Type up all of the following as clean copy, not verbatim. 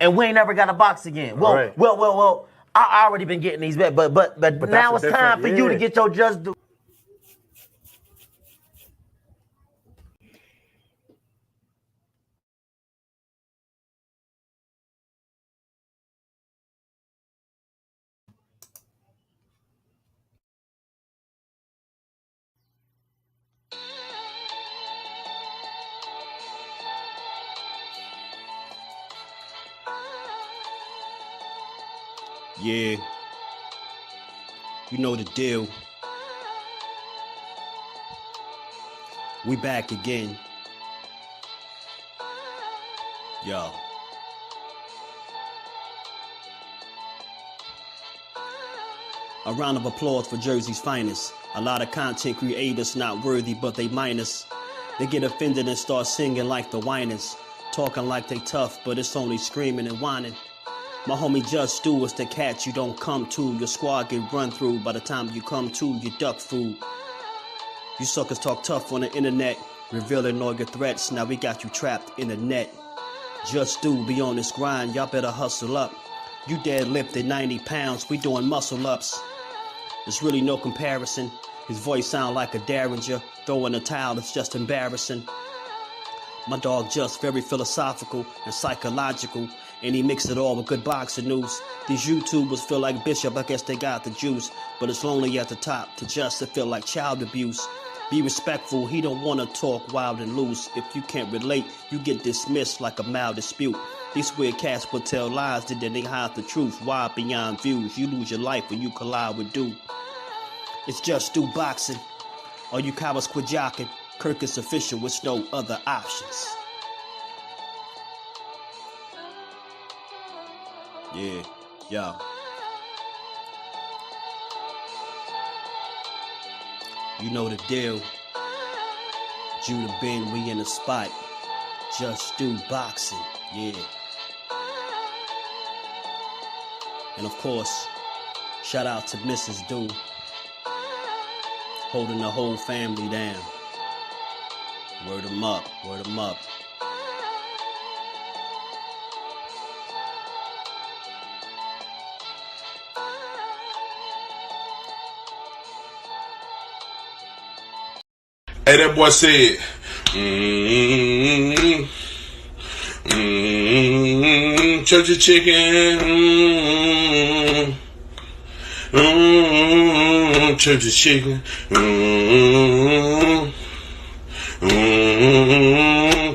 and we ain't never got a box again. Well, I already been getting these bets, but now it's time for you to get your just due. Yeah, you know the deal. We back again. Yo. A round of applause for Jersey's finest. A lot of content creators not worthy, but they minus. They get offended and start singing like the whiners. Talking like they tough, but it's only screaming and whining. My homie JusDueBoxing is the cat you don't come to. Your squad get run through. By the time you come to, you duck food. You suckers talk tough on the internet, revealing all your threats. Now we got you trapped in the net. JusDueBoxing be on this grind, y'all better hustle up. You deadlifted 90 pounds, we doing muscle ups. There's really no comparison. His voice sound like a derringer. Throwing a towel is just embarrassing. My dog Just very philosophical and psychological, and he mixed it all with good boxing news. These YouTubers feel like Bishop, I guess they got the juice, but it's lonely at the top to Just to feel like child abuse. Be respectful, he don't want to talk wild and loose. If you can't relate, you get dismissed like a mild dispute. These weird cats will tell lies that then they hide the truth. Why beyond views? You lose your life when you collide with dude. It's JusDueBoxing. All you cowards quit jocking. Kirk is official with no other options. Yeah, yeah. You know the deal. Judah Ben, we in the spot. JusDueBoxing, yeah. And of course, shout out to Mrs. Do, holding the whole family down. Word 'em up, word 'em up. Hey, that boy said, church of chicken, church of chicken,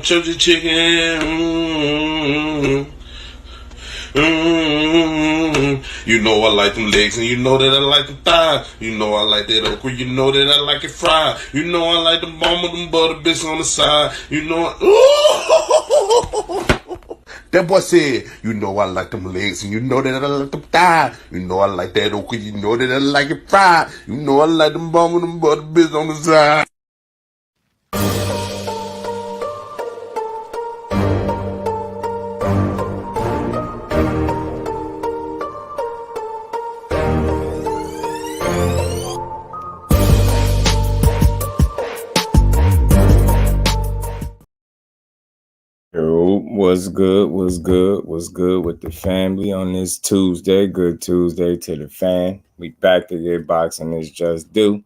church of chicken, you know I like them legs and you know that I like the thigh. You know I like that okra, you know that I like it fried. You know I like the bomb with them butter bits on the side. You know that boy said, you know I like them legs and you know that I like the thigh. You know I like that okra, you know that I like it fried. You know I like them bomb with them butter bits on the side. What's good with the family on this Tuesday? Good Tuesday to the fan. We back to get boxing. It's JusDueBoxing.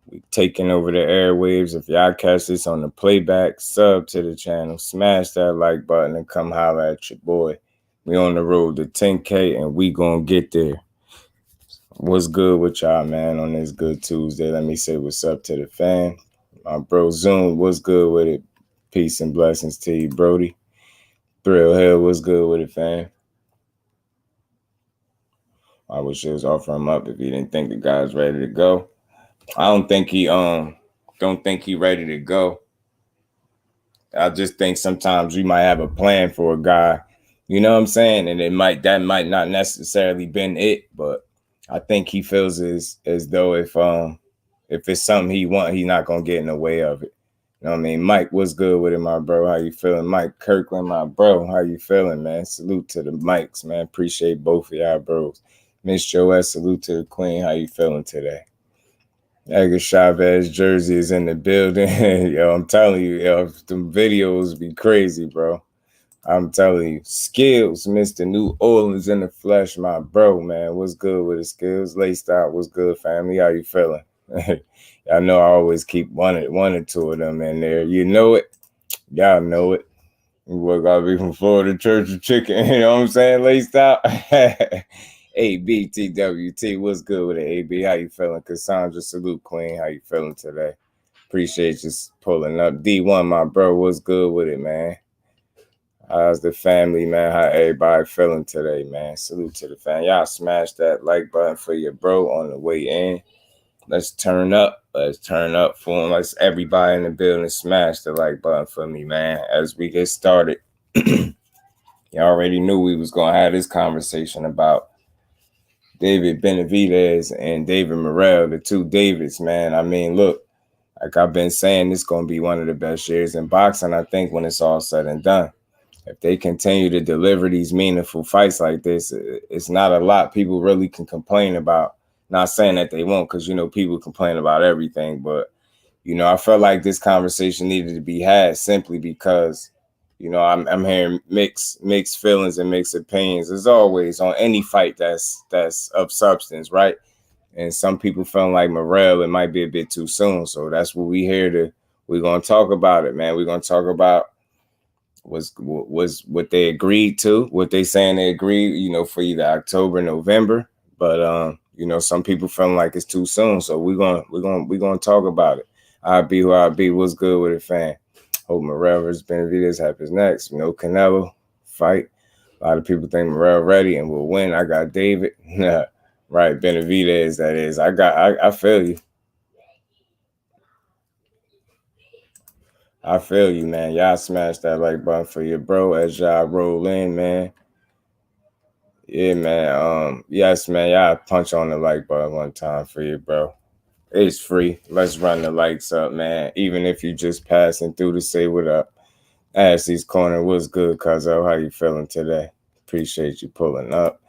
We taking over the airwaves. If y'all catch this on the playback, sub to the channel, smash that like button, and come holler at your boy. We on the road to 10K, and we gonna get there. What's good with y'all, man, on this good Tuesday? Let me say what's up to the fan. My bro Zoom, what's good with it? Peace and blessings to you, Brody. Thrill Hill, what's good with it, fam? I wish you was offering him up if you didn't think the guy's ready to go. I don't think he ready to go. I just think sometimes we might have a plan for a guy, you know what I'm saying? And that might not necessarily been it, but I think he feels as though if it's something he want, he's not gonna get in the way of it. You know what I mean? Mike, what's good with it, my bro? How you feeling? Mike Kirkland, my bro. How you feeling, man? Salute to the mics, man. Appreciate both of y'all, bros. Miss Joette, salute to the queen. How you feeling today? Edgar Chavez jersey is in the building. Yo, I'm telling you, yo, them videos be crazy, bro. I'm telling you, Skills, Mr. New Orleans in the flesh, my bro, man. What's good with the Skills? Laced out, what's good, family? How you feeling? I know I always keep one or two of them in there. You know it. Y'all know it. We gotta be from Florida Church of Chicken. You know what I'm saying? Laced out. ABTWT, what's good with it, AB? How you feeling? Cassandra, salute, Queen. How you feeling today? Appreciate you pulling up. D1, my bro, what's good with it, man? How's the family, man? How everybody feeling today, man? Salute to the fam. Y'all smash that like button for your bro on the way in. Let's turn up. Let's turn up for him. Let's everybody in the building smash the like button for me, man. As we get started, you already knew we was going to have this conversation about David Benavidez and David-Morrell, the two Davids, man. I mean, look, like I've been saying, this is going to be one of the best years in boxing, I think, when it's all said and done. If they continue to deliver these meaningful fights like this, it's not a lot people really can complain about. Not saying that they won't, because, you know, people complain about everything. But, you know, I felt like this conversation needed to be had simply because, you know, I'm hearing mixed feelings and mixed opinions, as always, on any fight that's of substance, right? And some people feeling like Morrell, it might be a bit too soon. So that's what we're going to talk about it, man. We're going to talk about was what they agreed to, what they saying they agreed, you know, for either October, November. But you know, some people feeling like it's too soon. So we're gonna talk about it. I be who I be. What's good with it, fan? Hope Morrell versus Benavidez happens next. You know, Canelo fight. A lot of people think Morrell ready and will win. I got David. Right, Benavidez, that is. I feel you. I feel you, man. Y'all smash that like button for your bro as y'all roll in, man. Yeah, man. Yes, man. Y'all punch on the like button one time for your bro. It's free. Let's run the lights up, man. Even if you just passing through to say what up. Ashley's Corner, what's good, cuzzo? How you feeling today? Appreciate you pulling up.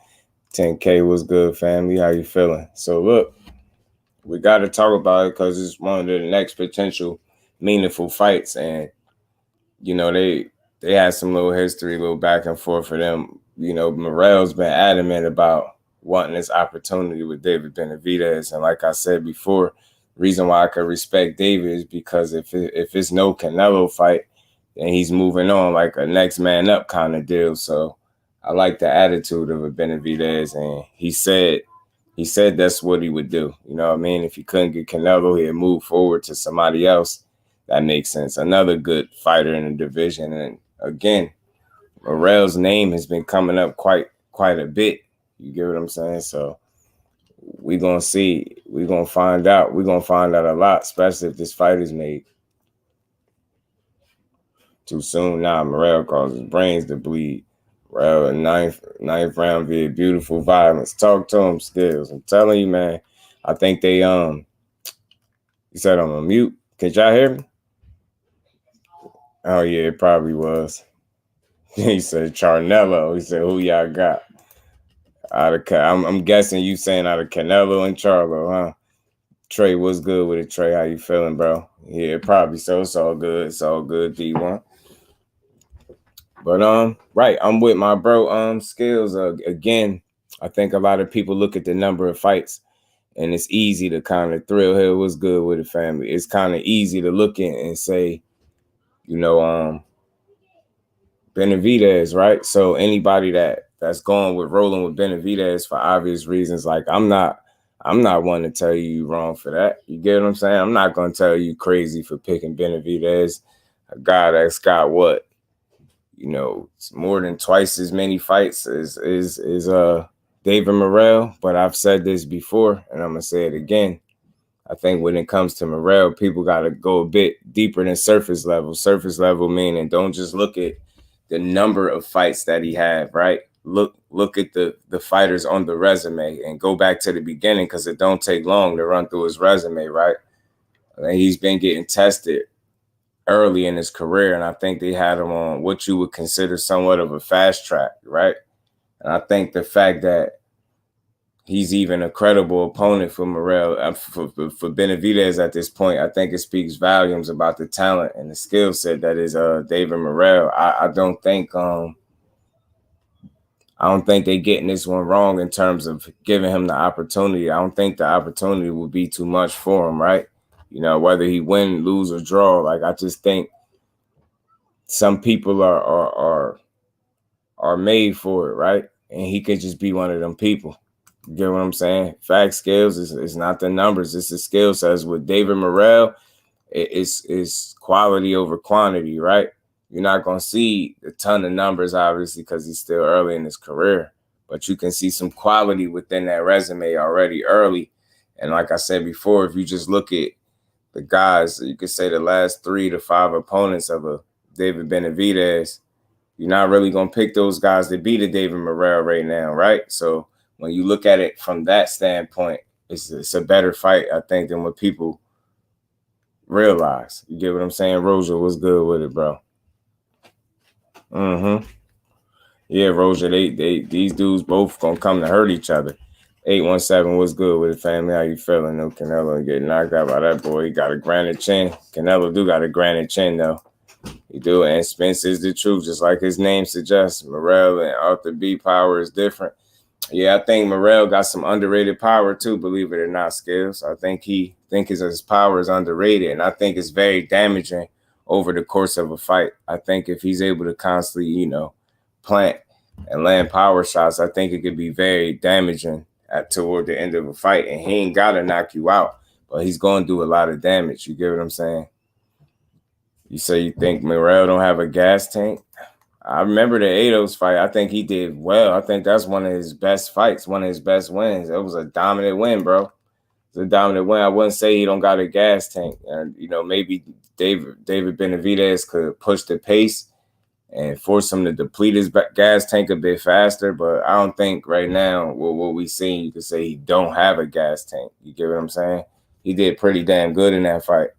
10K, what's good, family? How you feeling? So look, we got to talk about it because it's one of the next potential meaningful fights, and you know they had some little history, little back and forth for them. You know, Morrell's been adamant about wanting this opportunity with David Benavidez, and like I said before, reason why I could respect David is because if it's no Canelo fight, then he's moving on like a next man up kind of deal. So I like the attitude of a Benavidez, and he said that's what he would do. You know what I mean? If he couldn't get Canelo, he'd move forward to somebody else. That makes sense. Another good fighter in the division. And again, Morrell's name has been coming up quite a bit. You get what I'm saying? So we're going to see. We're going to find out. We're going to find out a lot, especially if this fight is made. Too soon now, Morrell causes brains to bleed. Morrell in ninth round via beautiful violence. Talk to him, Skills. I'm telling you, man. I think they you said I'm on mute. Can y'all hear me? Oh yeah, it probably was. He said Charlo. He said, who y'all got? I'm guessing you saying out of Canelo and Charlo, huh? Trey, what's good with it, Trey? How you feeling, bro? Yeah, probably so. It's all good. It's all good, D1. But right, I'm with my bro Skills. Again, I think a lot of people look at the number of fights and it's easy to kind of thrill here. What's good with the family? It's kind of easy to look at and say, you know, Benavidez, right? So anybody that's going with rolling with Benavidez for obvious reasons, like I'm not one to tell you wrong for that. You get what I'm saying? I'm not going to tell you crazy for picking Benavidez, a guy that's got what, you know, it's more than twice as many fights as David-Morrell. But I've said this before, and I'm gonna say it again. I think when it comes to Morrell, people got to go a bit deeper than surface level. Surface level meaning don't just look at the number of fights that he had, right? Look at the fighters on the resume and go back to the beginning because it don't take long to run through his resume, right? I mean, he's been getting tested early in his career, and I think they had him on what you would consider somewhat of a fast track, right? And I think the fact that he's even a credible opponent for Morrell, for Benavidez at this point. I think it speaks volumes about the talent and the skill set that is David Morrell. I don't think they're getting this one wrong in terms of giving him the opportunity. I don't think the opportunity will be too much for him, right? You know, whether he win, lose, or draw. Like, I just think some people are made for it, right? And he could just be one of them people. You get what I'm saying? Fact, skills is not the numbers, it's the skill sets. With David Morrell, it's quality over quantity, right? You're not going to see a ton of numbers, obviously, because he's still early in his career. But you can see some quality within that resume already early. And like I said before, if you just look at the guys, you could say the last 3 to 5 opponents of a David Benavidez, you're not really going to pick those guys to beat a David Morrell right now, right? So when you look at it from that standpoint, it's a better fight, I think, than what people realize. You get what I'm saying? Roger, what's good with it, bro? Yeah, Roger, these dudes both gonna come to hurt each other. 817, what's good with it, family? How you feeling? No, Canelo getting knocked out by that boy. He got a granite chin. Canelo do got a granite chin, though. He do, and Spence is the truth, just like his name suggests. Morrell and Arthur B. Power is different. Yeah, I think Morrell got some underrated power too, believe it or not, Skills. I think his power is underrated, and I think it's very damaging over the course of a fight. I think if he's able to constantly, you know, plant and land power shots, I think it could be very damaging toward the end of a fight. And he ain't got to knock you out, but he's going to do a lot of damage. You get what I'm saying? You say you think Morrell don't have a gas tank? I remember the Ados fight. I think he did well. I think that's one of his best fights, one of his best wins. It was a dominant win, bro. It's a dominant win. I wouldn't say he don't got a gas tank. And, you know, maybe David Benavidez could push the pace and force him to deplete his gas tank a bit faster. But I don't think right now, what we seen, you could say he don't have a gas tank. You get what I'm saying? He did pretty damn good in that fight.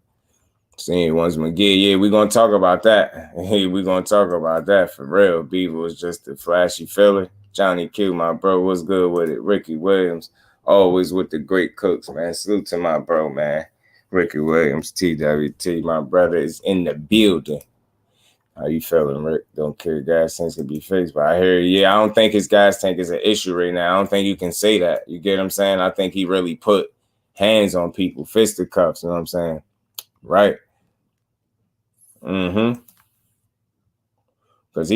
Seeing one's Munguia, yeah, we're going to talk about that. Hey, we're going to talk about that for real. Bivol was just a flashy filler. Johnny Q, my bro, what's good with it? Ricky Williams, always with the great cooks, man. Salute to my bro, man. Ricky Williams, TWT, my brother is in the building. How you feeling, Rick? Don't care, gas tanks can be fixed. But I hear you. Yeah, I don't think his gas tank is an issue right now. I don't think you can say that. You get what I'm saying? I think he really put hands on people, fisticuffs, you know what I'm saying? Right. Because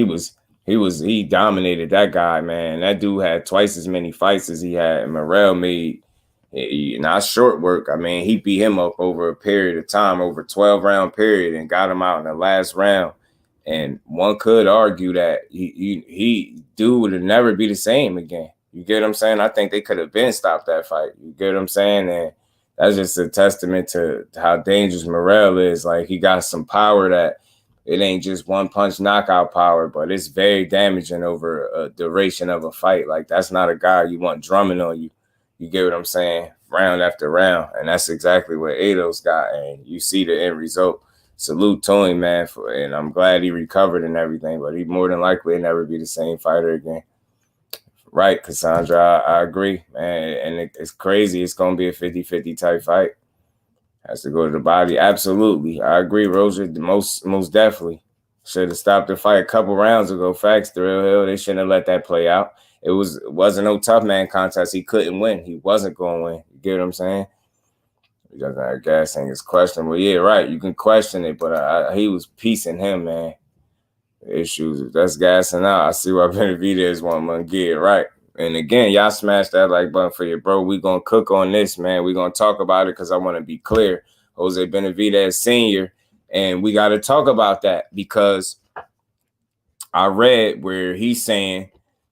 he dominated that guy, man. That dude had twice as many fights as he had. And Morrell made not short work. I mean, he beat him up over a period of time, over a 12-round period, and got him out in the last round. And one could argue that he would never be the same again. You get what I'm saying? I think they could have been stopped that fight. You get what I'm saying? And that's just a testament to how dangerous Morrell is. Like, he got some power that it ain't just one punch knockout power, but it's very damaging over a duration of a fight. Like, that's not a guy you want drumming on you. You get what I'm saying? Round after round. And that's exactly what Ados got. And you see the end result. Salute to him, man. And I'm glad he recovered and everything, but he more than likely will never be the same fighter again. Right, Cassandra, I agree, man. And it's crazy. It's going to be a 50-50 type fight. Has to go to the body. Absolutely. I agree, Roger. Most definitely. Should have stopped the fight a couple rounds ago. Facts, Thrill Hill. They shouldn't have let that play out. It wasn't no tough man contest. He couldn't win. He wasn't going to win. You get what I'm saying? He doesn't have gas tank. It's questionable. Yeah, right. You can question it, but he was piecing him, man. Issues. If that's gassing out, I see why Benavidez want Munguia, right? And again, y'all smash that like button for your bro. We gonna cook on this, man. We gonna talk about it because I want to be clear. Jose Benavidez Sr. And we got to talk about that because I read where he's saying,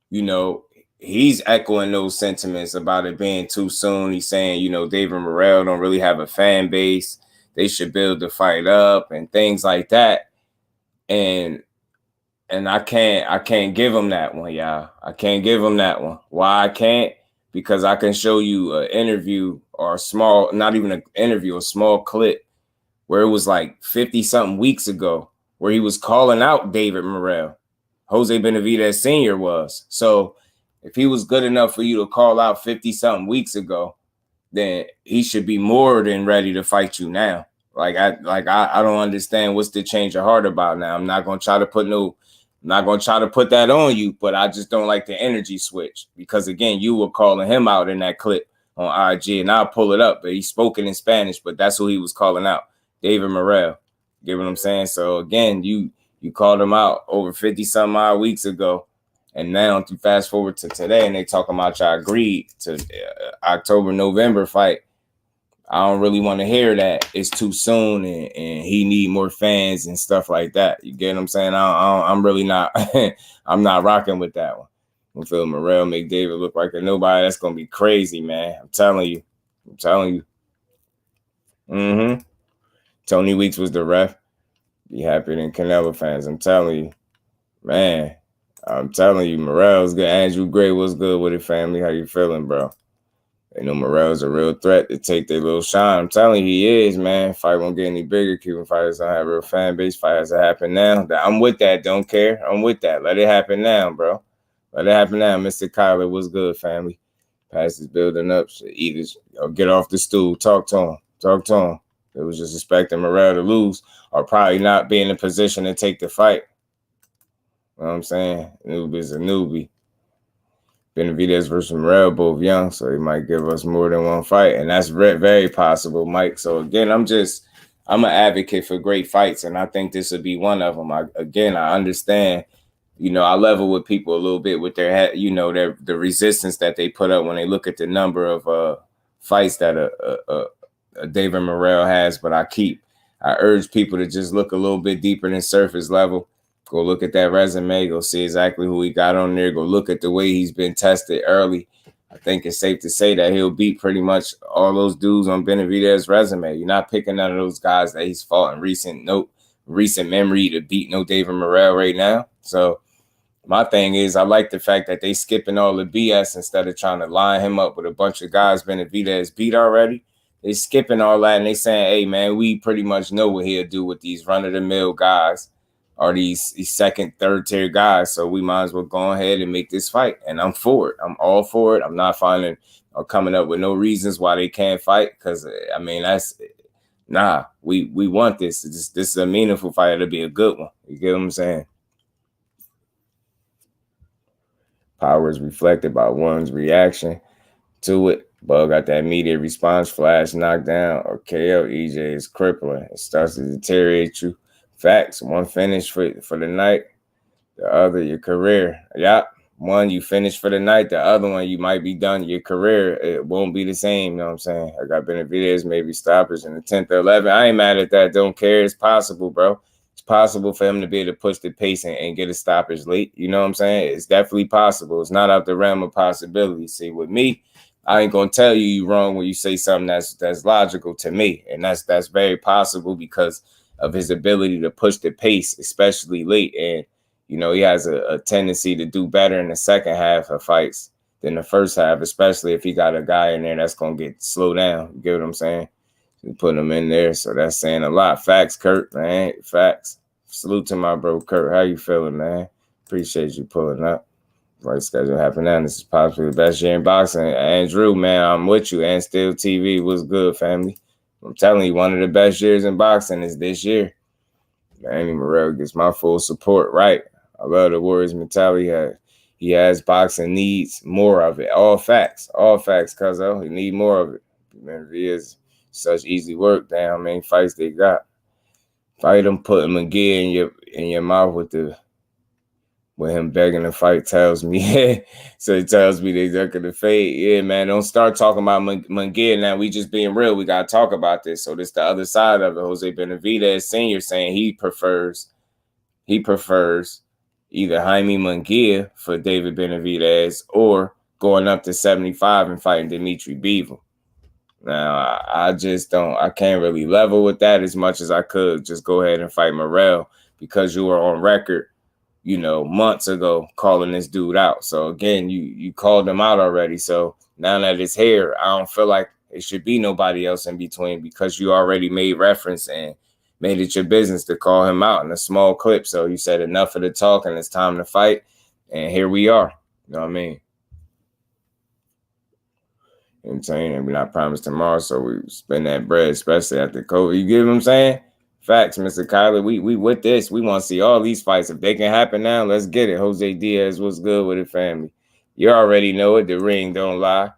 you know, he's echoing those sentiments about it being too soon. He's saying, you know, David Morrell don't really have a fan base. They should build the fight up and things like that. And I can't give him that one, y'all. I can't give him that one. Why I can't? Because I can show you an interview or a small, not even an interview, a small clip where it was like 50-something weeks ago where he was calling out David Morrell. Jose Benavidez Sr. was. So If he was good enough for you to call out 50-something weeks ago, then he should be more than ready to fight you now. I don't understand what's the change of heart about now. I'm not gonna try to put that on you, but I just don't like the energy switch, because again, you were calling him out in that clip on IG, and I'll pull it up, but he's spoken in Spanish, but that's who he was calling out, David-Morrell. You get what I'm saying? So again, you called him out over 50-some odd weeks ago, and now you fast forward to today, and they talking about y'all agreed to October-November fight. I don't really want to hear that. It's too soon, and he need more fans and stuff like that. You get what I'm saying? I'm really not. I'm not rocking with that one. I feel Morrell make David look like a nobody. That's gonna be crazy, man. I'm telling you. Tony Weeks was the ref. Be happier than Canelo fans. I'm telling you, man. I'm telling you, Morrell's good. Andrew Gray, what's good with it, family? How you feeling, bro? They know Morrell's a real threat to take their little shine. I'm telling you, he is, man. Fight won't get any bigger. Cuban fighters don't have a real fan base. Fight has to happen now. I'm with that. Don't care. I'm with that. Let it happen now, bro. Let it happen now. Mr. Kyler, what's good, family? Pass is building up. So either get off the stool. Talk to him. It was just expecting Morrell to lose, or probably not be in a position to take the fight. You know what I'm saying? Newbie's a newbie. Benavidez versus Morrell, both young, so he might give us more than one fight, and that's very possible, Mike. So again, I'm an advocate for great fights, and I think this would be one of them. I understand, I level with people a little bit with their the resistance that they put up when they look at the number of fights that David Morrell has, but I urge people to just look a little bit deeper than surface level. Go look at that resume. Go see exactly who he got on there. Go look at the way he's been tested early. I think it's safe to say that he'll beat pretty much all those dudes on Benavidez' resume. You're not picking none of those guys that he's fought in recent memory to beat no David Morrell right now. So my thing is, I like the fact that they skipping all the BS instead of trying to line him up with a bunch of guys Benavidez beat already. They skipping all that, and they saying, hey, man, we pretty much know what he'll do with these run-of-the-mill guys, or these second, third tier guys. So we might as well go ahead and make this fight. And I'm for it. I'm all for it. I'm not finding or coming up with no reasons why they can't fight. Because we want this. This is a meaningful fight. It'll be a good one. You get what I'm saying? Power is reflected by one's reaction to it. Bug got that immediate response, flash, knockdown, or KO. EJ is crippling. It starts to deteriorate you. Facts. One finish for the night, the other your career. Yeah, one you finish for the night, the other one you might be done. Your career, it won't be the same. You know what I'm saying? I got Benavidez, maybe stoppers in the 10th or 11th. I ain't mad at that. Don't care. It's possible, bro. It's possible for him to be able to push the pace and get a stoppage late. You know what I'm saying? It's definitely possible. It's not out the realm of possibility. See, with me, I ain't gonna tell you wrong when you say something that's logical to me, and that's very possible because of his ability to push the pace, especially late. And, he has a tendency to do better in the second half of fights than the first half, especially if he got a guy in there that's going to get slowed down. You get what I'm saying? He's putting him in there, so that's saying a lot. Facts, Kurt, man. Facts. Salute to my bro, Kurt. How you feeling, man? Appreciate you pulling up. Fight schedule happening now. This is possibly the best year in boxing. Andrew, man, I'm with you. And Still TV, what's good, family? I'm telling you, one of the best years in boxing is this year. Manny Morrell gets my full support, right? I love the Warriors mentality. He has boxing needs more of it. All facts, cuzzo. He need more of it. Man, he is such easy work. Damn, how many fights they got? Fight him, put Munguia in your mouth with him begging to fight tells me. So it tells me they ducking the fade. Yeah, man, don't start talking about Munguia now. We just being real. We got to talk about this. So this the other side of it. Jose Benavidez Sr. saying he prefers either Jaime Munguia for David Benavidez or going up to 75 and fighting DMITRY Bivol. Now, I can't really level with that as much as I could. Just go ahead and fight Morrell because you were on record, months ago calling this dude out. So again, you called him out already. So now that it's here, I don't feel like it should be nobody else in between because you already made reference and made it your business to call him out in a small clip. So you said enough of the talk and it's time to fight. And here we are. You know what I mean? You know what I'm saying? And we're not promised tomorrow, so we spend that bread, especially after COVID. You get what I'm saying? Facts, Mr. Kyler. We with this. We want to see all these fights. If they can happen now, let's get it. Jose Diaz, what's good with it, family? You already know it. The ring don't lie.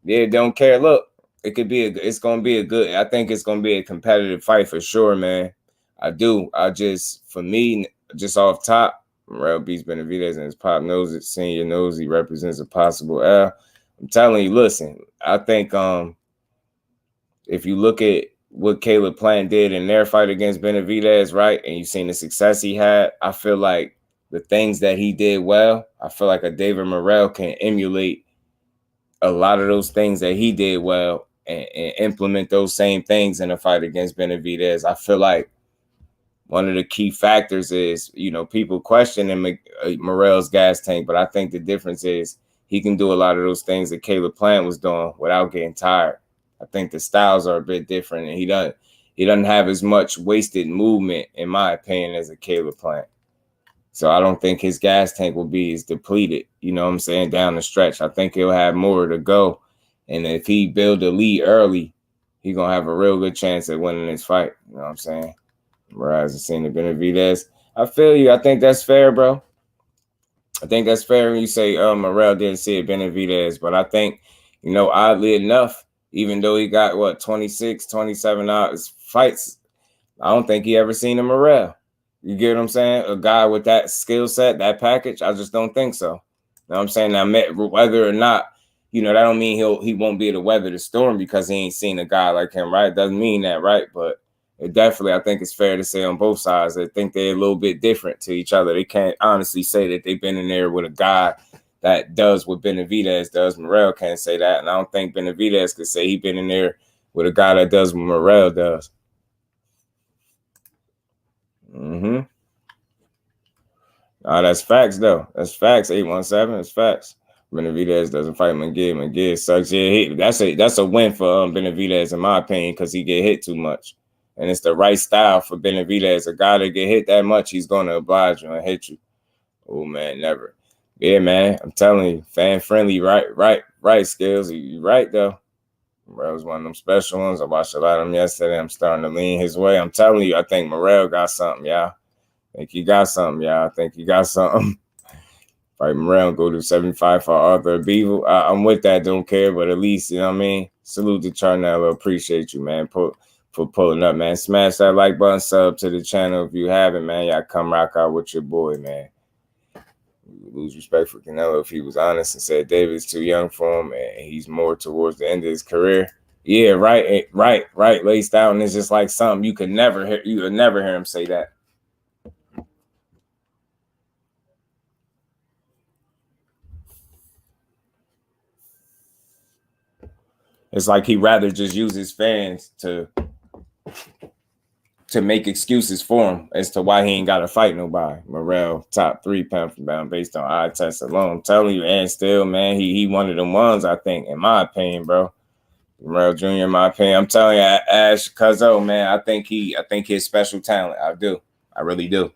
Yeah, don't care. Look, it could be it's gonna be a good. I think it's gonna be a competitive fight for sure, man. I do. For me, just off top, Morrell beats Benavidez and his pop knows it. Senior knows he represents a possible L. I'm telling you, listen, I think if you look at what Caleb Plant did in their fight against Benavidez, right, and you've seen the success he had, I feel like the things that he did well, I feel like a David Morrell can emulate a lot of those things that he did well and implement those same things in a fight against Benavidez. I feel like one of the key factors is, people questioning Morrell's gas tank, but I think the difference is he can do a lot of those things that Caleb Plant was doing without getting tired. I think the styles are a bit different, and he doesn't have as much wasted movement, in my opinion, as a Caleb Plant. So I don't think his gas tank will be as depleted, you know what I'm saying, down the stretch. I think he'll have more to go. And if he build a lead early, he's going to have a real good chance at winning this fight. You know what I'm saying? Whereas I've seen the Benavidez. I feel you. I think that's fair, bro. I think that's fair when you say Morrell didn't see it, Benavidez. But I think, oddly enough, even though he got, 26, 27 hours fights, I don't think he ever seen a Morrell. You get what I'm saying? A guy with that skill set, that package, I just don't think so. You know what I'm saying? Now, whether or not, that don't mean he won't be able to weather the storm because he ain't seen a guy like him, right? Doesn't mean that, right? But it definitely, I think it's fair to say on both sides, I think they're a little bit different to each other. They can't honestly say that they've been in there with a guy that does what Benavidez does. Morrell can't say that. And I don't think Benavidez could say he's been in there with a guy that does what Morrell does. Mm-hmm. That's facts, though. That's facts. 817. That's facts. Benavidez doesn't fight Munguia. Munguia sucks. Yeah, that's a win for Benavidez, in my opinion, because he get hit too much. And it's the right style for Benavidez. A guy that get hit that much, he's going to oblige you and hit you. Oh, man, never. Yeah, man, I'm telling you, fan-friendly, right, Skills. You're right, though. Morrell was one of them special ones. I watched a lot of them yesterday. I'm starting to lean his way. I'm telling you, I think Morrell got something, y'all. I think he got something, y'all. I think he got something. Fight Morrell, go to 75 for Arthur Bivol. I'm with that, don't care, but at least, you know what I mean? Salute to Charlo. Appreciate you, man, for pulling up, man. Smash that like button, sub to the channel if you haven't, man. Y'all come rock out with your boy, man. Lose respect for Canelo if he was honest and said David's too young for him and he's more towards the end of his career. Yeah, right, laced out, and it's just like something you could never hear him say that. It's like he'd rather just use his fans to make excuses for him as to why he ain't got to fight nobody. Morrell, top 3 pound for pound based on eye test alone. I'm telling you, and still, man, he one of them ones, I think, in my opinion, bro. Morrell Jr., in my opinion. I'm telling you, Ash Cuzzo, man, I think he's special talent. I do. I really do.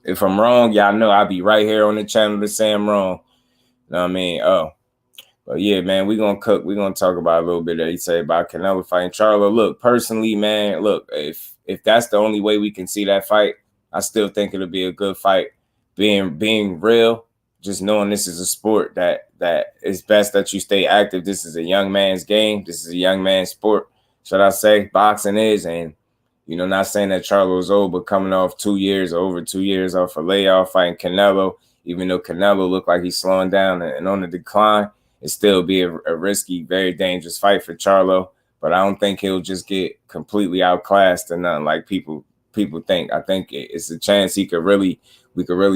If I'm wrong, y'all know I'll be right here on the channel to say I'm wrong. You know what I mean? Oh. But yeah, man, we're going to cook. We're going to talk about a little bit that he said about Canelo fighting Charlo. Look, personally, man, look, if that's the only way we can see that fight, I still think it'll be a good fight. Being real, just knowing this is a sport that it's best that you stay active. This is a young man's game. This is a young man's sport, should I say. Boxing is, and, not saying that Charlo is old, but coming off 2 years or over 2 years off a layoff fighting Canelo, even though Canelo looked like he's slowing down and on the decline, it still be a risky, very dangerous fight for Charlo. But I don't think he'll just get completely outclassed or nothing like people think. I think it's a chance we could really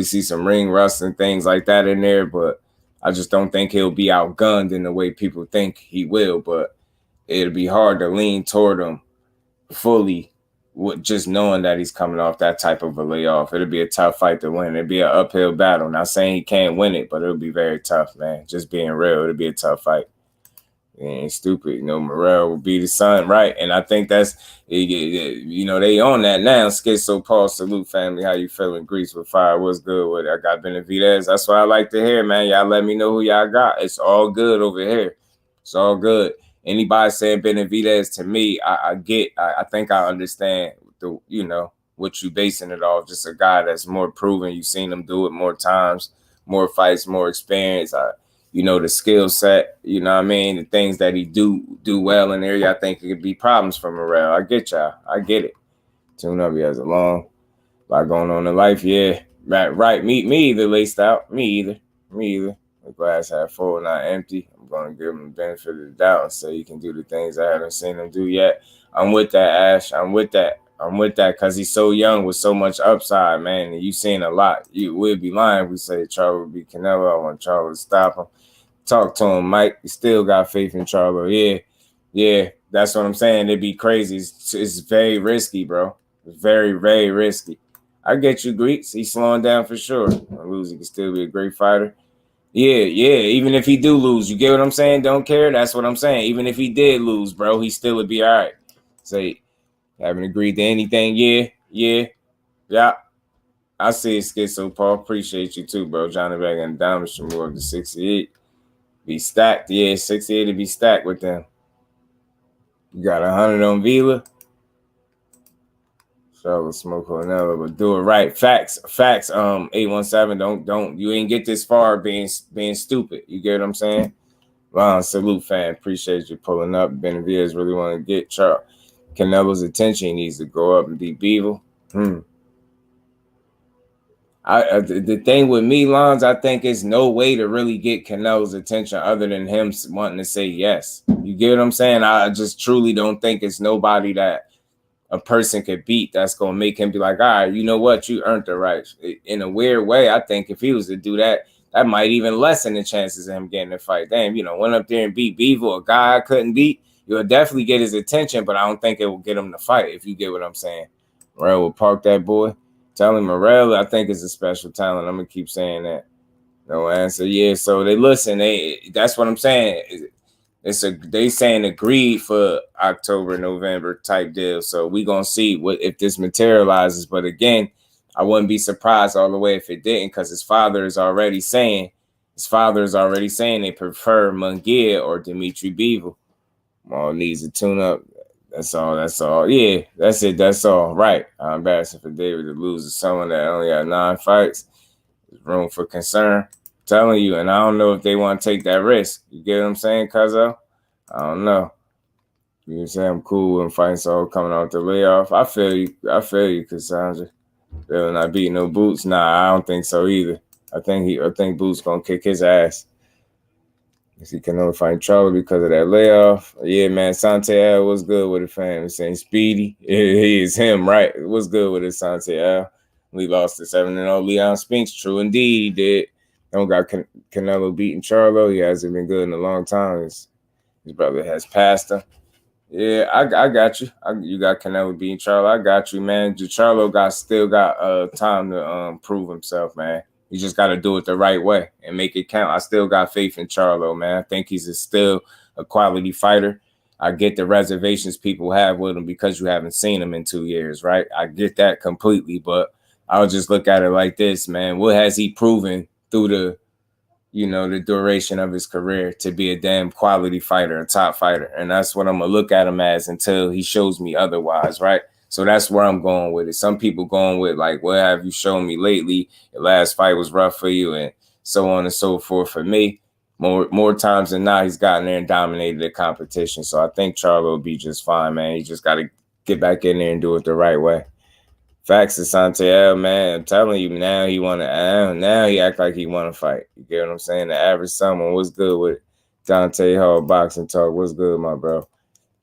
see some ring rust and things like that in there. But I just don't think he'll be outgunned in the way people think he will. But it'll be hard to lean toward him fully with just knowing that he's coming off that type of a layoff. It'll be a tough fight to win. It'll be an uphill battle. Not saying he can't win it, but it'll be very tough, man. Just being real, it'll be a tough fight. It ain't stupid. Morrell will be the son, right? And I think that's, they on that now. Schizo Paul, salute, family. How you feeling? Grease with fire. What's good with it? I got Benavidez. That's what I like to hear, man. Y'all let me know who y'all got. It's all good over here. It's all good. Anybody saying Benavidez, to me, I think I understand the, you know, what you basing it off. Just a guy that's more proven. You've seen him do it more times, more fights, more experience. You know, the skill set, you know what I mean? The things that he do well in the area, I think it could be problems for Morrell. I get y'all. I get it. Tune up, he has a lot going on in life. Yeah, right. Me either, laced out. Me either. The glass half full, not empty. I'm going to give him the benefit of the doubt and say he can do the things I haven't seen him do yet. I'm with that, Ash. I'm with that because he's so young with so much upside, man. And you seen a lot. You would be lying if we say Charlo would be Canelo. I want Charlo to stop him. Talk to him, Mike. You still got faith in Charlo. Yeah. That's what I'm saying. It'd be crazy. It's very risky, bro. It's very, very risky. I get you, Greeks. He's slowing down for sure. Lose, he can still be a great fighter. Yeah. Even if he do lose, you get what I'm saying? Don't care. That's what I'm saying. Even if he did lose, bro, he still would be all right. Say, haven't agreed to anything. Yeah. I see it, Schizo Paul. Appreciate you too, bro. Johnny Bag and Diamond should move up to 68. Be stacked. Yeah, 68 to be stacked with them. You got 100 on Vila. Charlo smoke Canelo, but do it right. Facts. 817. Don't. You ain't get this far being stupid. You get what I'm saying? Ron, salute, fan. Appreciate you pulling up. Benavidez really want to get Canelo's attention. He needs to go up and beat Bivol. The thing with me, Lons, I think is no way to really get Canelo's attention other than him wanting to say yes. You get what I'm saying? I just truly don't think it's nobody that a person could beat that's going to make him be like, all right, you know what? You earned the right. In a weird way, I think if he was to do that, that might even lessen the chances of him getting the fight. Damn, went up there and beat Bivol, a guy I couldn't beat. You'll definitely get his attention, but I don't think it will get him to fight, if you get what I'm saying. Morrell will park that boy. Telling Morrell, I think, is a special talent. I'm going to keep saying that. No answer. Yeah, so they listen. That's what I'm saying. They saying agreed for October, November type deal. So we going to see if this materializes. But again, I wouldn't be surprised all the way if it didn't, because his father is already saying they prefer Munguia or Dimitri Bivol. All needs a tune up. That's all. Yeah, that's it. That's all. Right. I'm embarrassed for David to lose to someone that only had 9 fights. There's room for concern. I'm telling you, and I don't know if they want to take that risk. You get what I'm saying, Cuzzo? I don't know. You say I'm cool and fighting so coming out the layoff. I feel you, Cassandra. They're not beating no Boots. Nah, I don't think so either. I think Boots gonna kick his ass. He can only find trouble because of that layoff. Yeah, man. Santiago was good with it, fam. Saying Speedy. He is him, right? What's good with it, Santiago? We lost to 7-0. Leon Spinks. True indeed, he did. Don't got Canelo beating Charlo. He hasn't been good in a long time. His brother has passed him. Yeah, I got you. You got Canelo beating Charlo. I got you, man. Charlo still got time to prove himself, man. You just got to do it the right way and make it count. I still got faith in Charlo, man. I think he's still a quality fighter. I get the reservations people have with him because you haven't seen him in 2 years, right? I get that completely, but I'll just look at it like this, man. What has he proven through the duration of his career to be a damn quality fighter, a top fighter? And that's what I'm going to look at him as until he shows me otherwise, right? So that's where I'm going with it. Some people going with like, what have you shown me lately? Your last fight was rough for you and so on and so forth. For me, more times than not, he's gotten there and dominated the competition. So I think Charlo will be just fine, man. He just got to get back in there and do it the right way. Facts to Santiago, man. I'm telling you, now he act like he want to fight. You get what I'm saying? The average someone, what's good with it? Dante Hall, Boxing Talk, what's good, my bro?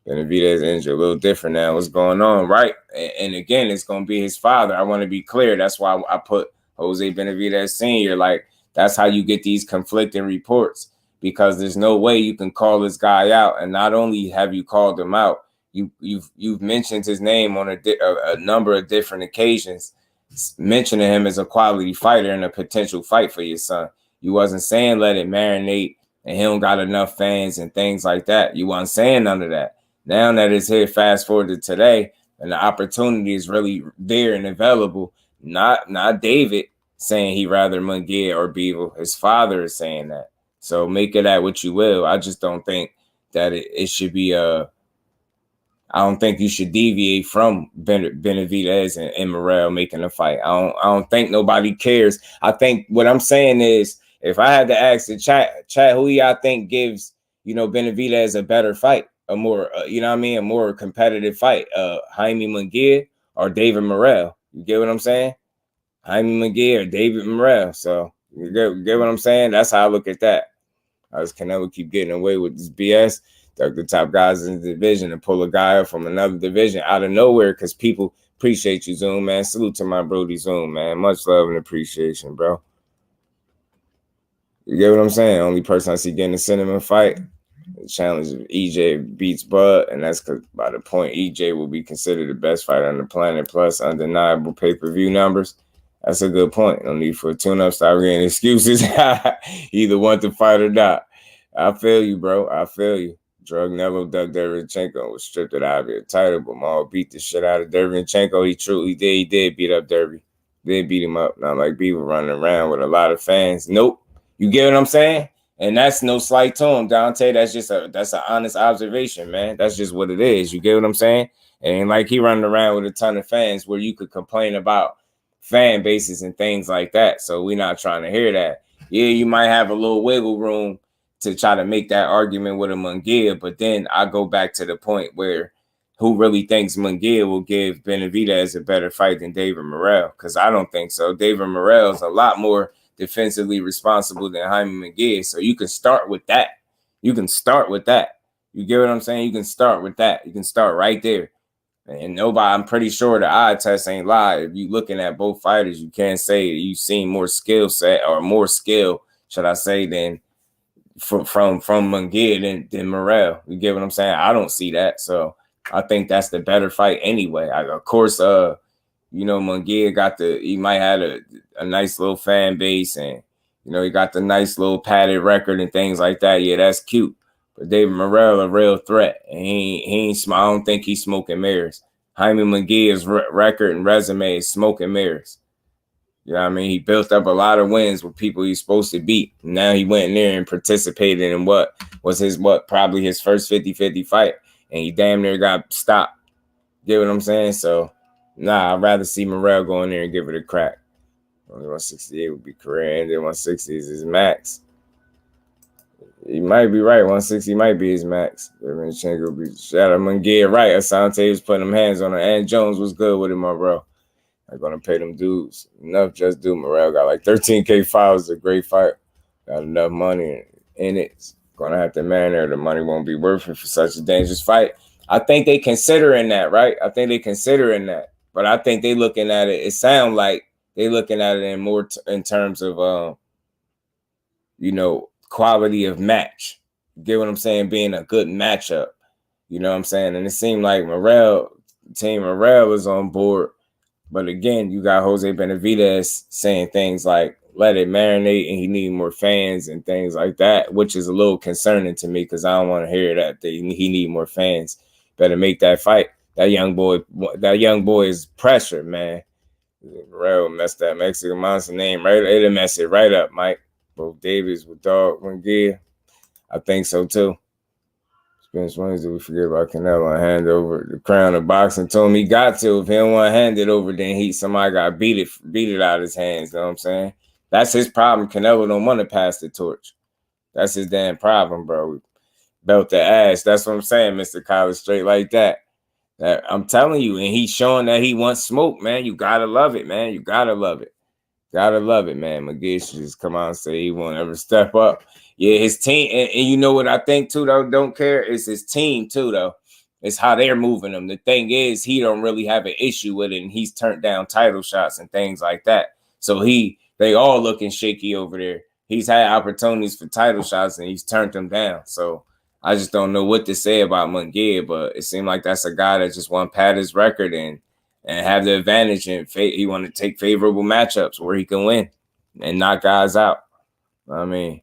Benavidez injured, a little different now. What's going on, right? And again, it's going to be his father. I want to be clear. That's why I put Jose Benavidez Sr. Like, that's how you get these conflicting reports, because there's no way you can call this guy out. And not only have you called him out, you've mentioned his name on a number of different occasions, mentioning him as a quality fighter and a potential fight for your son. You wasn't saying let it marinate and he don't got enough fans and things like that. You wasn't saying none of that. Now that it's here, fast forward to today, and the opportunity is really there and available. Not David saying he rather Munguia or Bivol. His father is saying that. So make it at what you will. I just don't think that it should be I don't think you should deviate from Benavidez and Morrell making a fight. I don't think nobody cares. I think what I'm saying is, if I had to ask the chat, who y'all think gives, you know, Benavidez a better fight, a more, you know what I mean, a more competitive fight, Jaime Munguia or David Morrell? You get what I'm saying? Jaime Munguia or David Morrell. So you get what I'm saying? That's how I look at that. I just can never keep getting away with this BS. The top guys in the division and pull a guy up from another division out of nowhere because people appreciate you, Zoom, man. Salute to my Brody Zoom, man. Much love and appreciation, bro. You get what I'm saying? Only person I see getting a cinnamon fight. The challenge of EJ beats Bud, and that's because by the point EJ will be considered the best fighter on the planet, plus undeniable pay-per-view numbers. That's a good point. No need for a tune-up. Stop getting excuses. Either want to fight or not. I feel you, bro. I feel you. Drug Neville, Doug Derevyanchenko was stripped of the IBF title, but Maul beat the shit out of Derevyanchenko. He did beat up Derby. Did beat him up. Not like Bivol running around with a lot of fans. Nope. You get what I'm saying? And that's no slight to him, Dante. That's an honest observation, man. That's just what it is. You get what I'm saying? It ain't like he running around with a ton of fans where you could complain about fan bases and things like that. So we're not trying to hear that. Yeah, you might have a little wiggle room to try to make that argument with a Munguia, but then I go back to the point where who really thinks Munguia will give Benavidez a better fight than David Morrell? Because I don't think so. David Morrell is a lot more defensively responsible than Jaime Munguia, so you can start with that. You can start with that. You get what I'm saying? You can start with that. You can start right there. And nobody, I'm pretty sure the eye test ain't lie. If you looking at both fighters, you can't say you've seen more skill set or more skill, should I say, than from Munguia than Morrell. You get what I'm saying? I don't see that. So I think that's the better fight anyway. Of course, you know, Munguia he might have a nice little fan base, and you know, he got the nice little padded record and things like that. Yeah, that's cute. But David Morrell a real threat. And he ain't I don't think he's smoking mirrors. Jaime Munguia's record and resume is smoking mirrors. You know what I mean? He built up a lot of wins with people he's supposed to beat. Now he went in there and participated in what was probably his first 50-50 fight. And he damn near got stopped. Get what I'm saying? So, nah, I'd rather see Morrell go in there and give it a crack. Only 168 would be career ending. 160 is his max. He might be right. 160 might be his max. Derevyanchenko be shout out Munguia right. Asante was putting them hands on her. And Jones was good with him, my bro. I'm gonna pay them dudes enough. Just do. Morrell got like 13K files. A great fight. Got enough money in it. It's gonna have to marinate. The money won't be worth it for such a dangerous fight. I think they considering that, right? I think they considering that, but I think they looking at it. It sounds like they looking at it in more in terms of you know, quality of match. You get what I'm saying? Being a good matchup. You know what I'm saying? And it seemed like Team Morrell is on board. But again, you got Jose Benavidez saying things like, let it marinate and he need more fans and things like that, which is a little concerning to me because I don't want to hear that he need more fans. Better make that fight. That young boy is pressure, man. Morrell messed that Mexican monster name right. It'll mess it right up, Mike. Both Davis with Dog Munguia. I think so too. Spence Wednesday, we forget about Canelo and hand over the crown of boxing. Told him he got to. If he don't want to hand it over, then somebody got beat it out of his hands. You know what I'm saying? That's his problem. Canelo don't want to pass the torch. That's his damn problem, bro. Belt the ass. That's what I'm saying, Mr. College, straight like that. I'm telling you, and he's showing that he wants smoke, man. You gotta love it, man. You gotta love it. Gotta love it, man. McGee should just come out and say he won't ever step up. Yeah, his team, and you know what I think too, though, don't care, is his team too, though. It's how they're moving him. The thing is, he don't really have an issue with it, and he's turned down title shots and things like that. So they all looking shaky over there. He's had opportunities for title shots, and he's turned them down. So I just don't know what to say about Munguia, but it seemed like that's a guy that just want to pad his record and have the advantage, and he want to take favorable matchups where he can win and knock guys out. I mean,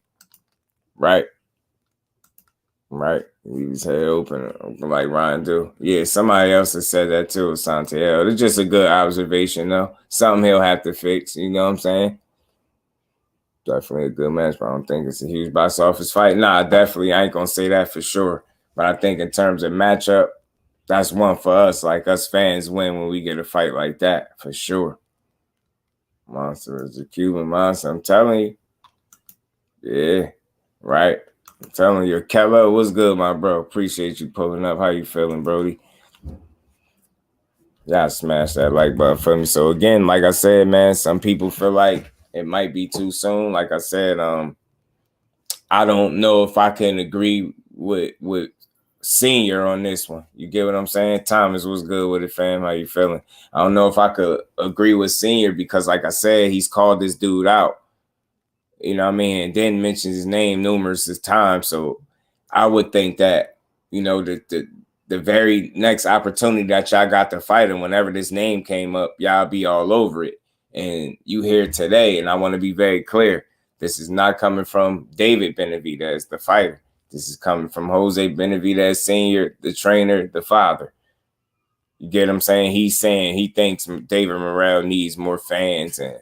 right. Leave his head open like Ryan do. Yeah, somebody else has said that too, Santiago. It's just a good observation, though. Something he'll have to fix, you know what I'm saying? Definitely a good match, but I don't think it's a huge box office fight. Nah, definitely. I ain't going to say that for sure. But I think in terms of matchup, that's one for us. Like, us fans win when we get a fight like that, for sure. Monster is a Cuban monster. I'm telling you. Yeah, right. I'm telling you. Kello, what's good, my bro? Appreciate you pulling up. How you feeling, Brody? Yeah, smash that like button for me. So again, like I said, man, some people feel like it might be too soon. Like I said, I don't know if I can agree with Senior on this one. You get what I'm saying? Thomas, what's good with it, fam? How you feeling? I don't know if I could agree with Senior because, like I said, he's called this dude out. You know what I mean? And then mentions his name numerous times. So I would think that, you know, the very next opportunity that y'all got to fight him, whenever this name came up, y'all be all over it. And you here today, and I want to be very clear. This is not coming from David Benavidez, the fighter. This is coming from Jose Benavidez Sr., the trainer, the father. You get what I'm saying? He's saying he thinks David Morrell needs more fans, and,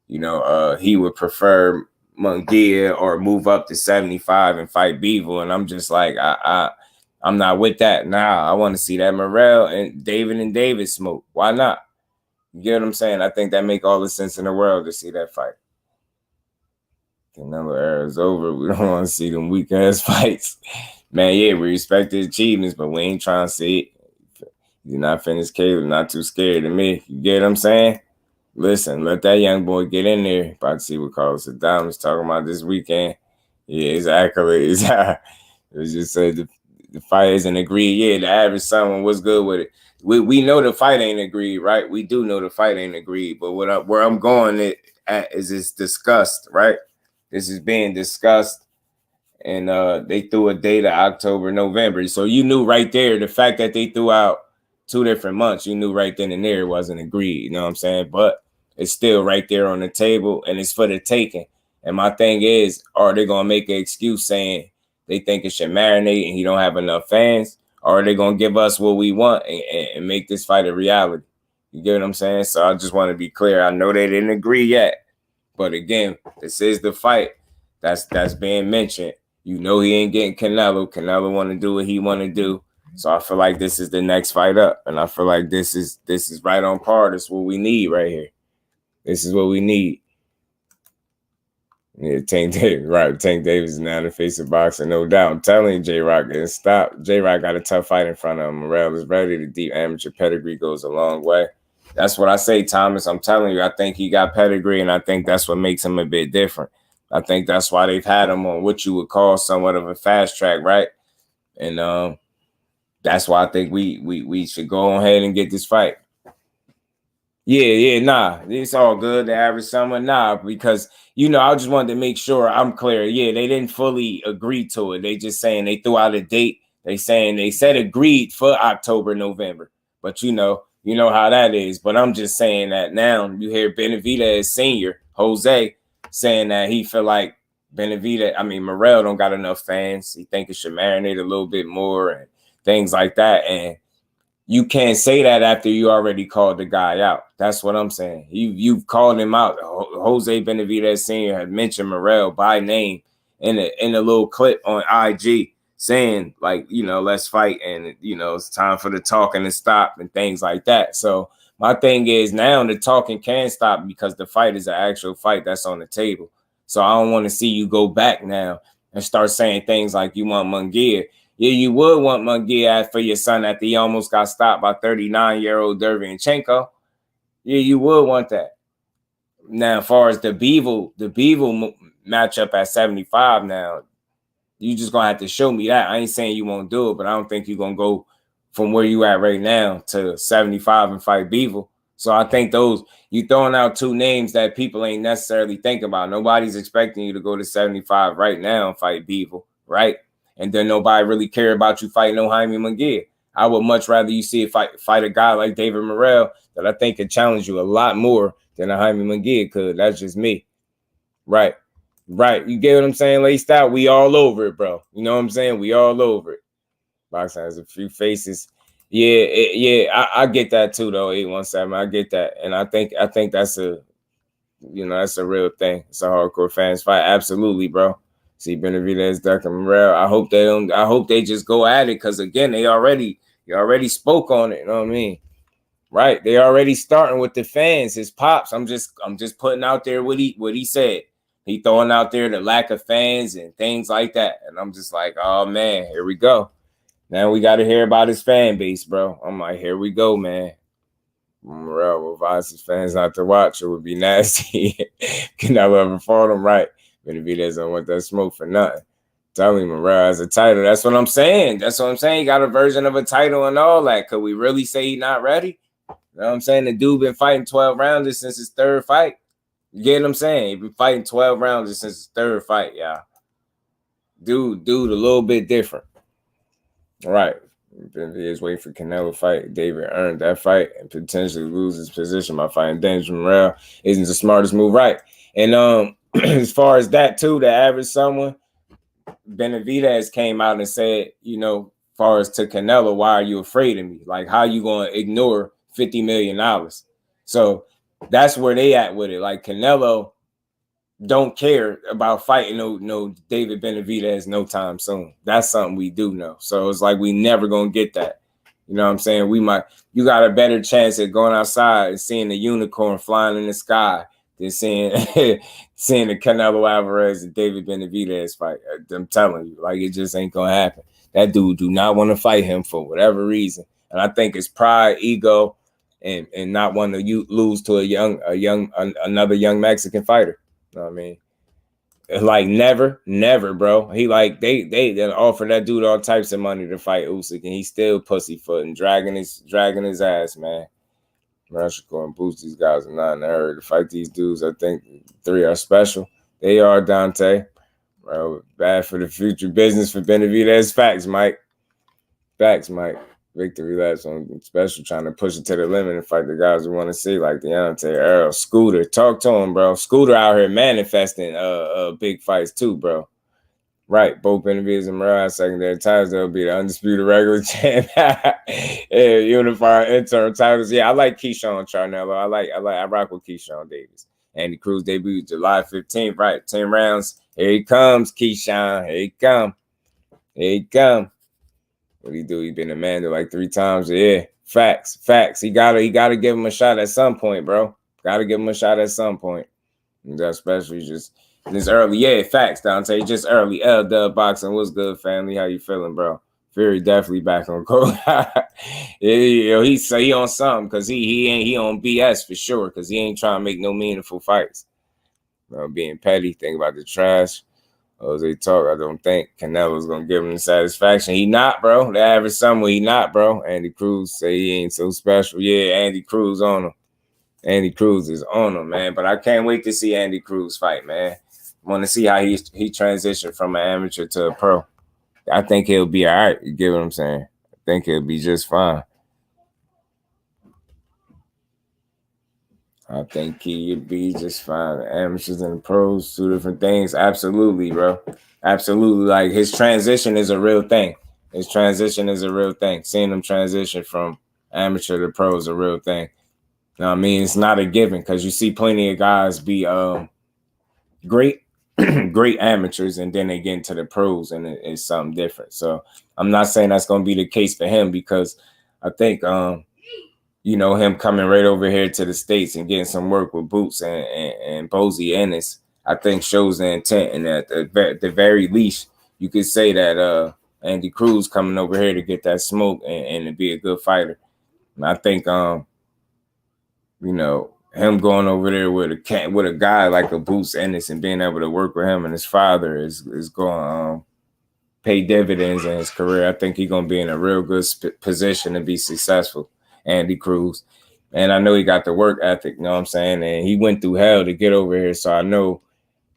you know, he would prefer Munguia or move up to 75 and fight Bivol. And I'm just like, I'm not with that. Nah, I want to see that Morrell and David smoke. Why not? You get what I'm saying? I think that make all the sense in the world to see that fight. Canelo era is over. We don't want to see them weak ass fights. Man, yeah, we respect the achievements, but we ain't trying to see it. You're not finished, Caleb. Not too scared of me. You get what I'm saying? Listen, let that young boy get in there. About to see what Carlos Adames is talking about this weekend. Yeah, his accolades. It was just said the fight isn't agreed. Yeah, the average someone was good with it. We know the fight ain't agreed, right? We do know the fight ain't agreed. But where I'm going at is it's discussed, right? This is being discussed, and they threw a date of October, November. So you knew right there, the fact that they threw out 2 different months, you knew right then and there it wasn't agreed. You know what I'm saying? But it's still right there on the table, and it's for the taking. And my thing is, are they going to make an excuse saying they think it should marinate and he don't have enough fans? Or are they going to give us what we want and make this fight a reality? You get what I'm saying? So I just want to be clear. I know they didn't agree yet. But again, this is the fight that's being mentioned. You know he ain't getting Canelo. Canelo want to do what he want to do. So I feel like this is the next fight up. And I feel like this is right on par. This is what we need right here. This is what we need. Yeah, Tank Davis, right? Tank Davis is now the face of boxing, no doubt. I'm telling you, J-Rock didn't stop. J-Rock got a tough fight in front of him. Morrell is ready. The deep amateur pedigree goes a long way. That's what I say, Thomas. I'm telling you, I think he got pedigree, and I think that's what makes him a bit different. I think that's why they've had him on what you would call somewhat of a fast track, right? And that's why I think we should go ahead and get this fight. Yeah, nah, it's all good. The average summer, nah, because, you know, I just wanted to make sure I'm clear. Yeah, they didn't fully agree to it. They just saying they threw out a date. They said agreed for October, November. But you know how that is. But I'm just saying that now you hear Benavidez Sr., Jose, saying that he feel like Morrell don't got enough fans. He think it should marinate a little bit more and things like that. And you can't say that after you already called the guy out. That's what I'm saying. You've called him out. Jose Benavidez Sr. had mentioned Morrell by name in a little clip on IG saying, like, you know, let's fight, and, you know, it's time for the talking to stop and things like that. So my thing is now the talking can stop because the fight is an actual fight that's on the table. So I don't want to see you go back now and start saying things like you want Munguia. Yeah, you would want Munguia for your son after he almost got stopped by 39-year-old Derevyanchenko. Yeah, you would want that. Now, as far as the Bivol matchup at 75 now, you just going to have to show me that. I ain't saying you won't do it, but I don't think you're going to go from where you at right now to 75 and fight Bivol. So I think you throwing out 2 names that people ain't necessarily think about. Nobody's expecting you to go to 75 right now and fight Bivol, right? And then nobody really care about you fighting Jaime Munguia. I would much rather you see fight a guy like David Morrell that I think could challenge you a lot more than a Jaime Munguia could. That's just me. Right. You get what I'm saying? Laced out. We all over it, bro. You know what I'm saying? We all over it. Boxing has a few faces. Yeah. I get that too, though. 817. I get that, and I think that's that's a real thing. It's a hardcore fans fight. Absolutely, bro. See Benavidez, Dr. Morrell. I hope they don't. I hope they just go at it because again, you already spoke on it. You know what I mean? Right? They already starting with the fans. His pops. I'm just putting out there what he said. He throwing out there the lack of fans and things like that, and I'm just like, oh man, here we go. Now we got to hear about his fan base, bro. I'm like, here we go, man. Morrell will advise his fans not to watch. It would be nasty. Canelo ever fought him, right? Benavidez don't want that smoke for nothing. Telling him Morrell has a title. That's what I'm saying. He got a version of a title and all that. Could we really say he's not ready? You know what I'm saying? The dude been fighting 12 rounders since his third fight. You get what I'm saying? He been fighting 12 rounders since his third fight, y'all. Dude, a little bit different. All right. Benavidez waiting for Canelo fight. David earned that fight and potentially lose his position by fighting Morrell. Isn't the smartest move, right? And as far as that too, the average someone, Benavidez came out and said, you know, as far as to Canelo, why are you afraid of me? Like, how you gonna ignore $50 million? So that's where they at with it. Like Canelo don't care about fighting no David Benavidez no time soon. That's something we do know. So it's like we never gonna get that. You know what I'm saying? You got a better chance at going outside and seeing the unicorn flying in the sky than seeing the Canelo Alvarez and David Benavidez fight. I'm telling you, like it just ain't gonna happen. That dude do not want to fight him for whatever reason. And I think it's pride, ego, and not wanting to lose to another young Mexican fighter. You know what I mean? Like never, bro. He like they offer that dude all types of money to fight Usyk, and he's still pussyfooting, dragging his ass, man. I should go and boost these guys are not in a hurry to fight these dudes. I think 3 are special. They are, Dante. Bro, bad for the future business for Benavidez. Facts, Mike. Victory laps on special, trying to push it to the limit and fight the guys we want to see, like Deontay, Errol, Scooter. Talk to him, bro. Scooter out here manifesting big fights too, bro. Right, both Benavidez and Morrell secondary titles. They'll be the undisputed regular champ. Yeah, unified interim titles. Yeah, I like Keyshawn Charlo. I rock with Keyshawn Davis. Andy Cruz debuted July 15th. Right, 10 rounds. Here he comes, Keyshawn. Here he come. What he do? He been a man like 3 times. Yeah, facts. He gotta give him a shot at some point, bro. Gotta give him a shot at some point. And especially just this early. Yeah, facts, Dante. Just early. JusDueBoxing. What's good, family? How you feeling, bro? Fury definitely back on court. Yeah, he on something because he on BS for sure because he ain't trying to make no meaningful fights. Being petty, think about the trash. As they talk, I don't think Canelo's gonna give him the satisfaction. He not, bro. The average summer, he not, bro. Andy Cruz say he ain't so special. Yeah, Andy Cruz on him. Andy Cruz is on him, man. But I can't wait to see Andy Cruz fight, man. I want to see how he transitioned from an amateur to a pro. I think he'll be all right. You get what I'm saying? I think he'll be just fine. I think he'd be just fine. The amateurs and the pros, 2 different things. Absolutely, bro. Absolutely. Like his transition is a real thing. Seeing him transition from amateur to pro is a real thing. You know what I mean? It's not a given because you see plenty of guys be great amateurs and then they get into the pros and it's something different. So I'm not saying that's going to be the case for him because I think him coming right over here to the States and getting some work with Boots and Bozy Ennis, I think shows the intent. And at the very least, you could say that Andy Cruz coming over here to get that smoke and to be a good fighter. And I think, him going over there with a guy like a Boots Ennis and being able to work with him and his father is going to pay dividends in his career. I think he's going to be in a real good position to be successful. Andy Cruz. And I know he got the work ethic, you know what I'm saying? And he went through hell to get over here. So I know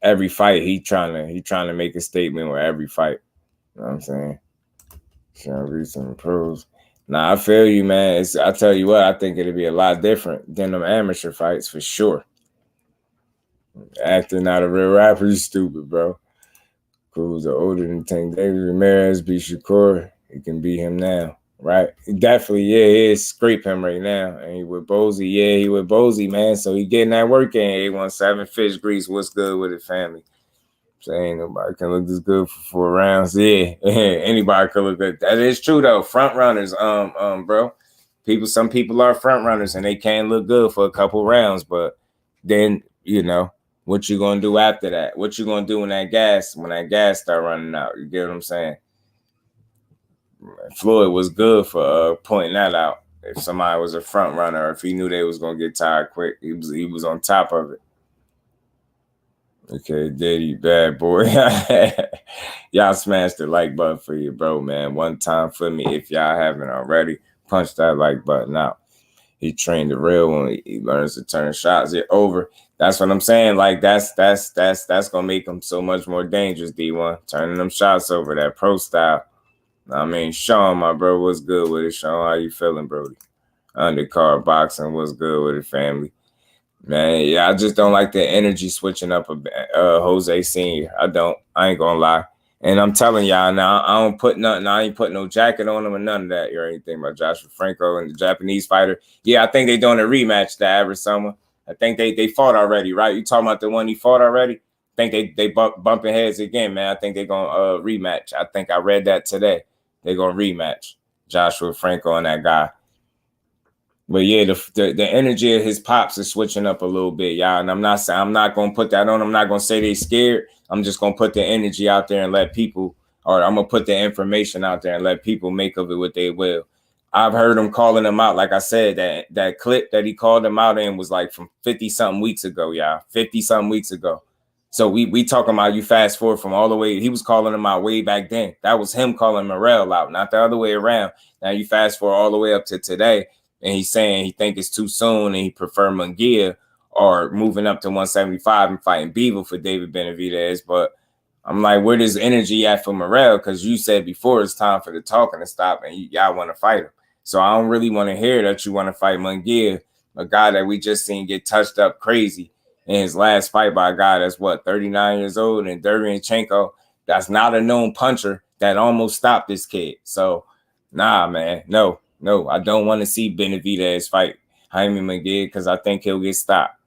every fight he trying to make a statement with every fight. You know what I'm saying? Trying to read some pros. Nah, I feel you, man. I tell you what, I think it'll be a lot different than them amateur fights for sure. Acting out a real rapper, you stupid, bro. Cruz are older than Tank David. Ramirez beat Shakur. He can beat him now. Right. Definitely, yeah, he is scrape him right now. And he with Bozy. Yeah, he with Bozy, man. So he getting that work in. 817 Fish Grease. What's good with it, family? Saying nobody can look this good for 4 rounds. Yeah, anybody can look good. That is true though. Front runners, bro. Some people are front runners and they can look good for a couple rounds, but then what you gonna do after that? What you gonna do when that gas start running out? You get what I'm saying? Floyd was good for pointing that out. If somebody was a front runner, or if he knew they was gonna get tired quick, he was on top of it. Okay, Diddy, bad boy. Y'all smash the like button for you, bro, man. One time for me, if y'all haven't already, punch that like button out. He trained the real one. He learns to turn shots over. That's what I'm saying. Like that's gonna make him so much more dangerous. D1 turning them shots over, that pro style. I mean, Sean, my bro, what's good with it? Sean, how you feeling, Brody? Undercard boxing, what's good with it, family? Man, yeah, I just don't like the energy switching up Jose Sr. I ain't gonna lie. And I'm telling y'all now, I ain't put no jacket on him or none of that or anything about Joshua Franco and the Japanese fighter. Yeah, I think they doing a rematch the average summer. I think they fought already, right? You talking about the one he fought already? I think they bumping heads again, man. I think they're gonna rematch. I think I read that today. They're gonna rematch Joshua Franco and that guy. But yeah, the energy of his pops is switching up a little bit, y'all. And I'm not gonna put that on. I'm not gonna say they scared. I'm just gonna put the energy out there and let people, or I'm gonna put the information out there and let people make of it what they will. I've heard him calling them out. Like I said, that clip that he called them out in was like from 50-something weeks ago, y'all. 50-something weeks ago. So we talking about, you fast forward from all the way, he was calling them out way back then. That was him calling Morrell out, not the other way around. Now you fast forward all the way up to today. And he's saying he think it's too soon and he prefer Munguia or moving up to 175 and fighting Bivol for David Benavidez. But I'm like, where does energy at for Morrell? Because you said before it's time for the talking to stop and y'all want to fight him. So I don't really want to hear that you want to fight Munguia, a guy that we just seen get touched up crazy in his last fight by a guy that's 39 years old, and Derevyanchenko, that's not a known puncher, that almost stopped this kid. So nah, man, no, I don't want to see Benavidez fight Jaime Munguia because I think he'll get stopped.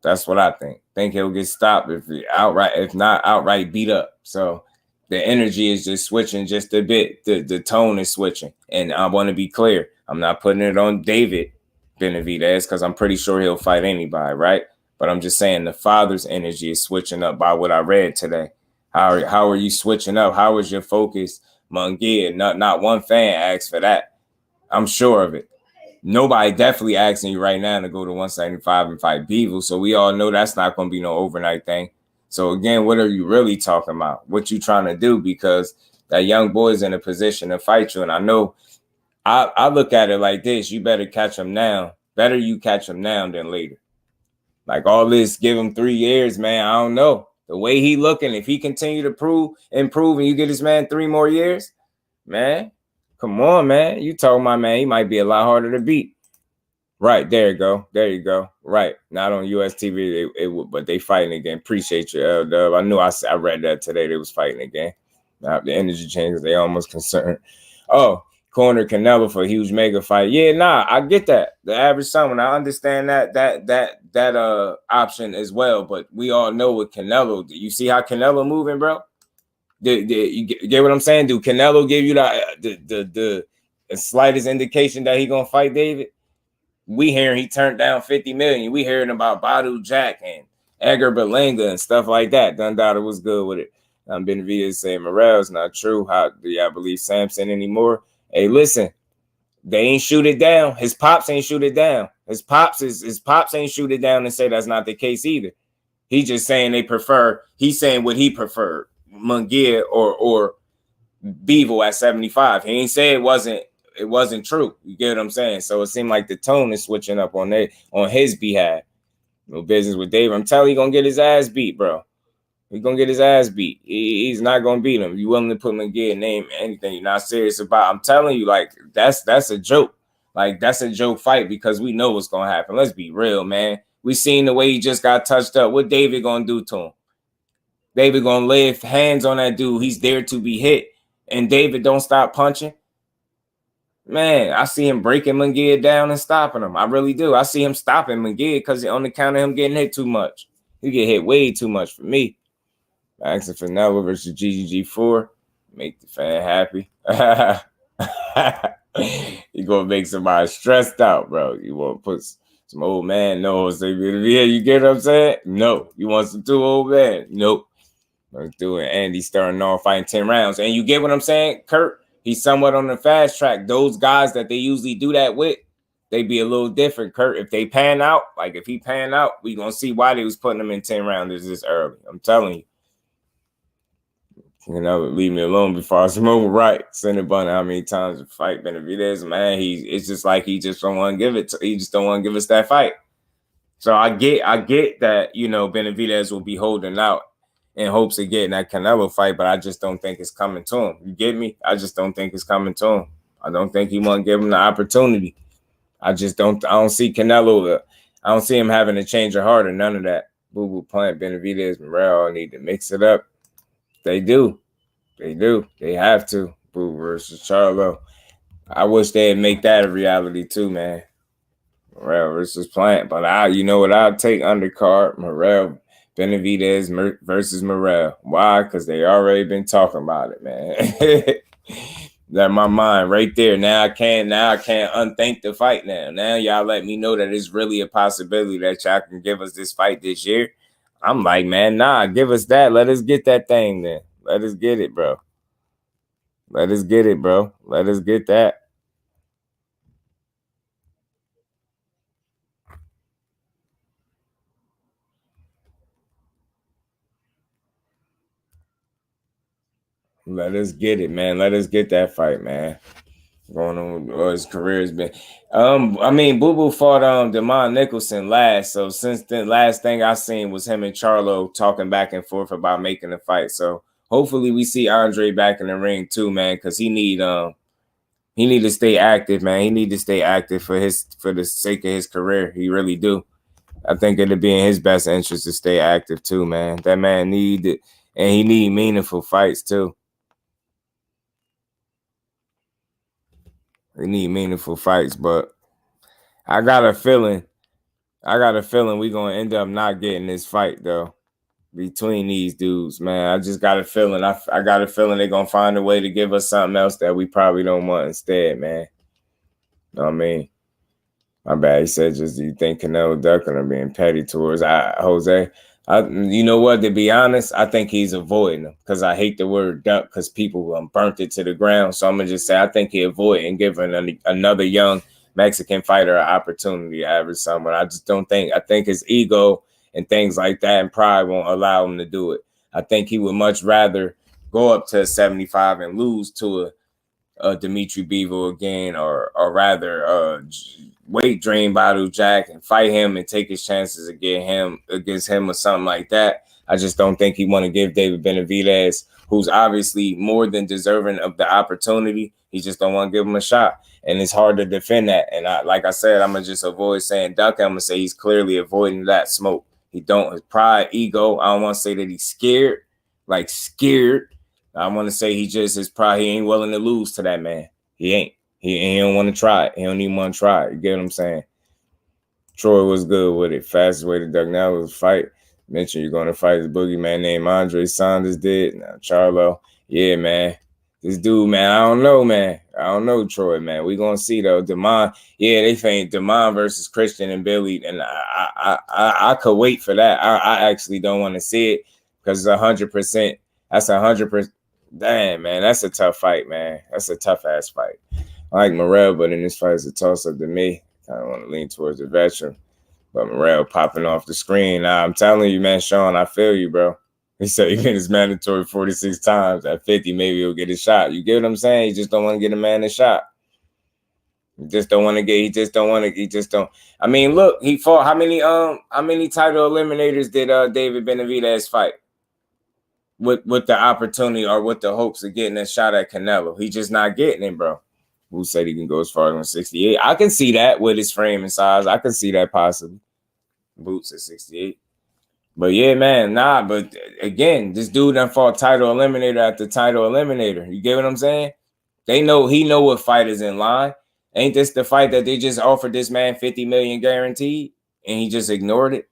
That's what I think. Think he'll get stopped if not outright beat up. So the energy is just switching just a bit. The tone is switching. And I want to be clear. I'm not putting it on David Benavidez because I'm pretty sure he'll fight anybody, right? But I'm just saying the father's energy is switching up by what I read today. How are you switching up? How is your focus, Munguia? Not one fan asked for that. I'm sure of it. Nobody definitely asking you right now to go to 175 and fight Bivol. So we all know that's not going to be no overnight thing. So again, what are you really talking about? What you trying to do? Because that young boy's in a position to fight you. And I know I look at it like this. You better catch him now. Better you catch him now than later. Like all this, give him 3 years, man. I don't know. The way he looking, if he continue to improve, and you get this man 3 more years, man, come on, man. You talking about, man, he might be a lot harder to beat. Right, there you go. Right, not on US TV, but they fighting again. Appreciate you, L-Dub. I knew I read that today. They was fighting again. Now the energy changes, they almost concerned. Oh, corner Canelo for a huge mega fight. Yeah, nah, I get that. The average someone, I understand that option as well. But we all know with Canelo, you see how Canelo moving, bro? You get what I'm saying? Do Canelo give you the slightest indication that he gonna fight David? We hearing he turned down 50 million. We hearing about Badu Jack and Edgar Berlanga and stuff like that. Dundada was good with it. Benavidez saying Morrell's not true. How do y'all believe Samson anymore? Hey, listen, they ain't shoot it down. His pops ain't shoot it down. His pops ain't shoot it down and say that's not the case either. He just saying they prefer. He's saying what he preferred, Munguia or Bivol at 75. He ain't say it wasn't true. You get what I'm saying? So it seemed like the tone is switching up on his behalf. No business with David. I'm telling you, gonna get his ass beat, bro. He's gonna get his ass beat. He's not gonna beat him. You willing to put Munguia name anything you're not serious about? I'm telling you, like that's a joke. Like that's a joke fight because we know what's gonna happen. Let's be real, man. We seen the way he just got touched up. What David gonna do to him? David gonna lay hands on that dude. He's there to be hit, and David don't stop punching. Man, I see him breaking Munguia down and stopping him. I really do. I see him stopping Munguia because on the count of him getting hit too much. He get hit way too much for me. Max and Canelo versus GGG4. Make the fan happy. You gonna make somebody stressed out, bro. You want to put some old man nose. Yeah, you get what I'm saying? No. You want some 2 old men? Nope. Let's do it. Andy starting off fighting 10 rounds. And you get what I'm saying, Kurt? He's somewhat on the fast track. Those guys that they usually do that with, they be a little different, Kurt. If they pan out, like if he pan out, we gonna see why they was putting him in 10 rounds this early. I'm telling you. You know, leave me alone before I smoke. Right. Send it how many times to fight Benavidez, man. It's just like he just don't want to give it. He just don't want to give us that fight. So I get that, you know, Benavidez will be holding out in hopes of getting that Canelo fight, but I just don't think it's coming to him. You get me? I just don't think it's coming to him. I don't think he want to give him the opportunity. I don't see Canelo. I don't see him having a change of heart or none of that. Boo Plant, Benavidez-Morrell need to mix it up. They do. They do. They have to. Boo versus Charlo. I wish they'd make that a reality too, man. Morrell versus Plant. But you know what? I'll take undercard. Morrell, Benavidez versus Morrell. Why? Because they already been talking about it, man. That my mind right there. Now I can't unthink the fight now. Now y'all let me know that it's really a possibility that y'all can give us this fight this year. I'm like, man, nah, give us that. Let us get that thing then. Let us get it, bro. Let us get it, bro. Let us get that. Let us get it, man. Let us get that fight, man. Going on, his career has been. I mean, Boo Boo fought Demond Nicholson last. So since then, last thing I seen was him and Charlo talking back and forth about making a fight. So hopefully we see Andre back in the ring too, man, because he need to stay active, man. He need to stay active for the sake of his career. He really do. I think it'd be in his best interest to stay active too, man. That man need it, and he need meaningful fights too. We need meaningful fights, but I got a feeling we're gonna end up not getting this fight though between these dudes, man. I just got a feeling. I got a feeling they're gonna find a way to give us something else that we probably don't want instead, man. Know what I mean? My bad. He said, just you think Canelo ducking or being petty towards Jose? You know what? To be honest, I think he's avoiding them because I hate the word duck because people burnt it to the ground. So I'm gonna just say I think he avoiding giving another young Mexican fighter an opportunity to average someone. I just don't think. I think his ego and things like that and pride won't allow him to do it. I think he would much rather go up to 75 and lose to a Dimitri Bivol again, or rather wait Dream Battle Jack and fight him and take his chances against him or something like that. I just don't think he want to give David Benavidez, who's obviously more than deserving of the opportunity. He just don't want to give him a shot. And it's hard to defend that. And like I said, I'm going to just avoid saying duck. I'm going to say he's clearly avoiding that smoke. He don't, his pride, ego. I don't want to say that he's scared, like scared. I want to say he just his pride. He ain't willing to lose to that man. He ain't. He don't want to try it. He don't even want to try it. You get what I'm saying? Troy was good with it. Fastest way to duck now was fight. Mention you're going to fight this boogeyman named Andre Saunders did. Now Charlo. Yeah, man. This dude, man, I don't know, man. I don't know, Troy, man. We going to see, though. Demond, yeah, they think Demond versus Christian and Billy, and I could wait for that. I actually don't want to see it because it's 100%. That's 100%. Damn, man, that's a tough fight, man. That's a tough-ass fight. I like Morrell, but in this fight, it's a toss-up to me. I don't want to lean towards the veteran. But Morrell popping off the screen. Nah, I'm telling you, man, Sean, I feel you, bro. He said he get his mandatory 46 times. At 50, maybe he'll get a shot. You get what I'm saying? He just don't want to get a man a shot. He just don't. I mean, look, he fought how many title eliminators did David Benavidez fight? With the opportunity or with the hopes of getting a shot at Canelo. He just not getting it, bro. Who said he can go as far as 68? I can see that with his frame and size. I can see that possibly. Boots at 68. But yeah, man, nah. But again, this dude done fought title eliminator after title eliminator. You get what I'm saying? He know what fight is in line. Ain't this the fight that they just offered this man 50 million guaranteed and he just ignored it?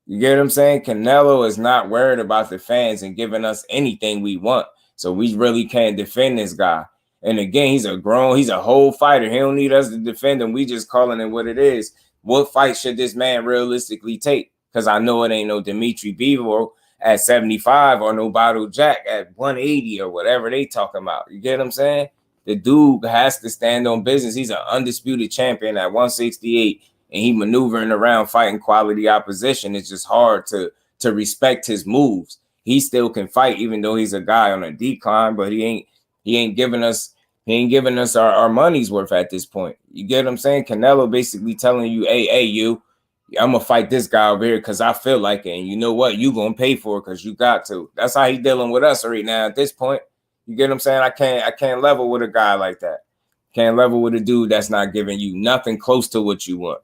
You get what I'm saying? Canelo is not worried about the fans and giving us anything we want. So we really can't defend this guy. And again, he's a whole fighter. He don't need us to defend him. We just calling it what it is. What fight should this man realistically take? Because I know it ain't no DMITRY Bivol at 75 or no Bottle Jack at 180 or whatever they talking about. You get what I'm saying? The dude has to stand on business. He's an undisputed champion at 168. And he maneuvering around fighting quality opposition. It's just hard to respect his moves. He still can fight, even though he's a guy on a decline, but he ain't giving us our money's worth at this point. You get what I'm saying? Canelo basically telling you, hey, you, I'm gonna fight this guy over here because I feel like it. And you know what? You gonna pay for it because you got to. That's how he dealing with us right now at this point. You get what I'm saying? I can't level with a guy like that. Can't level with a dude that's not giving you nothing close to what you want.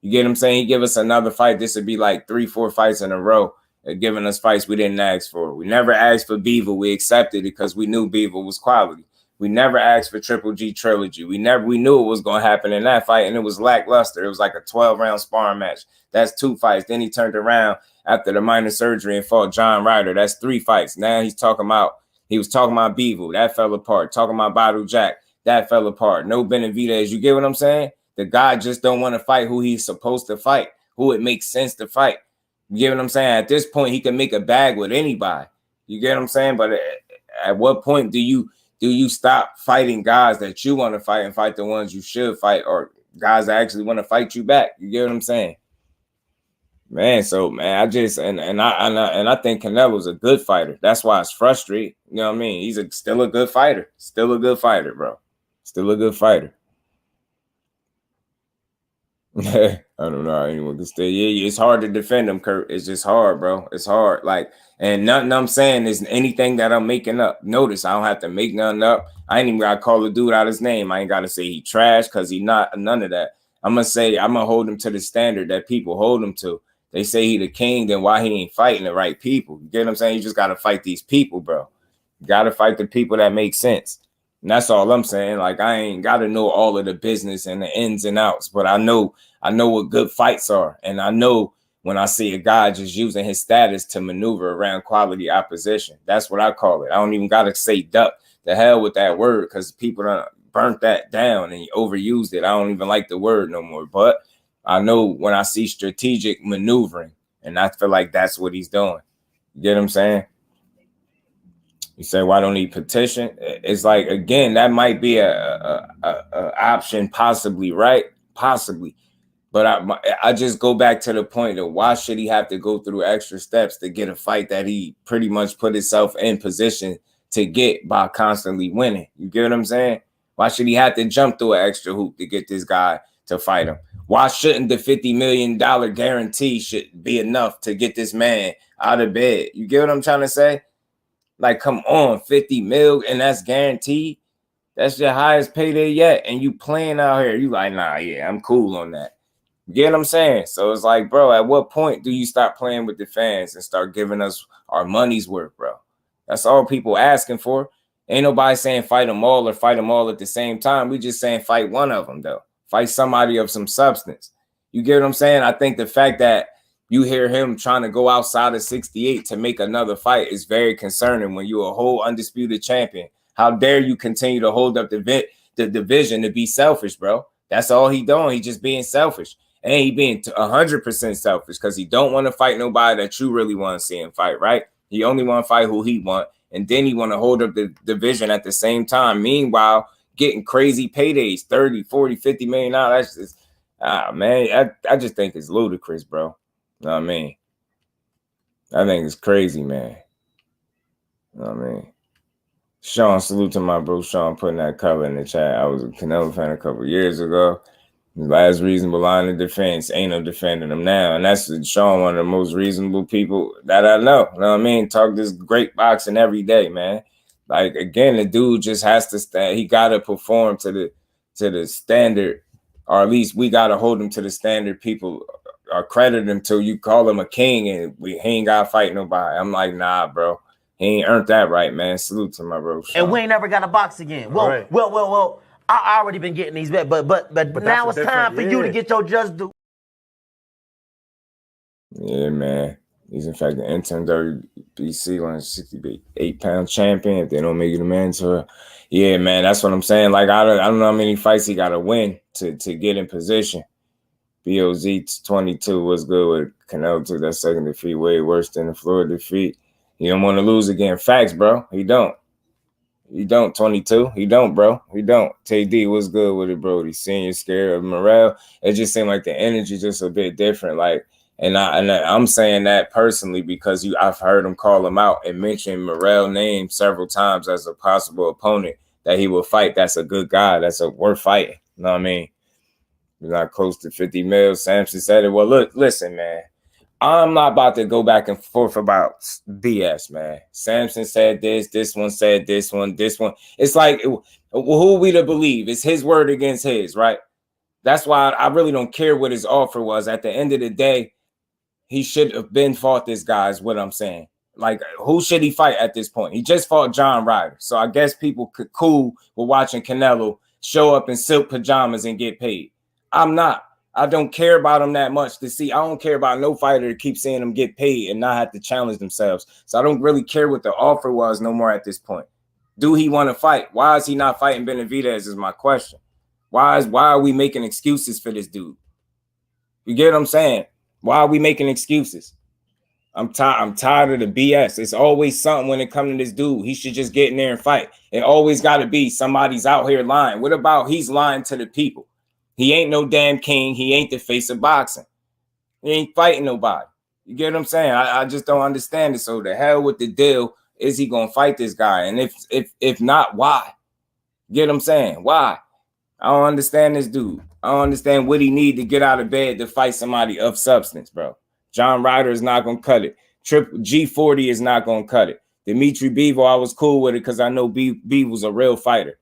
You get what I'm saying? He give us another fight. This would be like 3-4 fights in a row, giving us fights we didn't ask for. We never asked for Bivol. We accepted it because we knew Bivol was quality. We never asked for Triple G Trilogy. We knew it was going to happen in that fight, and it was lackluster. It was like a 12-round sparring match. That's 2 fights. Then he turned around after the minor surgery and fought John Ryder. That's 3 fights. Now he was talking about Bivol. That fell apart. Talking about Bottle Jack. That fell apart. No Benavidez. You get what I'm saying? The guy just don't want to fight who he's supposed to fight, who it makes sense to fight. You get what I'm saying? At this point, he can make a bag with anybody. You get what I'm saying? But at what point do you stop fighting guys that you want to fight and fight the ones you should fight, or guys that actually want to fight you back? You get what I'm saying? Man, so man, I think Canelo's a good fighter. That's why it's frustrating. You know what I mean? He's still a good fighter. Still a good fighter, bro. Still a good fighter. I don't know how anyone can stay. Yeah, it's hard to defend him, Kurt. It's just hard, bro. It's hard. Like, and nothing I'm saying is anything that I'm making up. Notice I don't have to make nothing up. I ain't even gotta call the dude out his name. I ain't gotta say he trash because he not none of that. I'm gonna hold him to the standard that people hold him to. They say he the king, then why he ain't fighting the right people? You get what I'm saying? You just gotta fight these people, bro. You gotta fight the people that make sense. And that's all I'm saying. Like, I ain't gotta know all of the business and the ins and outs, but I know what good fights are. And I know when I see a guy just using his status to maneuver around quality opposition. That's what I call it. I don't even got to say duck. The hell with that word, because people done burnt that down and overused it. I don't even like the word no more. But I know when I see strategic maneuvering, and I feel like that's what he's doing. You get what I'm saying? You say, why don't he petition? It's like, again, that might be a option, possibly, right? Possibly. But I just go back to the point of why should he have to go through extra steps to get a fight that he pretty much put himself in position to get by constantly winning? You get what I'm saying? Why should he have to jump through an extra hoop to get this guy to fight him? Why shouldn't the $50 million guarantee should be enough to get this man out of bed? You get what I'm trying to say? Like, come on, 50 mil and that's guaranteed. That's your highest payday yet. And you playing out here. You like, nah, yeah, I'm cool on that. You get what I'm saying? So it's like, bro, at what point do you stop playing with the fans and start giving us our money's worth, bro? That's all people asking for. Ain't nobody saying fight them all or fight them all at the same time. We just saying fight one of them, though. Fight somebody of some substance. You get what I'm saying? I think the fact that you hear him trying to go outside of 68 to make another fight is very concerning when you're a whole undisputed champion. How dare you continue to hold up the division to be selfish, bro? That's all he doing. He just being selfish. And he being 100% selfish because he don't want to fight nobody that you really want to see him fight, right? He only want to fight who he want. And then he want to hold up the division at the same time. Meanwhile, getting crazy paydays, 30, 40, 50 million dollars. That's just, man, I just think it's ludicrous, bro. You know what I mean? I think it's crazy, man. You know what I mean? Sean, salute to my bro Sean putting that color in the chat. I was a Canelo fan a couple years ago. His last reasonable line of defense, ain't no defending him now. And that's Sean, one of the most reasonable people that I know. You know what I mean? Talk this great boxing every day, man. Like, again, the dude just has to stand. He got to perform to the standard, or at least we got to hold him to the standard people are credit him to. You call him a king and he ain't got to fight nobody. I'm like, nah, bro. He ain't earned that right, man. Salute to my bro Sean. And we ain't never got to box again. Well. I already been getting these bets, but now it's time for you to get your just due. Yeah, man. He's in fact the interim WBC 168-pound champion. If they don't make it a mandatory, yeah, man, that's what I'm saying. Like I don't know how many fights he got to win to get in position. BOZ 22 was good with Canelo took that second defeat way worse than the Floyd defeat. He don't want to lose again. Facts, bro. He don't. He don't. 22. He don't, bro. He don't. TD was good with it, bro. He's senior scared of Morrell. It just seemed like the energy just a bit different. Like, and I'm saying that personally because I've heard him call him out and mention Morrell's name several times as a possible opponent that he will fight. That's a good guy. That's worth fighting. You know what I mean? We're not close to 50 mils. Sampson said it. Well, look, listen, man. I'm not about to go back and forth about BS, man. Sampson said this one said this one. It's like, who are we to believe? It's his word against his, right? That's why I really don't care what his offer was. At the end of the day, he should have been fought this guy is what I'm saying. Like, who should he fight at this point? He just fought John Ryder. So I guess people could cool with watching Canelo show up in silk pajamas and get paid. I'm not. I don't care about them that much to see. I don't care about no fighter to keep seeing them get paid and not have to challenge themselves. So I don't really care what the offer was no more at this point. Do he want to fight? Why is he not fighting Benavidez is my question. Why are we making excuses for this dude? You get what I'm saying? Why are we making excuses? I'm tired of the BS. It's always something when it comes to this dude. He should just get in there and fight. It always got to be somebody's out here lying. What about he's lying to the people? He ain't no damn king. He ain't the face of boxing. He ain't fighting nobody. You get what I'm saying? I just don't understand it. So the hell with the deal. Is he gonna fight this guy? And if not, why? You get what I'm saying? Why? I don't understand this dude. I don't understand what he need to get out of bed to fight somebody of substance, bro. John Ryder is not gonna cut it. Triple G40 is not gonna cut it. DMITRY Bivol, I was cool with it because I know B was a real fighter.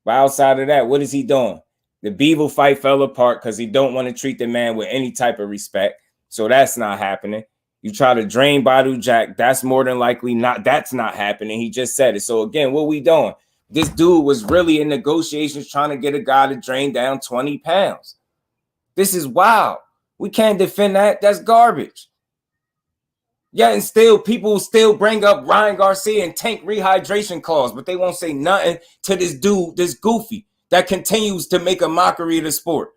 But outside of that, what is he doing? The Bivol fight fell apart because he don't want to treat the man with any type of respect. So that's not happening. You try to drain Badu Jack, that's more than likely not. That's not happening. He just said it. So again, what we doing? This dude was really in negotiations trying to get a guy to drain down 20 pounds. This is wild. We can't defend that. That's garbage. Yeah, and still people still bring up Ryan Garcia and tank rehydration calls, but they won't say nothing to this dude, this goofy, that continues to make a mockery of the sport.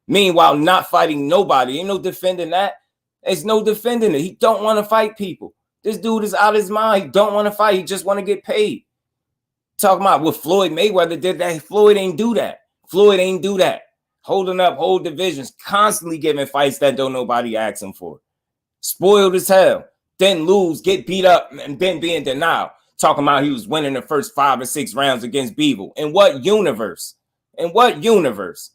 Meanwhile, not fighting nobody. Ain't no defending that. There's no defending it. He don't want to fight people. This dude is out of his mind. He don't want to fight. He just want to get paid. Talking about what Floyd Mayweather did that. Floyd ain't do that. Floyd ain't do that. Holding up whole divisions, constantly giving fights that don't nobody ask him for. Spoiled as hell. Then lose, get beat up, and then be in denial. Talking about he was winning the first 5 or 6 rounds against Bivol. In what universe? In what universe?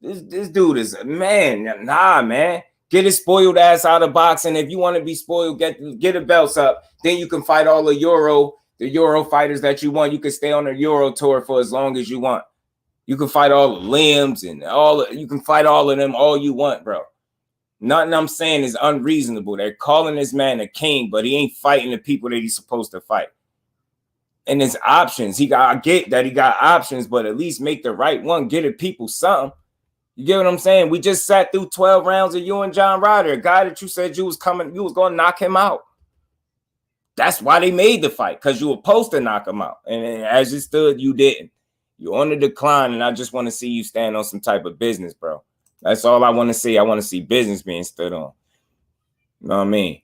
This dude is, man, nah, man. Get his spoiled ass out of boxing. If you want to be spoiled, get the belts up. Then you can fight all the Euro fighters that you want. You can stay on the Euro tour for as long as you want. You can fight all the limbs and you can fight all of them all you want, bro. Nothing I'm saying is unreasonable. They're calling this man a king, but he ain't fighting the people that he's supposed to fight. And his options, I get that he got options, but at least make the right one. Get the people something. You get what I'm saying? We just sat through 12 rounds of you and John Ryder, a guy that you said you was going to knock him out. That's why they made the fight, because you were supposed to knock him out. And as it stood, you didn't. You're on the decline, and I just want to see you stand on some type of business, bro. That's all I want to see. I want to see business being stood on. You know what I mean?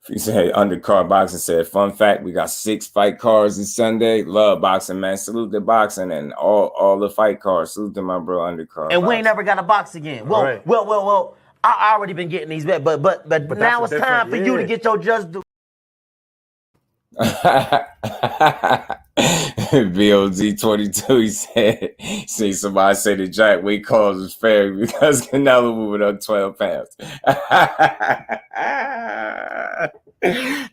He said, undercard boxing said, fun fact, we got 6 fight cards this Sunday. Love boxing, man. Salute the boxing and all the fight cards. Salute to my bro, undercard. And we ain't never got a box again. Well, right. well. I already been getting these bets, but now it's time for you to get your just do. BOZ 22, he said, see somebody say the Jack weight calls is fair because Canelo moving up 12 pounds.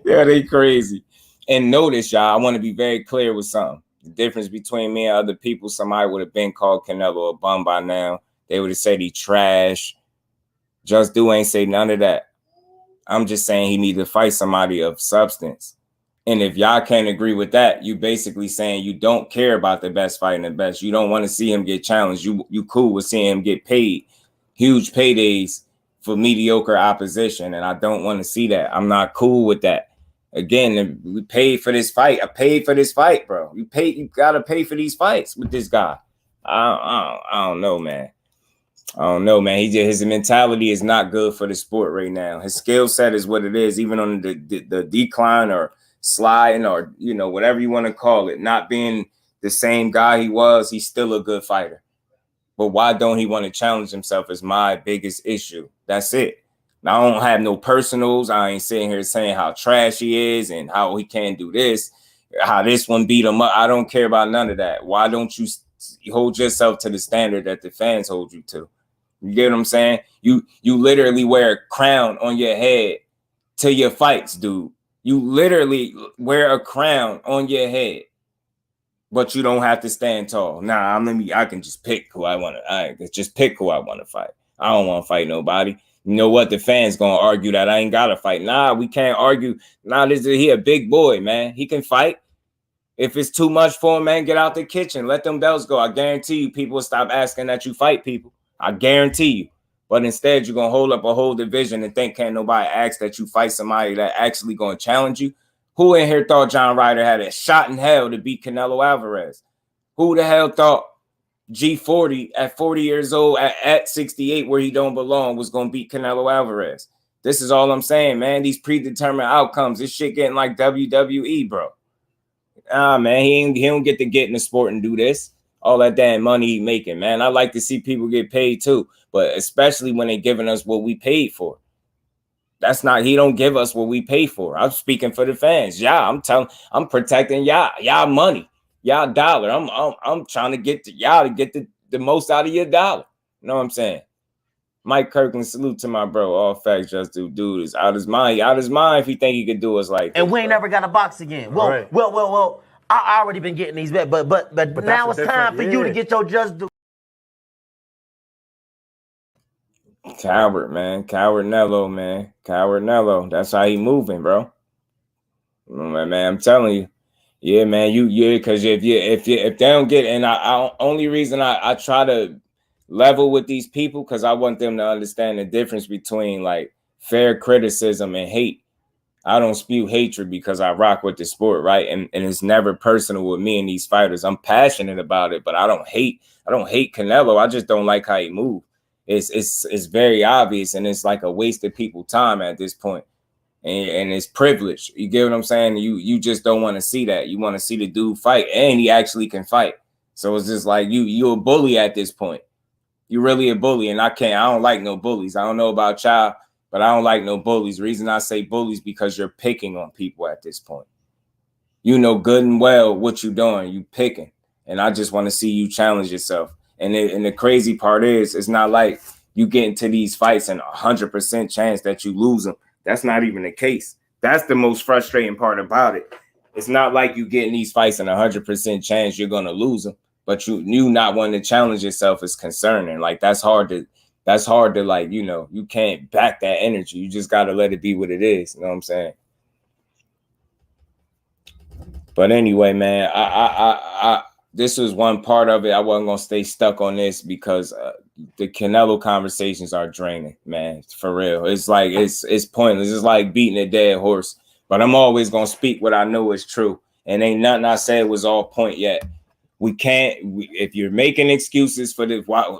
Yeah, they crazy. And notice, y'all, I want to be very clear with something. The difference between me and other people, somebody would have been called Canelo a bum by now. They would have said he trash. Just Do ain't say none of that. I'm just saying he need to fight somebody of substance. And if y'all can't agree with that, you basically saying you don't care about the best fighting the best. You don't want to see him get challenged. You cool with seeing him get paid, huge paydays for mediocre opposition, and I don't want to see that. I'm not cool with that. Again, we paid for this fight. I paid for this fight, bro. You gotta pay for these fights with this guy. I don't know, man. I don't know, man. His mentality is not good for the sport right now. His skill set is what it is, even on the decline or sliding or, you know, whatever you want to call it, not being the same guy he was, he's still a good fighter. But why don't he want to challenge himself is my biggest issue. That's it. Now, I don't have no personals. I ain't sitting here saying how trash he is and how he can't do this, how this one beat him up. I don't care about none of that. Why don't you hold yourself to the standard that the fans hold you to? You get what I'm saying? You literally wear a crown on your head to your fights, dude. You literally wear a crown on your head, but you don't have to stand tall. Nah, I can just pick who I want to. I just pick who I want to fight. I don't want to fight nobody. You know what? The fans gonna argue that I ain't gotta fight. Nah, we can't argue. Nah, he a big boy, man. He can fight. If it's too much for him, man, get out the kitchen. Let them belts go. I guarantee you people will stop asking that you fight people. I guarantee you. But instead, you're gonna hold up a whole division and think can't nobody ask that you fight somebody that actually gonna challenge you. Who in here thought John Ryder had a shot in hell to beat Canelo Alvarez? Who the hell thought G40 at 40 years old at 68 where he don't belong was going to beat Canelo Alvarez? This is all I'm saying, man. These predetermined outcomes, this shit getting like WWE, bro. Man, he don't get to get in the sport and do this. All that damn money he making, man. I like to see people get paid too, but especially when they giving us what we paid for. That's not, he don't give us what we pay for. I'm speaking for the fans. I'm protecting y'all money. Y'all dollar. I'm trying to get to y'all to get the most out of your dollar. You know what I'm saying? Mike Kirkland, salute to my bro. All facts, just dude is out his mind. Out his mind if he think he could do us like this. And we ain't never got a box again. Well, right. well. I already been getting these bets, but now it's time for you to get your just do. Coward, man. Coward-Nello, man. Coward-Nello. That's how he moving, bro. Man, I'm telling you. Yeah, man, because if they don't get, and only reason I try to level with these people because I want them to understand the difference between like fair criticism and hate. I don't spew hatred because I rock with the sport, right? And it's never personal with me and these fighters. I'm passionate about it, but I don't hate Canelo. I just don't like how he moves. It's very obvious, and it's like a waste of people's time at this point. And it's privilege. You get what I'm saying? You just don't want to see that. You want to see the dude fight, and he actually can fight. So it's just like you a bully at this point. You're really a bully, and I don't like no bullies. I don't know about y'all, but I don't like no bullies. The reason I say bullies because you're picking on people at this point. You know good and well what you're doing. You picking, and I just want to see you challenge yourself. And the crazy part is, it's not like you get into these fights and 100% chance that you lose them. That's not even the case. That's the most frustrating part about it. It's not like you get in these fights and 100% chance you're going to lose them, but you not wanting to challenge yourself is concerning. Like that's hard to like, you know, you can't back that energy. You just got to let it be what it is. You know what I'm saying? But anyway, man, I this was one part of it. I wasn't going to stay stuck on this because the Canelo conversations are draining, man, for real. It's like, it's pointless. It's like beating a dead horse, but I'm always going to speak what I know is true. And ain't nothing I said was all point yet. If you're making excuses for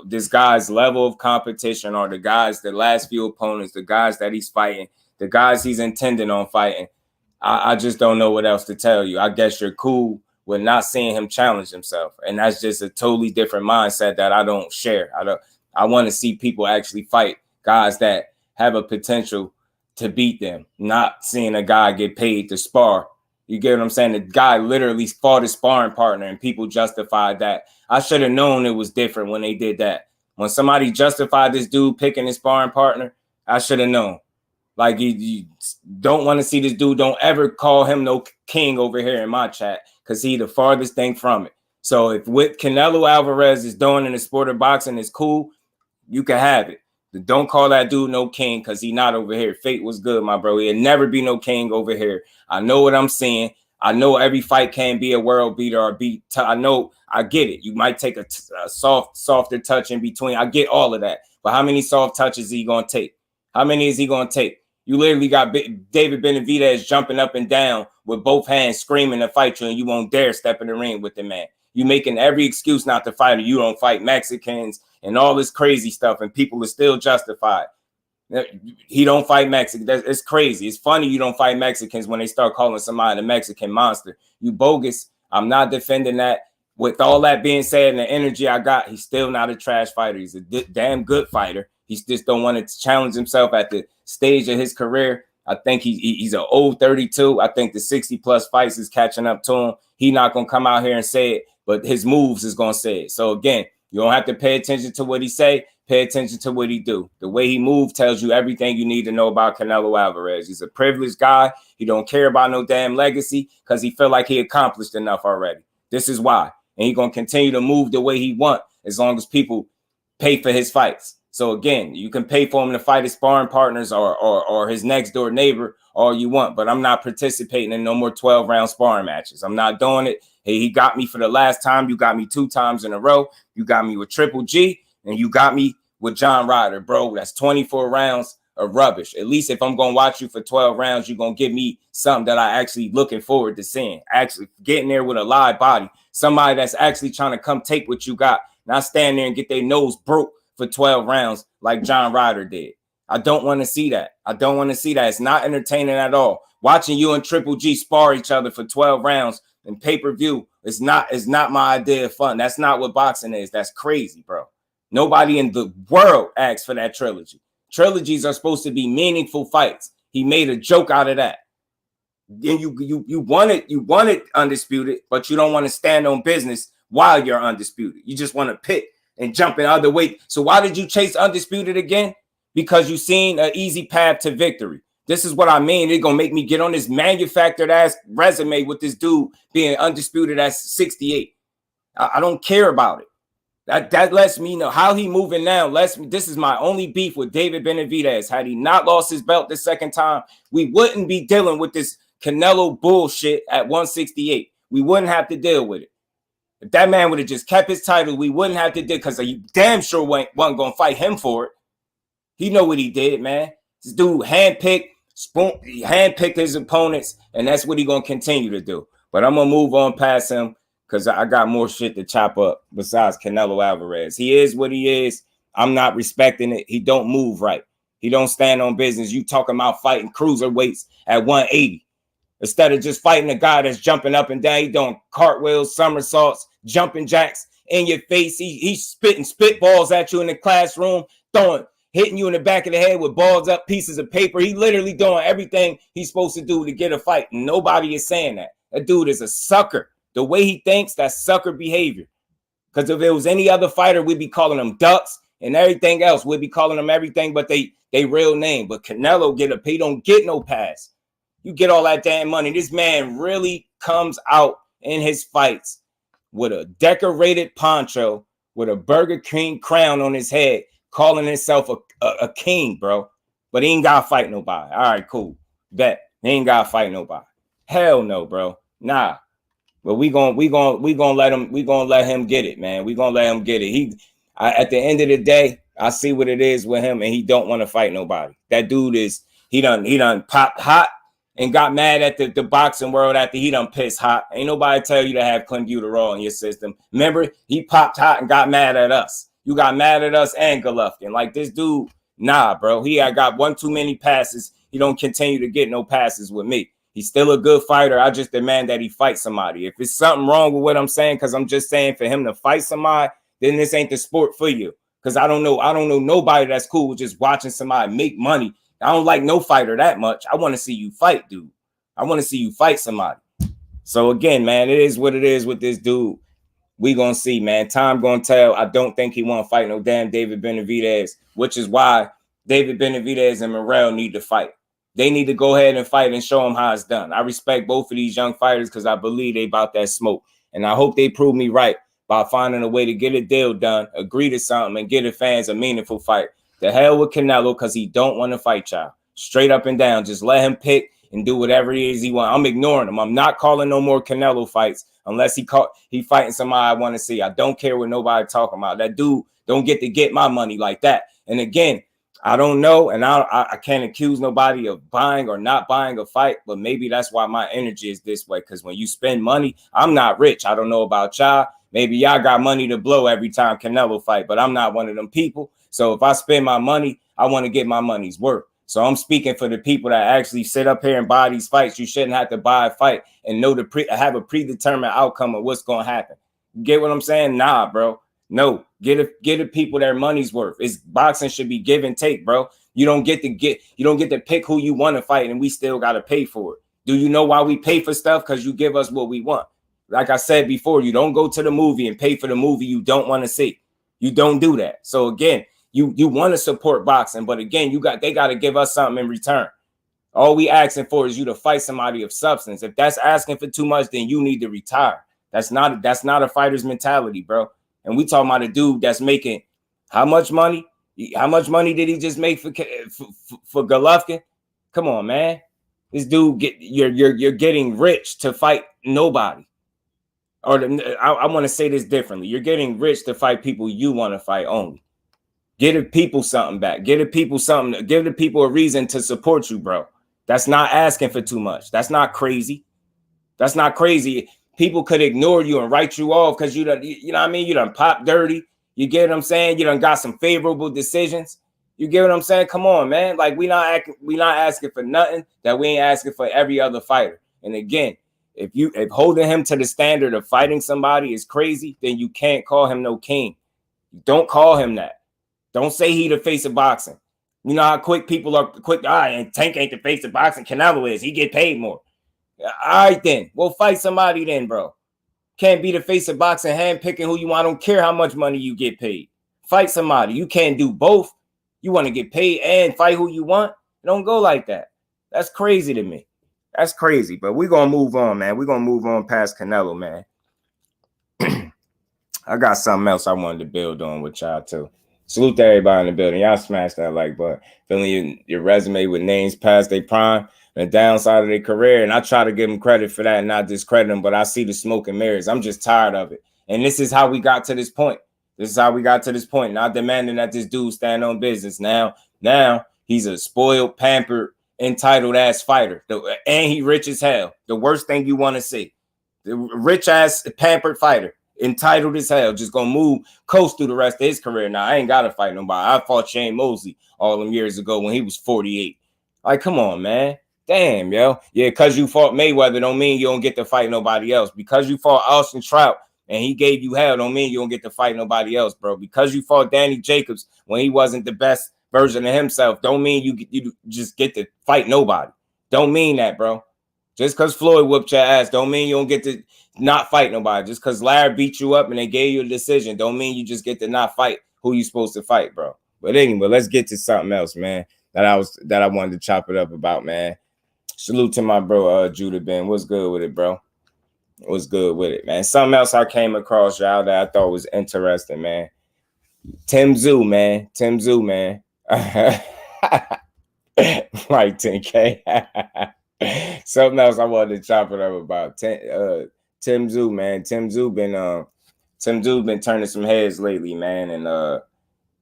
this guy's level of competition or the last few opponents, the guys that he's fighting, the guys he's intending on fighting, I just don't know what else to tell you. I guess you're cool with not seeing him challenge himself. And that's just a totally different mindset that I don't share. I want to see people actually fight guys that have a potential to beat them, not seeing a guy get paid to spar. You get what I'm saying? The guy literally fought his sparring partner and people justified that. I should have known it was different when they did that. When somebody justified this dude picking his sparring partner, I should have known. Like, you don't want to see this dude. Don't ever call him no king over here in my chat because he the farthest thing from it. So if what Canelo Alvarez is doing in the sport of boxing is cool, you can have it. But don't call that dude no king because he not over here. Fate was good, my bro. He'll never be no king over here. I know what I'm saying. I know every fight can be a world beater or beat. I know. I get it. You might take a softer touch in between. I get all of that. But how many soft touches are you going to take? How many is he going to take? You literally got David Benavidez jumping up and down with both hands screaming to fight you, and you won't dare step in the ring with the man. You making every excuse not to fight, or you don't fight Mexicans and all this crazy stuff, and people are still justified. He don't fight Mexicans. It's crazy. It's funny you don't fight Mexicans when they start calling somebody a Mexican monster. You bogus. I'm not defending that. With all that being said and the energy I got, he's still not a trash fighter. He's a damn good fighter. He just don't want to challenge himself at the stage of his career. I think he's an old 32. I think the 60-plus fights is catching up to him. He's not going to come out here and say it, but his moves is going to say it. So, again, you don't have to pay attention to what he say. Pay attention to what he do. The way he move tells you everything you need to know about Canelo Alvarez. He's a privileged guy. He don't care about no damn legacy because he feel like he accomplished enough already. This is why. And he's going to continue to move the way he want as long as people pay for his fights. So, again, you can pay for him to fight his sparring partners or his next-door neighbor all you want, but I'm not participating in no more 12-round sparring matches. I'm not doing it. Hey, he got me for the last time. You got me 2 times in a row. You got me with Triple G, and you got me with John Ryder, bro. That's 24 rounds of rubbish. At least if I'm going to watch you for 12 rounds, you're going to give me something that I actually looking forward to seeing. Actually getting there with a live body. Somebody that's actually trying to come take what you got. Not stand there and get their nose broke for 12 rounds like John Ryder did. I don't want to see that. I don't want to see that. It's not entertaining at all. Watching you and Triple G spar each other for 12 rounds in pay-per-view is not my idea of fun. That's not what boxing is. That's crazy, bro. Nobody in the world asked for that trilogy. Trilogies are supposed to be meaningful fights. He made a joke out of that. Then you want it undisputed, but you don't want to stand on business while you're undisputed. You just want to pick and jump in other way. So why did you chase undisputed again? Because you seen an easy path to victory. This is what I mean. They're going to make me get on this manufactured ass resume with this dude being undisputed at 68. I don't care about it. That lets me know how he moving now. This is my only beef with David Benavidez. Had he not lost his belt the second time, we wouldn't be dealing with this Canelo bullshit at 168. We wouldn't have to deal with it. If that man would have just kept his title, we wouldn't have to deal, because you damn sure wasn't going to fight him for it. He know what he did, man. This dude handpicked his opponents, and that's what he going to continue to do. But I'm going to move on past him, because I got more shit to chop up besides Canelo Alvarez. He is what he is. I'm not respecting it. He don't move right. He don't stand on business. You talking about fighting cruiserweights at 180. Instead of just fighting a guy that's jumping up and down, he doing cartwheels, somersaults, jumping jacks in your face. He's spitting spitballs at you in the classroom, hitting you in the back of the head with balls up, pieces of paper. He literally doing everything he's supposed to do to get a fight. And nobody is saying that. That dude is a sucker. The way he thinks, that's sucker behavior. Because if it was any other fighter, we'd be calling them ducks and everything else. We'd be calling them everything but they real name. But Canelo he don't get no pass. You get all that damn money. This man really comes out in his fights with a decorated poncho, with a Burger King crown on his head, calling himself a king, bro. But he ain't got to fight nobody. All right, cool. Bet. He ain't got to fight nobody. Hell no, bro. Nah. But we gonna let him get it, man. We gonna let him get it. At the end of the day, I see what it is with him, and he don't want to fight nobody. That dude he done popped hot and got mad at the boxing world after he done pissed hot. Ain't nobody tell you to have clenbuterol in your system. Remember, he popped hot and got mad at us. You got mad at us and Golovkin. Like, this dude, nah, bro. He got one too many passes. He don't continue to get no passes with me. He's still a good fighter. I just demand that he fight somebody. If it's something wrong with what I'm saying, because I'm just saying for him to fight somebody, then this ain't the sport for you. Because I don't know nobody that's cool with just watching somebody make money. I don't like no fighter that much. I want to see you fight, dude. I want to see you fight somebody. So again, man, it is what it is with this dude. We gonna see, man. Time gonna tell. I don't think he want to fight no damn David Benavidez, which is why David Benavidez and Morrell need to fight. They need to go ahead and fight and show them how it's done. I respect both of these young fighters because I believe they about that smoke. And I hope they prove me right by finding a way to get a deal done, agree to something, and get the fans a meaningful fight. The hell with Canelo, because he don't want to fight y'all. Straight up and down. Just let him pick and do whatever it is he wants. I'm ignoring him. I'm not calling no more Canelo fights unless he fighting somebody I want to see. I don't care what nobody talking about. That dude don't get to get my money like that. And again, I don't know, and I can't accuse nobody of buying or not buying a fight, but maybe that's why my energy is this way. Because when you spend money, I'm not rich. I don't know about y'all. Maybe y'all got money to blow every time Canelo fight, but I'm not one of them people. So if I spend my money, I want to get my money's worth. So I'm speaking for the people that actually sit up here and buy these fights. You shouldn't have to buy a fight and know have a predetermined outcome of what's going to happen. Get what I'm saying? Nah, bro. No, get the people their money's worth. It's boxing should be give and take, bro. You don't get to pick who you want to fight, and we still got to pay for it. Do you know why we pay for stuff? Because you give us what we want. Like I said before, you don't go to the movie and pay for the movie you don't want to see. You don't do that. So again, you want to support boxing, but again, they got to give us something in return. All we asking for is you to fight somebody of substance. If that's asking for too much, then you need to retire. That's not a fighter's mentality, bro. And we talking about a dude that's making how much money? How much money did he just make for Golovkin? Come on, man. This dude you're getting rich to fight nobody. Or I want to say this differently. You're getting rich to fight people you want to fight only. Give the people something back. Give the people something. Give the people a reason to support you, bro. That's not asking for too much. That's not crazy. That's not crazy. People could ignore you and write you off because you know what I mean? You done pop dirty. You get what I'm saying? You done got some favorable decisions. You get what I'm saying? Come on, man. Like we not asking for nothing that we ain't asking for every other fighter. And again, if holding him to the standard of fighting somebody is crazy, then you can't call him no king. Don't call him that. Don't say he the face of boxing. You know how quick people are quick. And Tank ain't the face of boxing. Canelo is. He get paid more. All right, then. Well, fight somebody then, bro. Can't be the face of boxing, handpicking who you want. I don't care how much money you get paid. Fight somebody. You can't do both. You want to get paid and fight who you want? It don't go like that. That's crazy to me. That's crazy. But we're going to move on, man. We're going to move on past Canelo, man. I got something else I wanted to build on with y'all, too. Salute to everybody in the building. Y'all smash that like button. Filling your resume with names past their prime and the downside of their career. And I try to give them credit for that and not discredit them, but I see the smoke and mirrors. I'm just tired of it. And this is how we got to this point. This is how we got to this point. Not demanding that this dude stand on business. Now he's a spoiled, pampered, entitled ass fighter. And he rich as hell. The worst thing you want to see. The rich ass pampered fighter. Entitled as hell, just gonna coast through the rest of his career. Now I ain't gotta fight nobody. I fought Shane Mosley all them years ago when he was 48. Like, come on, man. Damn, yo. Yeah, because you fought Mayweather don't mean you don't get to fight nobody else. Because you fought Austin Trout and he gave you hell don't mean you don't get to fight nobody else, bro. Because you fought Danny Jacobs when he wasn't the best version of himself don't mean you just get to fight nobody. Don't mean that, bro. Just because Floyd whooped your ass don't mean you don't get to not fight nobody. Just because Larry beat you up and they gave you a decision don't mean you just get to not fight who you supposed to fight, bro. But anyway, let's get to something else, man, that I wanted to chop it up about, man. Salute to my bro, JusDueBoxing. What's good with it, bro? What's good with it, man? Something else I came across, y'all, that I thought was interesting, man. Tszyu, man. Tszyu, man. Right, 10K. Something else I wanted to chop it up about. Tszyu, man. Tszyu been turning some heads lately, man. And I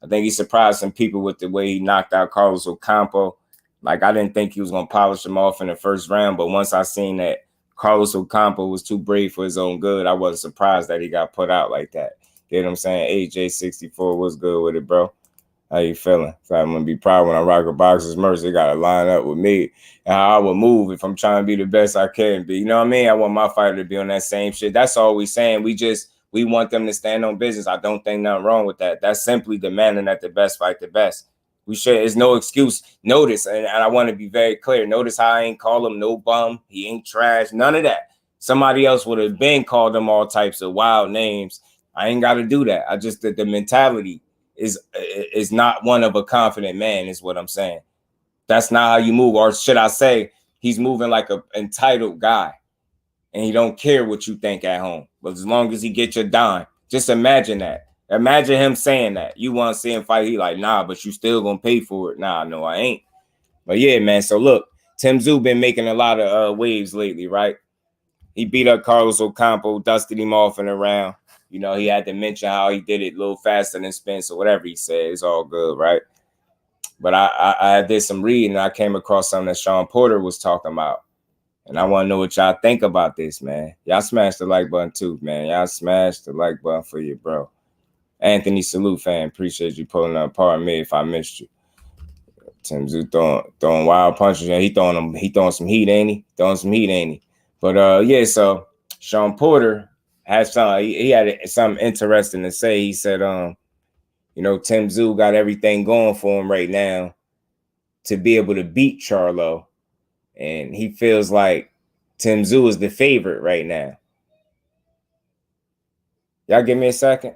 think he surprised some people with the way he knocked out Carlos Ocampo. Like, I didn't think he was going to polish him off in the first round, but once I seen that Carlos Ocampo was too brave for his own good, I wasn't surprised that he got put out like that. You know what I'm saying? AJ64, what's good with it, bro? How you feeling? So I'm going to be proud when I rock a boxer's merch. They got to line up with me and how I would move if I'm trying to be the best I can be. You know what I mean? I want my fighter to be on that same shit. That's all we saying. We want them to stand on business. I don't think nothing wrong with that. That's simply demanding that the best fight the best. It's no excuse. Notice, and I want to be very clear. Notice how I ain't call him no bum. He ain't trash. None of that. Somebody else would have been called him all types of wild names. I ain't got to do that. I just, the mentality is not one of a confident man, is what I'm saying. That's not how you move. Or should I say, he's moving like an entitled guy. And he don't care what you think at home. But as long as he gets your dime, just imagine that. Imagine him saying that. You want to see him fight. He like, nah, but you still going to pay for it. Nah, no, I ain't. But yeah, man. So look, Tszyu been making a lot of waves lately, right? He beat up Carlos Ocampo, dusted him off in the round. You know, he had to mention how he did it a little faster than Spence or whatever he said. It's all good, right? But I did some reading and I came across something that Shawn Porter was talking about. And I want to know what y'all think about this, man. Y'all smash the like button too, man. Y'all smash the like button for you, bro. Anthony, salute, fan. Appreciate you pulling up. Pardon me if I missed you. Tszyu throwing wild punches. Yeah, he throwing some heat, ain't he? Throwing some heat, ain't he? But yeah, so Shawn Porter has some. He had something interesting to say. He said, you know, Tszyu got everything going for him right now to be able to beat Charlo, and he feels like Tszyu is the favorite right now. Y'all give me a second.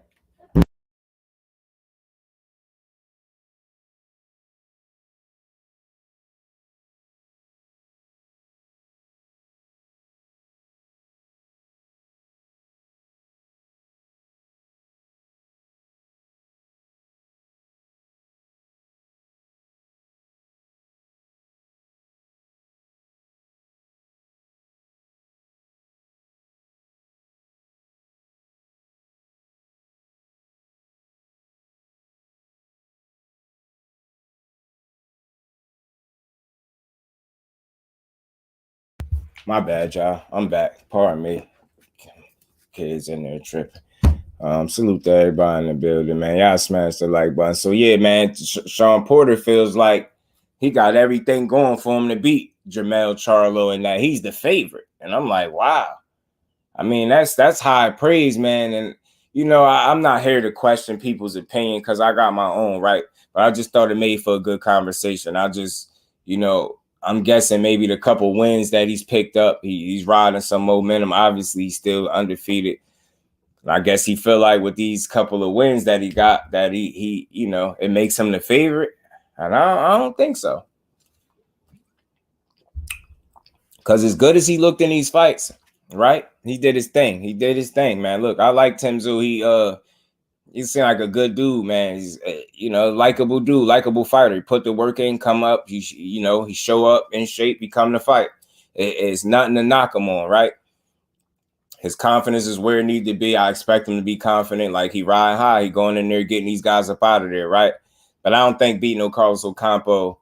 My bad, y'all. I'm back. Pardon me. Kids in there tripping. Salute to everybody in the building, man. Y'all smash the like button. So yeah, man, Shawn Porter feels like he got everything going for him to beat JERMELL Charlo and that he's the favorite. And I'm like, wow. I mean, that's high praise, man. And you know, I'm not here to question people's opinion because I got my own, right? But I just thought it made for a good conversation. I just, you know, I'm guessing maybe the couple wins that he's picked up, he's riding some momentum. Obviously, he's still undefeated. I guess he feel like with these couple of wins that he got, that he you know, it makes him the favorite. And I don't think so. Because as good as he looked in these fights, right? He did his thing. He did his thing, man. Look, I like Tszyu. He seemed like a good dude, man. He's, you know, likable dude, likable fighter. He put the work in, come up. You know, he show up in shape, become the fight. It's nothing to knock him on, right? His confidence is where it needs to be. I expect him to be confident. Like he ride high. He going in there getting these guys up out of there, right? But I don't think beating no Carlos Ocampo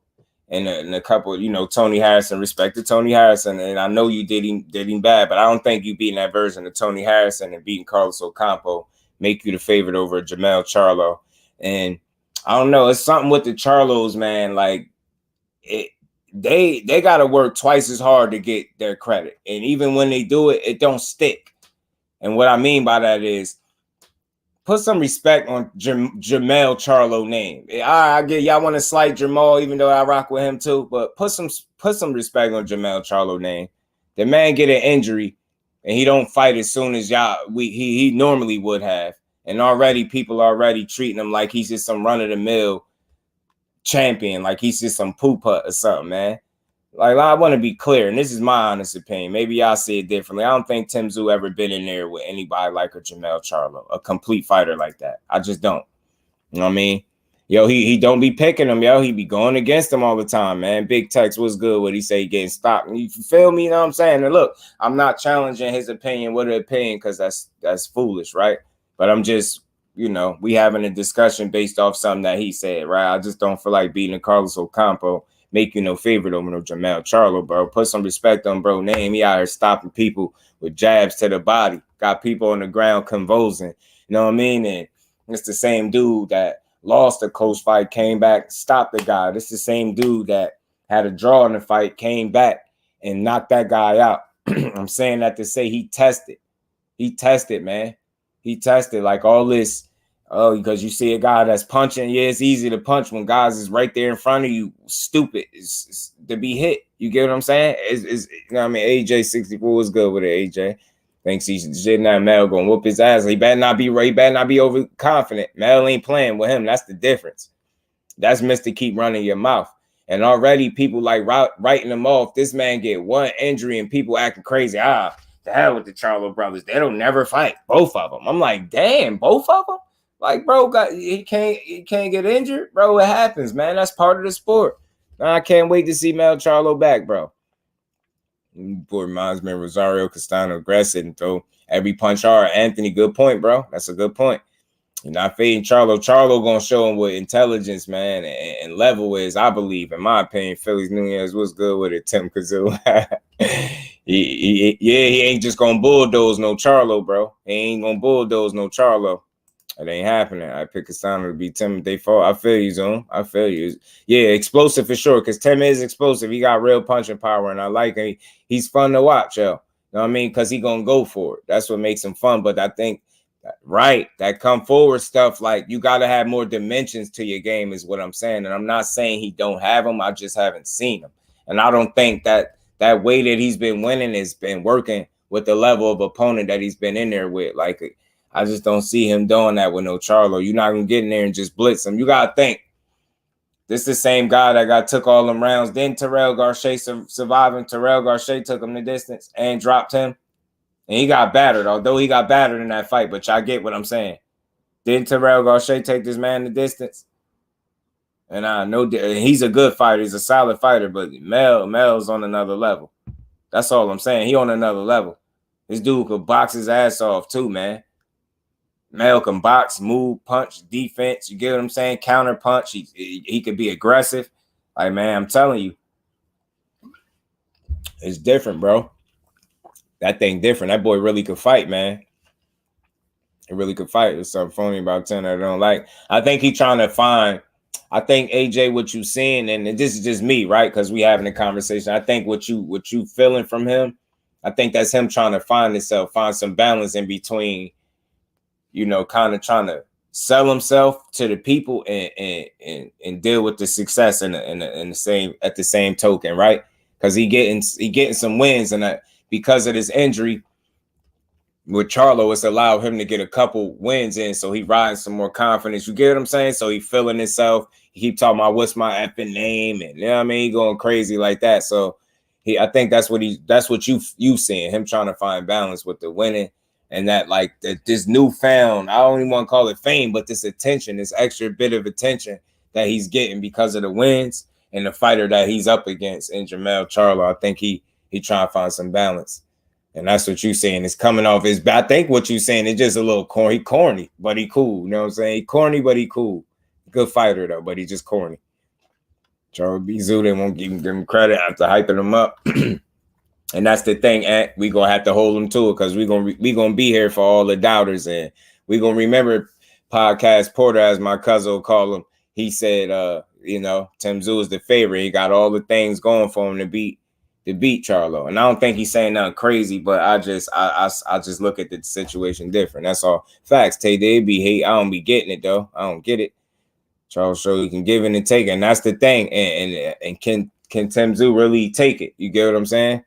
and a couple, you know, Tony Harrison, respect to Tony Harrison. And I know you did him bad, but I don't think you beating that version of Tony Harrison and beating Carlos Ocampo make you the favorite over JERMELL Charlo. And I don't know. It's something with the Charlos, man. Like they got to work twice as hard to get their credit. And even when they do it, it don't stick. And what I mean by that is put some respect on JERMELL Charlo name. I get y'all want to slight Jermall, even though I rock with him too, but put some respect on JERMELL Charlo name. The man get an injury and he don't fight as soon as he normally would have. And already people are already treating him like he's just some run-of-the-mill champion, like he's just some poop-putt or something, man. Like, I want to be clear, and this is my honest opinion. Maybe y'all see it differently. I don't think Tszyu ever been in there with anybody like a JERMELL Charlo, a complete fighter like that. I just don't. You know what I mean? Yo, he don't be picking him, yo. He be going against him all the time, man. Big Tex was good what he say getting stopped. You feel me? You know what I'm saying? And look, I'm not challenging his opinion with an opinion because that's foolish, right? But I'm just, you know, we having a discussion based off something that he said, right? I just don't feel like beating Carlos Ocampo make you no favorite over no JERMELL Charlo, bro. Put some respect on bro name. He out here stopping people with jabs to the body. Got people on the ground convulsing. You know what I mean? And it's the same dude that lost a close fight, came back, stopped the guy. It's the same dude that had a draw in the fight, came back and knocked that guy out. I'm saying that to say he tested. He tested, man. He tested like all this. Oh, because you see a guy that's punching. Yeah, it's easy to punch when guys is right there in front of you. Stupid it's to be hit. You get what I'm saying? You know what I mean? AJ64 was good with it, AJ. Thinks he's shitting that Mel going to whoop his ass. He better not be right. He better not be overconfident. Mel ain't playing with him. That's the difference. That's Mr. Keep running your mouth. And already people like writing him off. This man get one injury and people acting crazy. The hell with the Charlo brothers. They don't never fight. Both of them. I'm like, damn, both of them? Like, bro, he can't get injured, bro. It happens, man. That's part of the sport. I can't wait to see Mel Charlo back, bro. Boy, reminds me of Rosario Castano aggressive and throw every punch hard. Anthony, good point, bro. That's a good point. You're not fading Charlo. Charlo gonna show him what intelligence, man, and level is. I believe, in my opinion, Felix Nunez was good with it. Tim Kazoo. He ain't just gonna bulldoze no Charlo, bro. He ain't gonna bulldoze no Charlo. It ain't happening. I pick a sign to be Tim if they fall. I feel you, Zoom. I feel you. Yeah, explosive for sure, because Tim is explosive. He got real punching power, and I like him. He's fun to watch, yo. You know what I mean? Because he gonna go for it. That's what makes him fun. But I think, right, that come forward stuff, like, you got to have more dimensions to your game is what I'm saying. And I'm not saying he don't have them. I just haven't seen them. And I don't think that way that he's been winning has been working with the level of opponent that he's been in there with. Like, I just don't see him doing that with no Charlo. You're not going to get in there and just blitz him. You got to think, this is the same guy that took all them rounds. Then Terrell Garcia surviving. Terrell Garcia took him the distance and dropped him. And he got battered, although he got battered in that fight. But y'all get what I'm saying. Didn't Terrell Garcia take this man the distance? And I know he's a good fighter. He's a solid fighter. But Mel's on another level. That's all I'm saying. He on another level. This dude could box his ass off too, man. Mel can box, move, punch, defense. You get what I'm saying? Counter punch. He could be aggressive. Like, man, I'm telling you. It's different, bro. That thing different. That boy really could fight, man. He really could fight. There's something funny about 10 I don't like. I think he trying to find, I think, AJ, what you seeing, and this is just me, right? Because we having a conversation. I think what you feeling from him, I think that's him trying to find himself, find some balance in between, you know, kind of trying to sell himself to the people and deal with the success in the same at the same token, right? Because he getting some wins, and because of this injury with Charlo, it's allowed him to get a couple wins in, so he riding some more confidence. You get what I'm saying? So he feeling himself. He keep talking about what's my effing name, and you know what I mean, he going crazy like that. So I think that's what you seeing him trying to find balance with the winning. And that, like, this newfound, I don't even want to call it fame, but this attention, this extra bit of attention that he's getting because of the wins and the fighter that he's up against in JERMELL Charlo. I think he trying to find some balance. And that's what you saying. It's coming off his back. I think what you saying is just a little corny, but he cool. You know what I'm saying? He corny, but he cool. Good fighter, though, but he just corny. Charlo Bzoo, they won't give him credit after hyping him up. And that's the thing, Ant. We gonna have to hold them to it, because we gonna be here for all the doubters, and we gonna remember Podcast Porter, as my cousin will call him. He said, you know, Tim Tszyu is the favorite. He got all the things going for him to beat Charlo. And I don't think he's saying nothing crazy, but I just look at the situation different. That's all. Facts. Tay, they be hate. I don't be getting it though. I don't get it. Charlo show you can give it and take it, and that's the thing. And can Tim Tszyu really take it? You get what I'm saying?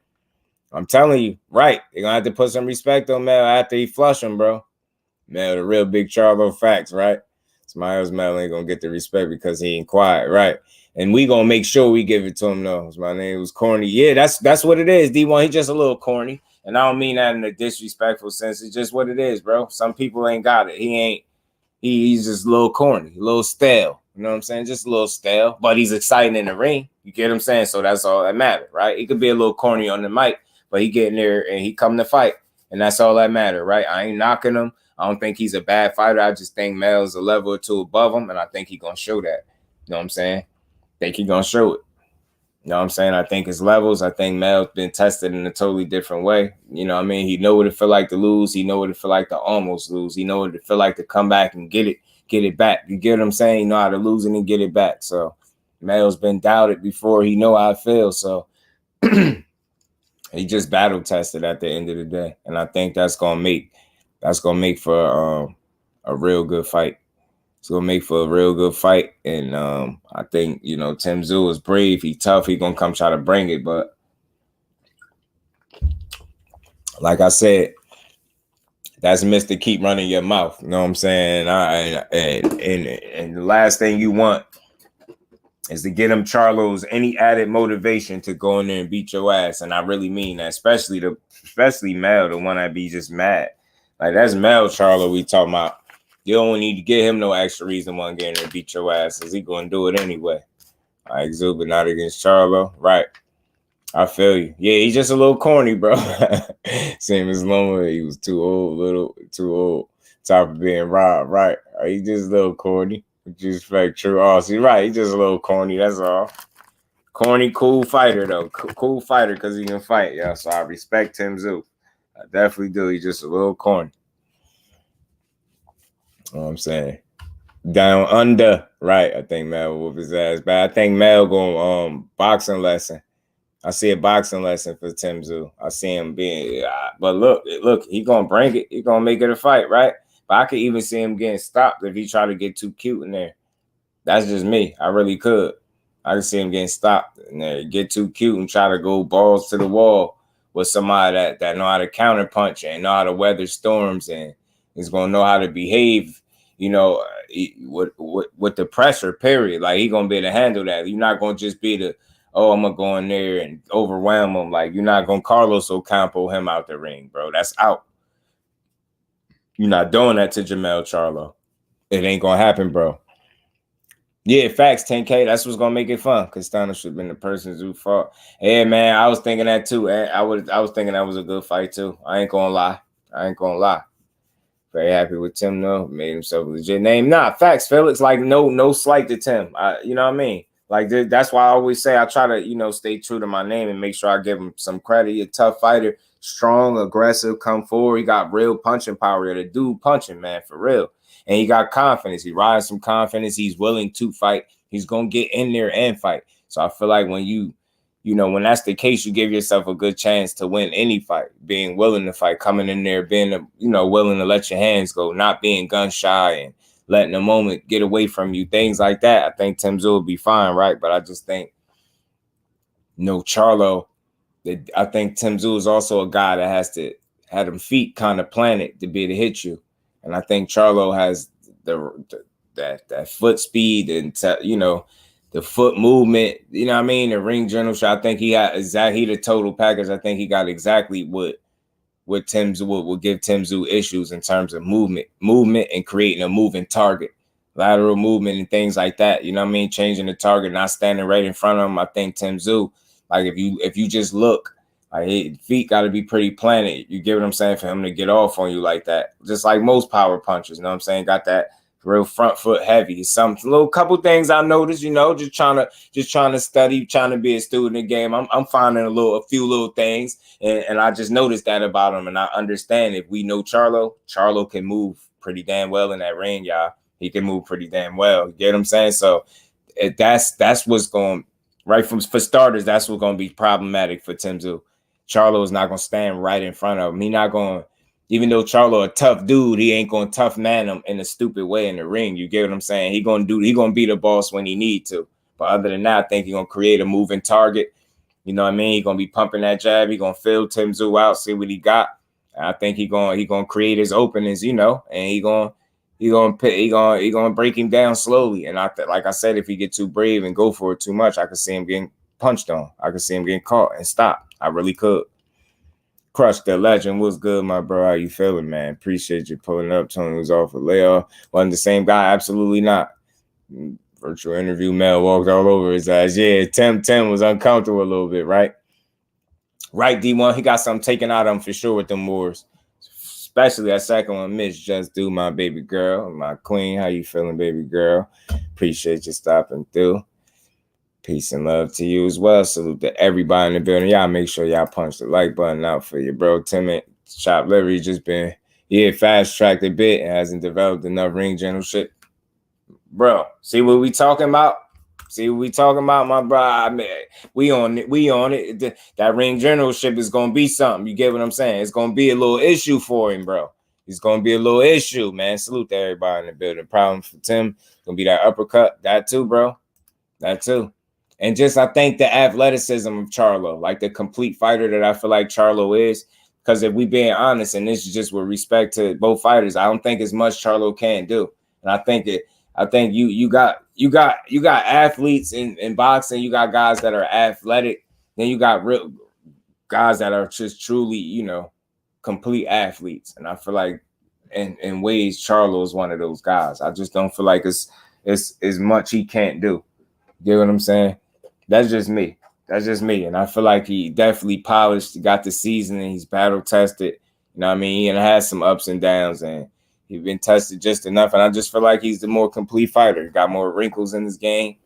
I'm telling you, right. They're going to have to put some respect on Mel after he flush him, bro. Mel, the real big Charlo facts, right? Somebody else, Mel, ain't going to get the respect because he ain't quiet, right? And we going to make sure we give it to him, though. My name was corny. Yeah, that's what it is, D1. He just a little corny. And I don't mean that in a disrespectful sense. It's just what it is, bro. Some people ain't got it. He's just a little corny, a little stale. You know what I'm saying? Just a little stale. But he's exciting in the ring. You get what I'm saying? So that's all that matters, right? He could be a little corny on the mic, but he getting there and he come to fight. And that's all that matter, right? I ain't knocking him. I don't think he's a bad fighter. I just think Mel's a level or two above him, and I think he's going to show that. You know what I'm saying? I think he's going to show it. You know what I'm saying? I think his levels, I think Mel's been tested in a totally different way. You know what I mean? He know what it feel like to lose. He know what it feel like to almost lose. He know what it feel like to come back and get it back. You get what I'm saying? He know how to lose and get it back. So Mel's been doubted before. He know how it feels. So he just battle tested at the end of the day, and I think that's gonna make for a real good fight. It's gonna make for a real good fight, and I think, you know, Tim Tszyu is brave. He tough. He gonna come try to bring it, but like I said, that's Mr. Keep running your mouth. You know what I'm saying? And the last thing you want is to get them Charlos any added motivation to go in there and beat your ass. And I really mean that, especially Mel, the one that be just mad. Like, that's Mel Charlo we talking about. You don't need to give him no extra reason to get in there and beat your ass, because he going to do it anyway. All right, Tszyu, but not against Charlo. Right. I feel you. Yeah, he's just a little corny, bro. Same as Loma. He was too old. Top of being robbed, right? He just a little corny. Just like true. Oh, see, right. He just a little corny. That's all. Corny, cool fighter though. Cool fighter because he can fight, yo. So I respect him, Tszyu. I definitely do. He's just a little corny. You know what I'm saying? Down under, right? I think Mel will whoop his ass. But I think Mel going boxing lesson. I see a boxing lesson for Tszyu. I see him being, but look, he gonna bring it. He gonna make it a fight, right? But I could even see him getting stopped if he try to get too cute in there. That's just me. I really could. I could see him getting stopped in there, get too cute and try to go balls to the wall with somebody that know how to counter punch and know how to weather storms and is gonna know how to behave. You know, with the pressure. Period. Like he gonna be able to handle that. You're not gonna just be the I'm gonna go in there and overwhelm him. Like, you're not gonna Carlos Ocampo him out the ring, bro. That's out. You're not doing that to JERMELL Charlo. It ain't gonna happen, bro. Yeah, facts, 10K. That's what's gonna make it fun. Because Thanos should have been the person who fought. Yeah, man, I was thinking that too. I was thinking that was a good fight too. I ain't gonna lie. Very happy with Tim though. Made himself a legit name. Nah, facts, Felix. Like no slight to Tim. You know what I mean? Like, that's why I always say I try to, stay true to my name and make sure I give him some credit. He's a tough fighter, strong, aggressive, come forward. He got real punching power. The dude punching, man, for real. And he got confidence. He rides some confidence. He's willing to fight. He's going to get in there and fight. So I feel like when when that's the case, you give yourself a good chance to win any fight, being willing to fight, coming in there, being, willing to let your hands go, not being gun shy and letting the moment get away from you, things like that. I think Tszyu will be fine, right? But I just think, Charlo, I think Tszyu is also a guy that has to have them feet kind of planted to be able to hit you. And I think Charlo has that foot speed and, the foot movement, you know what I mean? The ring general shot. I think he the total package. I think he got exactly what Tszyu will give Tszyu issues in terms of movement and creating a moving target, lateral movement and things like that. You know what I mean? Changing the target, not standing right in front of him. I think Tszyu, like if you just look, like his feet got to be pretty planted. You get what I'm saying? For him to get off on you like that, just like most power punchers. You know what I'm saying? Got that real front foot heavy. Some little couple things I noticed. Just trying to study, trying to be a student in the game. I'm finding a few little things, and I just noticed that about him. And I understand if we know Charlo can move pretty damn well in that ring, y'all. He can move pretty damn well. You get what I'm saying? So that's what's going right for starters. That's what's going to be problematic for Tszyu. Charlo is not going to stand right in front of him. He not going to. Even though Charlo a tough dude, he ain't gonna tough man him in a stupid way in the ring. You get what I'm saying? He gonna be the boss when he need to. But other than that, I think he gonna create a moving target. You know what I mean? He gonna be pumping that jab. He gonna fill Tszyu out, see what he got. And I think he gonna create his openings, and he gonna break him down slowly. And like I said, if he get too brave and go for it too much, I could see him getting punched on. I could see him getting caught and stopped. I really could. Crush the legend. What's good, my bro? How you feeling, man? Appreciate you pulling up. Tony was off a layoff. Wasn't the same guy? Absolutely not. Virtual interview, Mel walked all over his ass. Yeah, Tim was uncomfortable a little bit, right? Right, D1. He got something taken out of him for sure with them wars. Especially that second one, Miss Just Do, my baby girl, my queen. How you feeling, baby girl? Appreciate you stopping through. Peace and love to you as well. Salute to everybody in the building. Y'all make sure y'all punch the like button out for your bro. Tim Chop Livery just been, fast-tracked a bit and hasn't developed enough ring general shit. Bro, see what we talking about? My bro? I mean, we on it. That ring generalship is going to be something. You get what I'm saying? It's going to be a little issue for him, bro. It's going to be a little issue, man. Salute to everybody in the building. Problem for Tim. Going to be that uppercut. That too, bro. That too. And just, I think the athleticism of Charlo, like the complete fighter that I feel like Charlo is, because if we being honest, and this is just with respect to both fighters, I don't think as much Charlo can do. And I think you got athletes in boxing, you got guys that are athletic, then you got real guys that are just truly, complete athletes. And I feel like in ways Charlo is one of those guys. I just don't feel like it's as much he can't do. You get what I'm saying? That's just me. And I feel like he definitely polished, got the seasoning, he's battle tested. You know what I mean? He has some ups and downs, and He's been tested just enough, and I just feel like he's the more complete fighter. He got more wrinkles in his game.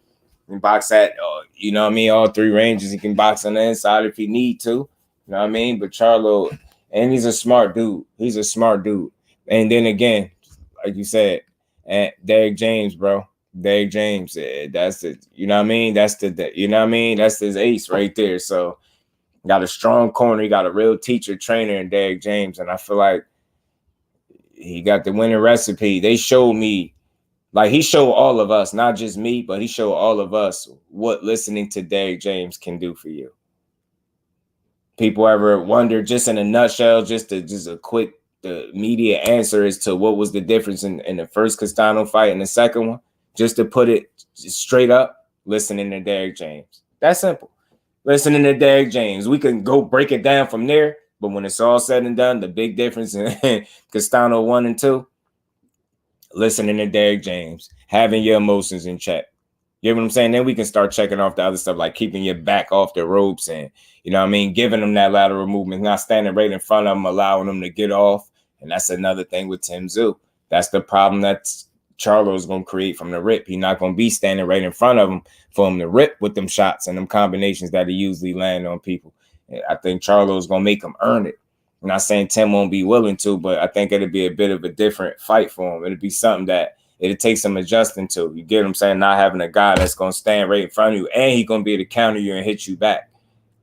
He can box at, you know what I mean, all three ranges. He can box on the inside if he need to. You know what I mean? But Charlo, and he's a smart dude. He's a smart dude. And then again, like you said, and Derek James, bro. Derek James, that's the, you know what I mean? That's the, you know what I mean? That's his ace right there. So got a strong corner. He got a real teacher, trainer in Derek James. And I feel like he got the winning recipe. They showed me, like he showed all of us, not just me, but he showed all of us what listening to Derek James can do for you. People ever wonder, just in a nutshell, just a quick, the immediate answer as to what was the difference in the first Castano fight and the second one? Just to put it straight up, listening to Derek James. That's simple. Listening to Derek James. We can go break it down from there, but when it's all said and done, the big difference in Castano 1 and 2, listening to Derek James, having your emotions in check. You know what I'm saying? Then we can start checking off the other stuff, like keeping your back off the ropes and, you know what I mean, giving them that lateral movement, not standing right in front of them, allowing them to get off. And that's another thing with Tszyu. That's the problem that's Charlo is going to create from the rip. He's not going to be standing right in front of him for him to rip with them shots and them combinations that he usually land on people. I think Charlo is going to make him earn it. I'm not saying Tim won't be willing to, but I think it'll be a bit of a different fight for him. It'll be something that it'll take some adjusting to. You get what I'm saying? Not having a guy that's going to stand right in front of you and he's going to be able to counter you and hit you back.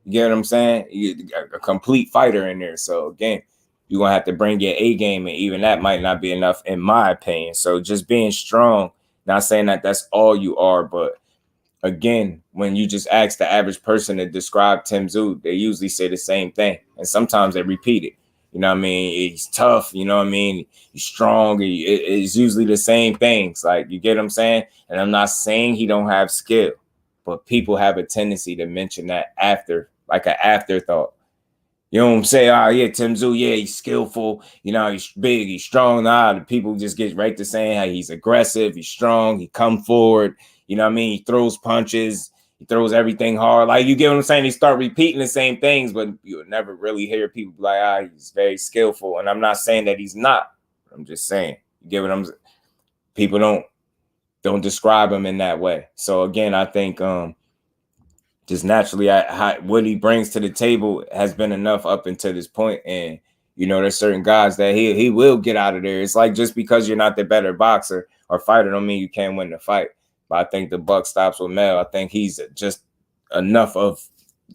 You get what I'm saying? You a complete fighter in there. So, again, you're going to have to bring your A game, and even that might not be enough, in my opinion. So just being strong, not saying that that's all you are, but again, when you just ask the average person to describe Tszyu, they usually say the same thing. And sometimes they repeat it. You know what I mean? He's tough. You know what I mean? He's strong. It's usually the same things. Like, you get what I'm saying? And I'm not saying he don't have skill, but people have a tendency to mention that after, like an afterthought. You know what I'm saying? Oh, yeah, Tszyu, yeah, he's skillful. You know, he's big, he's strong. Nah, the people just get right to saying how he's aggressive, he's strong, he come forward. You know what I mean? He throws punches, he throws everything hard. Like, you get what I'm saying? They start repeating the same things, but you'll never really hear people be like, he's very skillful. And I'm not saying that he's not. I'm just saying, you get what I'm saying? People don't describe him in that way. So, again, I think just naturally, what he brings to the table has been enough up until this point. And, you know, there's certain guys that he will get out of there. It's like, just because you're not the better boxer or fighter don't mean you can't win the fight. But I think the buck stops with Mel. I think he's just enough of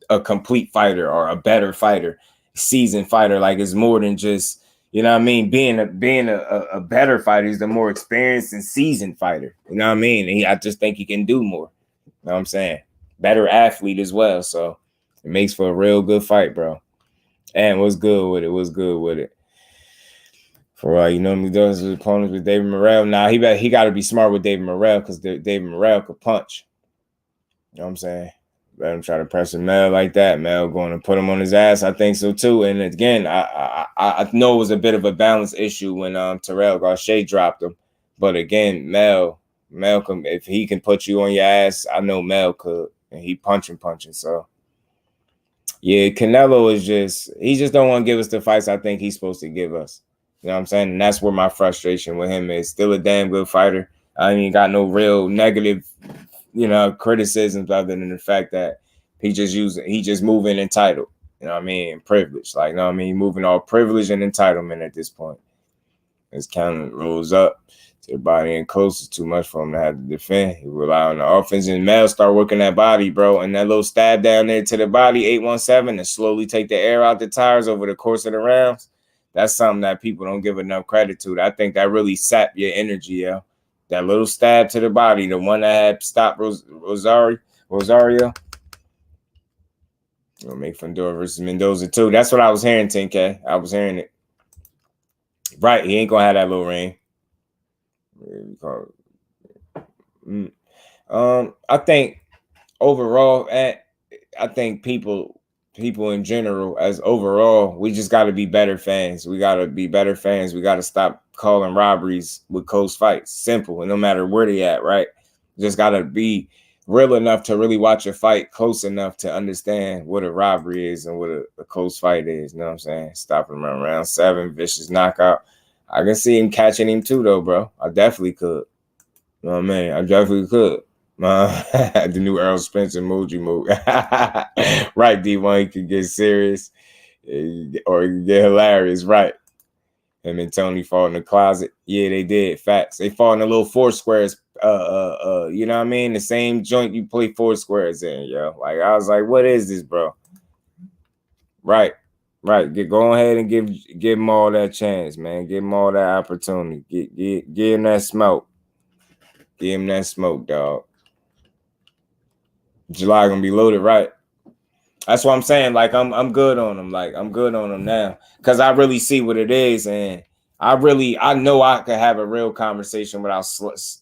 a complete fighter or a better fighter, seasoned fighter. Like, it's more than just, you know what I mean, being a better fighter. He's the more experienced and seasoned fighter. You know what I mean? I just think he can do more. You know what I'm saying? Better athlete as well. So it makes for a real good fight, bro. And what's good with it? For you know, he does his opponents with David-Morrell. Now he got to be smart with David-Morrell, because David-Morrell could punch. You know what I'm saying? Let him try to press him Mel like that. Mel going to put him on his ass. I think so too. And again, I know it was a bit of a balance issue when Terrell Gausha dropped him. But again, Mel can, if he can put you on your ass, I know Mel could. And he punching. So, yeah, Canelo he just don't want to give us the fights I think he's supposed to give us. You know what I'm saying? And that's where my frustration with him is. Still a damn good fighter. I ain't got no real negative, you know, criticisms other than the fact that he just moving entitled. You know what I mean? Privilege. Like, you know what I mean? Moving all privilege and entitlement at this point. His counter rolls up to the body and close. Is too much for him to have to defend. He rely on the offense, and Mel start working that body, bro. And that little stab down there to the body, 817, and slowly take the air out the tires over the course of the rounds. That's something that people don't give enough credit to. I think that really sapped your energy, yo. That little stab to the body, the one that had stopped Rosario. Gonna make Fundora versus Mendoza too. That's what I was hearing, 10K. I was hearing it. Right, he ain't gonna have that little ring. I think overall, I think people in general, as overall, we just got to be better fans. We got to stop calling robberies with close fights. Simple. And no matter where they at, right? Just got to be real enough to really watch a fight close enough to understand what a robbery is and what a close fight is. You know what I'm saying? Stopping around round 7, vicious knockout. I can see him catching him too, though, bro. I definitely could. You know what I mean? I definitely could. The new Errol Spence emoji move. Right, D1, he could get serious or he could get hilarious. Right. Him and Tony fought in the closet. Yeah, they did. Facts. They fought in the little four squares. You know what I mean? The same joint you play four squares in, yo. Like, I was like, what is this, bro? Right. Right. Go ahead and give him all that chance, man. Give him all that opportunity. Give him that smoke. Give him that smoke, dog. July gonna be loaded, right? That's what I'm saying. Like, I'm good on him. Like, I'm good on him now. Cause I really see what it is. And I know I could have a real conversation without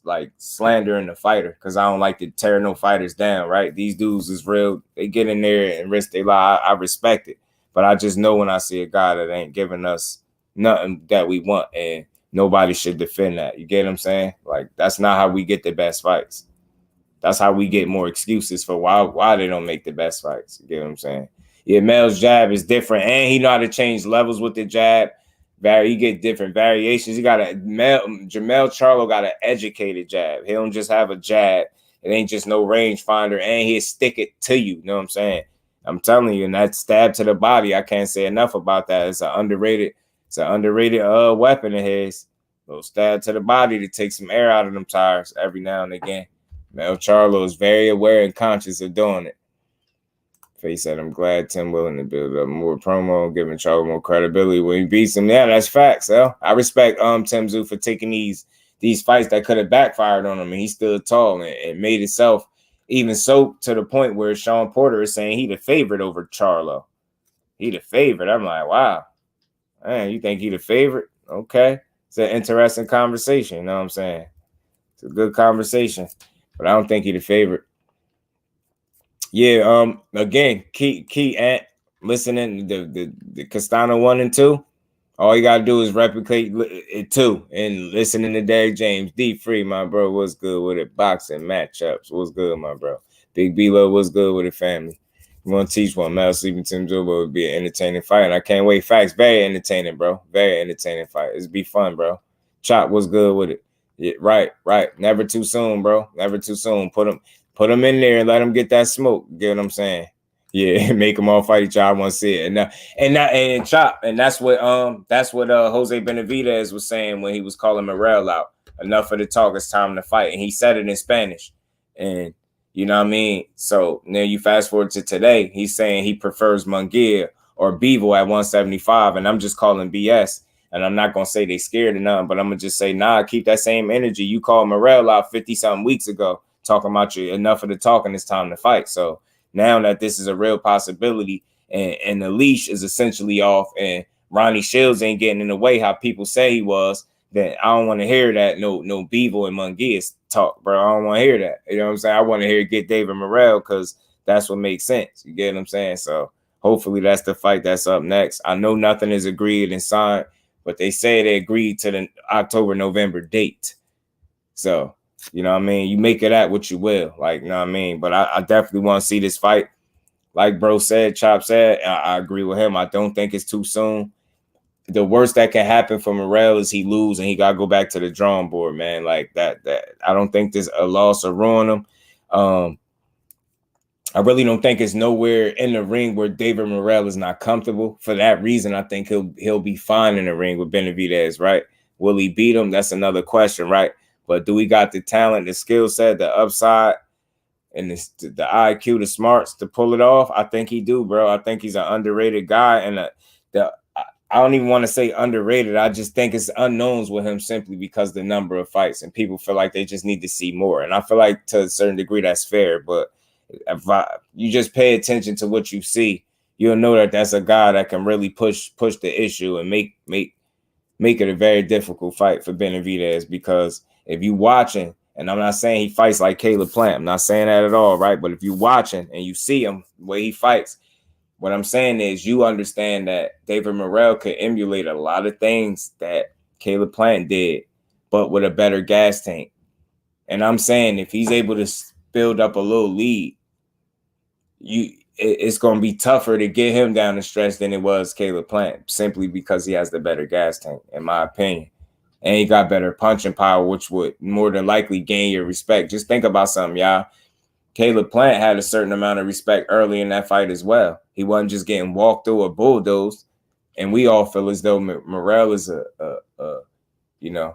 like slandering the fighter. Cause I don't like to tear no fighters down, right? These dudes is real. They get in there and risk their life. I respect it. But I just know when I see a guy that ain't giving us nothing that we want, and nobody should defend that. You get what I'm saying? Like, that's not how we get the best fights. That's how we get more excuses for why they don't make the best fights. You get what I'm saying? Yeah, Mel's jab is different, and he know how to change levels with the jab. He get different variations. He got Jermell Charlo got an educated jab. He don't just have a jab. It ain't just no range finder, and he'll stick it to you. You know what I'm saying? I'm telling you, and that stab to the body, I can't say enough about that. It's an underrated weapon of his. A little stab to the body to take some air out of them tires every now and again. Mel Charlo is very aware and conscious of doing it. Face said, I'm glad Tim willing to build up more promo, giving Charlo more credibility when he beats him. Yeah, that's facts, though. I respect Tim Tszyu for taking these fights that could have backfired on him, and he stood tall and made himself. Even so, to the point where Sean Porter is saying he the favorite over Charlo. He the favorite. I'm like, wow. Man, you think he the favorite? Okay. It's an interesting conversation. You know what I'm saying? It's a good conversation. But I don't think he the favorite. Yeah, again, key at listening the Castano 1 and 2. All you gotta do is replicate it too, and listening to Derek James. D3, my bro, what's good with it? Boxing matchups, what's good, my bro? Big B-Lo, what's good with it, family? You want to teach one? Mel Sleeping Tim Zumba would be an entertaining fight, and I can't wait. Facts, very entertaining, bro. Very entertaining fight. It's be fun, bro. Chop, what's good with it? Yeah, right. Never too soon, bro. Never too soon. Put them in there and let them get that smoke. Get what I'm saying? Yeah, make them all fight each other. I want to see it. And Chop, and that's what Jose Benavidez was saying when he was calling Morrell out. Enough of the talk, it's time to fight. And he said it in Spanish. And you know what I mean? So now you fast forward to today, he's saying he prefers Munguia or Bivol at 175, and I'm just calling BS. And I'm not gonna say they scared or nothing, but I'm gonna just say, nah, keep that same energy. You called Morrell out 50-something weeks ago, talking about you enough of the talking, it's time to fight. So now that this is a real possibility and the leash is essentially off and Ronnie Shields ain't getting in the way how people say he was, then I don't want to hear that no Bivol and Munguia talk, bro. I don't want to hear that. You know what I'm saying? I want to hear get David Morrell because that's what makes sense. You get what I'm saying? So hopefully that's the fight that's up next. I know nothing is agreed and signed, but they say they agreed to the October-November date. So, you know what I mean? You make it at what you will. Like, you know what I mean? But I definitely want to see this fight. Like bro said, Chop said, I agree with him. I don't think it's too soon. The worst that can happen for Morrell is he lose and he got to go back to the drawing board, man. Like that I don't think there's a loss or ruin him. I really don't think it's nowhere in the ring where David Morrell is not comfortable. For that reason, I think he'll be fine in the ring with Benavidez, right? Will he beat him? That's another question, right? But do we got the talent, the skill set, the upside, and the IQ, the smarts to pull it off? I think he do, bro. I think he's an underrated guy, and I don't even want to say underrated. I just think it's unknowns with him simply because the number of fights, and people feel like they just need to see more. And I feel like to a certain degree that's fair, but if you just pay attention to what you see, you'll know that that's a guy that can really push the issue and make it a very difficult fight for Benavidez. Because if you watching, and I'm not saying he fights like Caleb Plant, I'm not saying that at all, right? But if you watching and you see him the way he fights, what I'm saying is you understand that David Morrell could emulate a lot of things that Caleb Plant did, but with a better gas tank. And I'm saying if he's able to build up a little lead, it's going to be tougher to get him down the stretch than it was Caleb Plant, simply because he has the better gas tank, in my opinion. and he got better punching power, which would more than likely gain your respect. Just think about something, y'all. Caleb Plant had a certain amount of respect early in that fight as well. He wasn't just getting walked through or bulldozed, and we all feel as though Morrell is a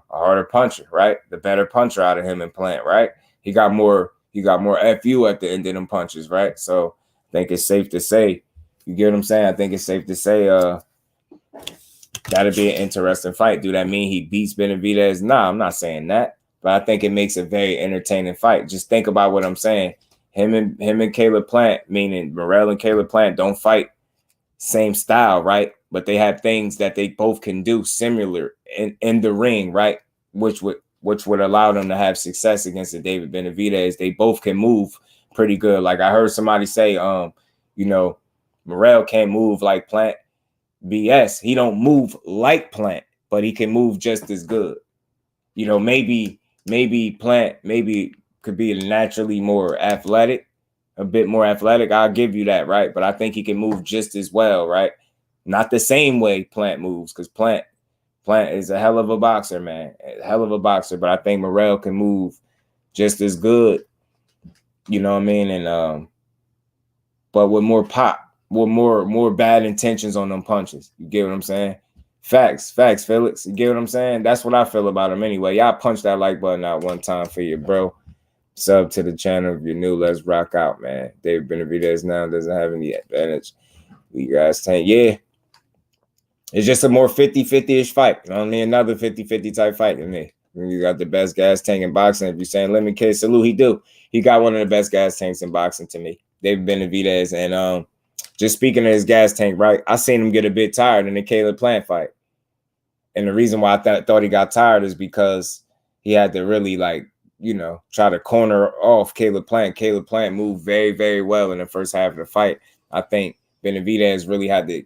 harder puncher, right? The better puncher out of him and Plant, right? He got more FU at the end of them punches, right? So I think it's safe to say, you get what I'm saying? I think it's safe to say that'll be an interesting fight. Do that mean he beats Benavidez? Nah, I'm not saying that, but I think it makes a very entertaining fight. Just think about what I'm saying. Him and Caleb Plant, meaning Morrell and Caleb Plant, don't fight same style, right? But they have things that they both can do similar in the ring, right? Which would allow them to have success against the David Benavidez. They both can move pretty good. Like I heard somebody say, Morrell can't move like Plant. BS. He don't move like Plant, but he can move just as good. Maybe Plant could be naturally more athletic, a bit more athletic. I'll give you that, right? But I think he can move just as well, right? Not the same way Plant moves, because Plant is a hell of a boxer, man. A hell of a boxer. But I think Morrell can move just as good. You know what I mean? And but with more pop, with more bad intentions on them punches. You get what I'm saying? Facts, Felix. You get what I'm saying? That's what I feel about him anyway. Y'all punch that like button out one time for you, bro. Sub to the channel if you're new. Let's rock out, man. David Benavidez now doesn't have any advantage. We guys tank. Yeah. It's just a more 50-50-ish fight. Only another 50-50 type fight to me. You got the best gas tank in boxing. If you're saying let me kid salute, he do. He got one of the best gas tanks in boxing to me. David Benavidez. And just speaking of his gas tank, right? I seen him get a bit tired in the Caleb Plant fight. And the reason why I thought he got tired is because he had to really try to corner off Caleb Plant. Caleb Plant moved very, very well in the first half of the fight. I think Benavidez really had to,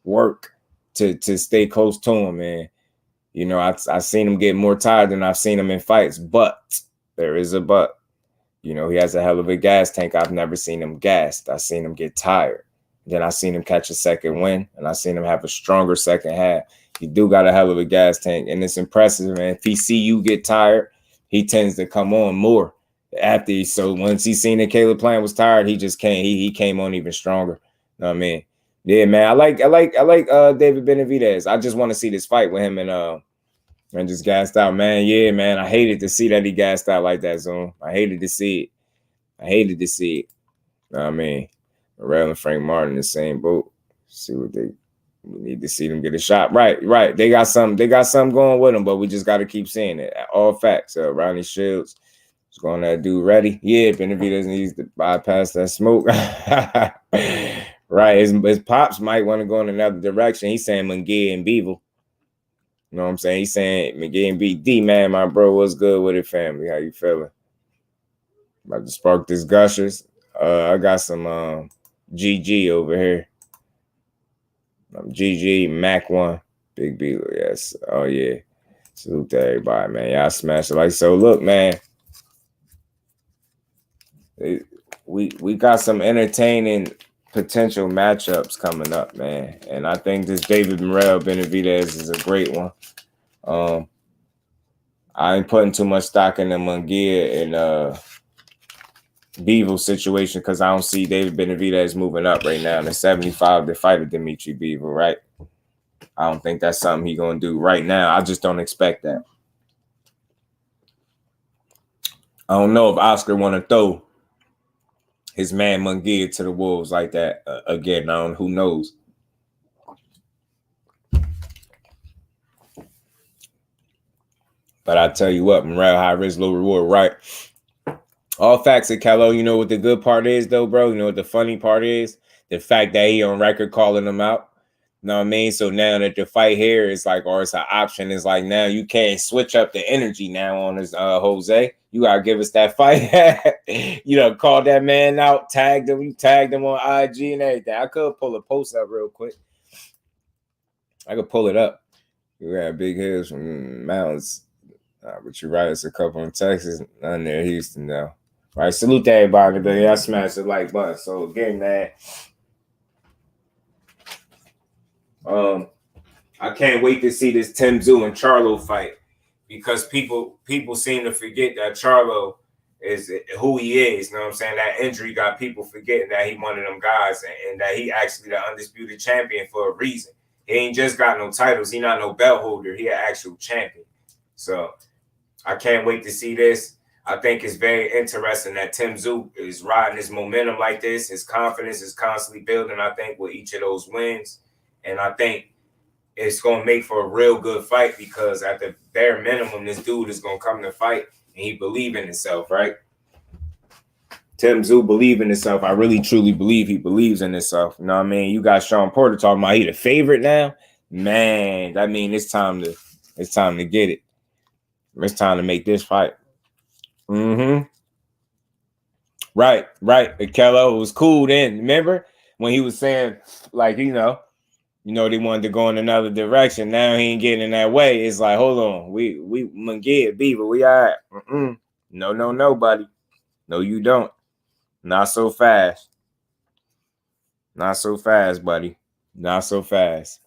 work to stay close to him, man. I've seen him get more tired than I've seen him in fights, but there is a but. He has a hell of a gas tank. I've never seen him gassed. I've seen him get tired. Then I seen him catch a second win, and I seen him have a stronger second half. He do got a hell of a gas tank, and it's impressive, man. If he see you get tired, he tends to come on more after. So once he seen that Caleb Plant was tired, he just came. He came on even stronger. You know what I mean? Yeah, man. I like David Benavidez. I just want to see this fight with him and just gassed out, man. Yeah, man. I hated to see that he gassed out like that, Zoom. I hated to see it. You know what I mean? Morrell and Frank Martin in the same boat. See what we need to see them get a shot. Right. They got something going with them, but we just got to keep seeing it. All facts. Ronnie Shields is going to do ready. Yeah, Benavidez needs to bypass that smoke. Right. His pops might want to go in another direction. He's saying Munguia and Bivol. You know what I'm saying? He's saying Munguia and D, man, my bro, what's good with it, family? How you feeling? About to spark this gushers. I got some GG over here. GG, Mac 1, Big B, yes. Oh, yeah. Salute to everybody, man. Y'all smash it. So, look, man. We got some entertaining potential matchups coming up, man. And I think this David Morrell Benavidez is a great one. I ain't putting too much stock in the Munguia and Bivol situation because I don't see David Benavidez moving up right now in the 75 to fight DMITRY Bivol, right? I don't think that's something he's going to do right now. I just don't expect that. I don't know if Oscar want to throw his man Munguia to the wolves like that again. Who knows? But I tell you what, Morrell, high risk, low reward, right? All facts at Calo. You know what the good part is, though, bro? You know what the funny part is? The fact that he on record calling them out. You know what I mean? So now that the fight here is like, or it's an option, is like now you can't switch up the energy now on this Jose. You gotta give us that fight. Call that man out, tagged him. You tagged him on IG and everything. I could pull a post up real quick. I could pull it up. We got big hills from mountains. But you're right, it's a couple in Texas, none near Houston now. Right, salute to everybody today. I smashed the like button. So again, man. I can't wait to see this Tszyu and Charlo fight, because people seem to forget that Charlo is who he is. You know what I'm saying? That injury got people forgetting that he one of them guys, and that he actually the undisputed champion for a reason. He ain't just got no titles. He not no belt holder. He an actual champion. So I can't wait to see this. I think it's very interesting that Tszyu is riding his momentum like this. His confidence is constantly building, I think, with each of those wins. And I think it's going to make for a real good fight, because at the bare minimum, this dude is going to come to fight and he believe in himself, right? Tszyu believe in himself. I really, truly believe he believes in himself. You know what I mean? You got Shawn Porter talking about he the favorite now. Man, that means it's time to get it. It's time to make this fight. Right. Kello was cool then. Remember when he was saying, like, you know, they wanted to go in another direction. Now he ain't getting in that way. It's like, hold on, we Munguia, Bivol, we all right. No, buddy. No, you don't. Not so fast. Not so fast, buddy. Not so fast.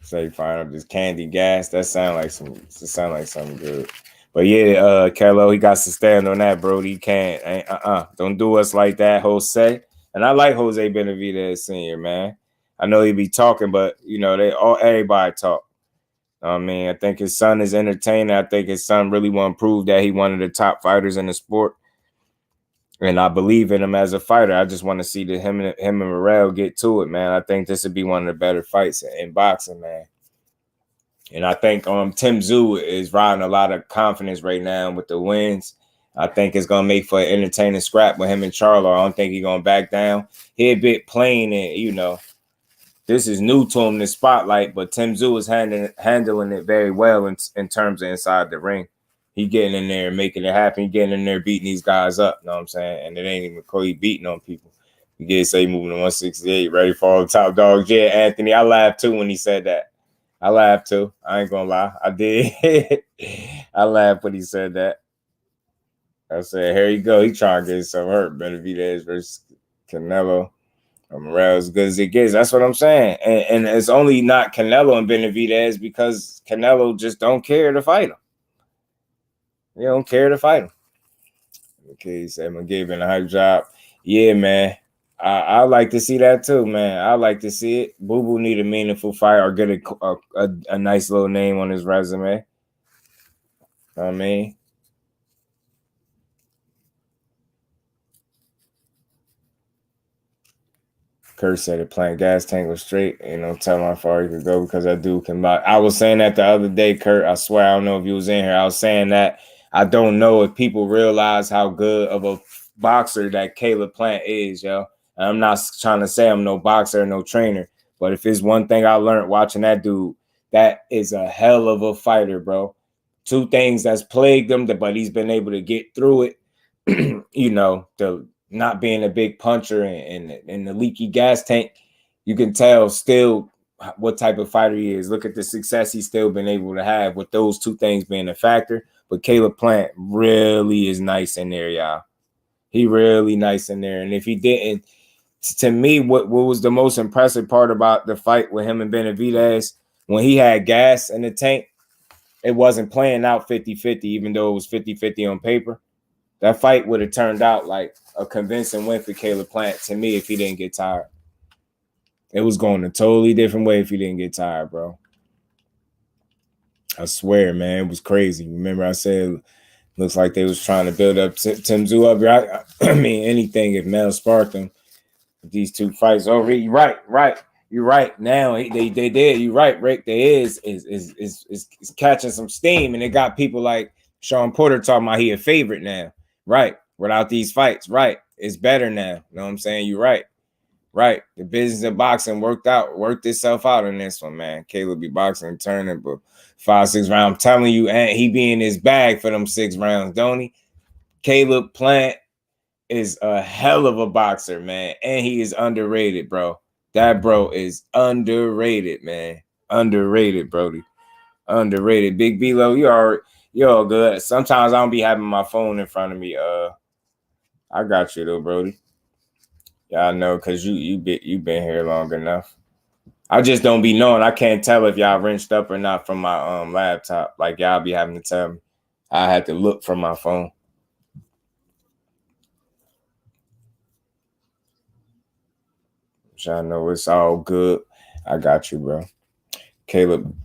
So you find up this candy gas. That sound like something good. But yeah, Kello, he got to stand on that, bro. He can't. Don't do us like that, Jose. And I like Jose Benavidez Sr., man. I know he be talking, but you know, everybody talk. I mean, I think his son is entertaining. I think his son really want to prove that he one of the top fighters in the sport. And I believe in him as a fighter. I just want to see him and Morrell get to it, man. I think this would be one of the better fights in boxing, man. And I think Tszyu is riding a lot of confidence right now with the wins. I think it's going to make for an entertaining scrap with him and Charlo. I don't think he's going to back down. He a bit plain, and, you know, this is new to him, this spotlight, but Tszyu is handling it very well in terms of inside the ring. He getting in there and making it happen. He getting in there beating these guys up, you know what I'm saying? And it ain't even Cody beating on people. You get say moving to 168, ready for all the top dogs. Yeah, Anthony, I laughed too when he said that. I laughed too. I ain't gonna lie. I did. I laughed when he said that. I said, here you go. He trying to get some hurt. Benavidez versus Canelo. Morrell as good as it gets. That's what I'm saying. And it's only not Canelo and Benavidez because Canelo just don't care to fight him. They don't care to fight him. Okay, he said McGibbon a hype job. Yeah, man. I like to see that too, man. I like to see it. Boo Boo need a meaningful fight or get a nice little name on his resume. I mean, Kurt said it playing gas tank was straight. Ain't no telling how far he could go because that dude can box. I was saying that the other day, Kurt. I swear, I don't know if you was in here. I was saying that I don't know if people realize how good of a boxer that Caleb Plant is, yo. And I'm not trying to say I'm no boxer or no trainer, but if it's one thing I learned watching that dude, that is a hell of a fighter, bro. Two things that's plagued him, but he's been able to get through it. You know, the not being a big puncher and the leaky gas tank, you can tell still what type of fighter he is. Look at the success he's still been able to have with those two things being a factor. But Caleb Plant really is nice in there, y'all. He really nice in there. And if he didn't, to me, what was the most impressive part about the fight with him and Benavidez, when he had gas in the tank, it wasn't playing out 50-50, even though it was 50-50 on paper. That fight would have turned out like a convincing win for Caleb Plant to me if he didn't get tired. It was going a totally different way if he didn't get tired, bro. I swear, man, it was crazy. Remember I said, looks like they was trying to build up Tszyu up. I mean, anything if Mel sparked them. These two fights. Oh, you're right. You're right. Now they did. You're right, Rick. They is catching some steam, and it got people like Shawn Porter talking about he a favorite now. Right. Without these fights. Right. It's better now. You know what I'm saying? You're right. Right. The business of boxing worked itself out in this one, man. Caleb be boxing and turning, but 5-6 rounds. I'm telling you, and he be in his bag for them 6 rounds, don't he? Caleb Plant is a hell of a boxer, man. And he is underrated, bro. That bro is underrated, man. Underrated, Brody. Underrated. Big B-Lo, you're all good. Sometimes I don't be having my phone in front of me. I got you though, Brody. Yeah, I know, because you been here long enough. I just don't be knowing. I can't tell if y'all wrenched up or not from my laptop. Like y'all be having to tell me. I had to look from my phone. Y'all know it's all good. I got you, bro. Caleb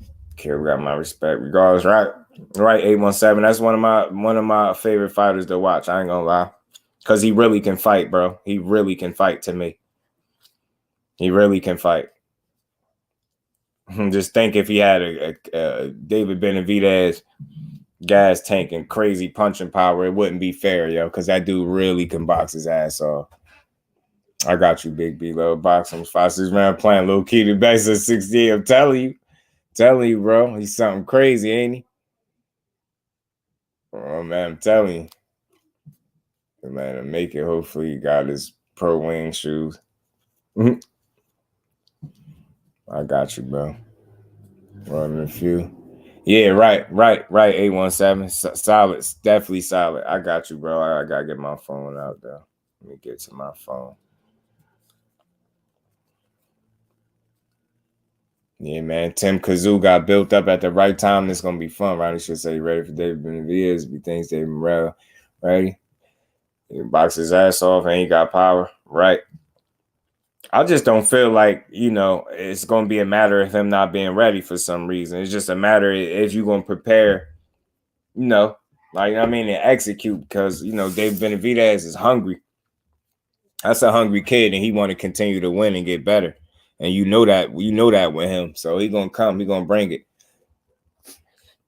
got my respect. Regardless, right? 817. That's one of my favorite fighters to watch. I ain't gonna lie. Cause he really can fight, bro. He really can fight to me. He really can fight. Just think if he had a David Benavidez gas tank and crazy punching power, it wouldn't be fair, yo. Cause that dude really can box his ass off. I got you, Big B. Little boxing 5-6 round playing low key to base of 68. I'm telling you, bro. He's something crazy, ain't he? Oh man, I'm telling you. The man to make it. Hopefully, he got his pro wing shoes. I got you, bro. Running a few. Yeah, right. 817. Solid. Definitely solid. I got you, bro. I gotta get my phone out there. Let me get to my phone. Yeah, man. Tim Kazoo got built up at the right time. It's gonna be fun, right? He should say ready for David Benavidez. He thinks David Morrell. Ready? He box his ass off and he got power. Right. I just don't feel like, it's going to be a matter of him not being ready for some reason. It's just a matter if you're going to prepare, and execute because, David Benavidez is hungry. That's a hungry kid and he want to continue to win and get better. And you know that with him. So he going to come. He going to bring it. You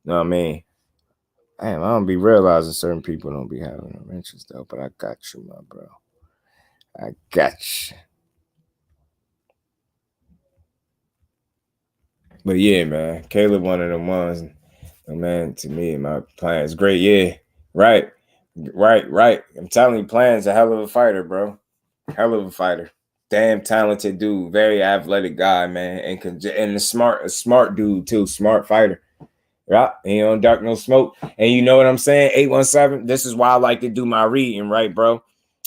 know what I mean? Damn, I don't be realizing certain people don't be having no wrenches though, but I got you, my bro. I got you. But yeah, man, Caleb one of them ones. Man, to me, my plan's great. Yeah, right. I'm telling you, plan's a hell of a fighter, bro. Hell of a fighter. Damn talented dude. Very athletic guy, man. And a smart dude too. Smart fighter. Right? He don't duck no smoke. And you know what I'm saying? 817. This is why I like to do my reading, right, bro?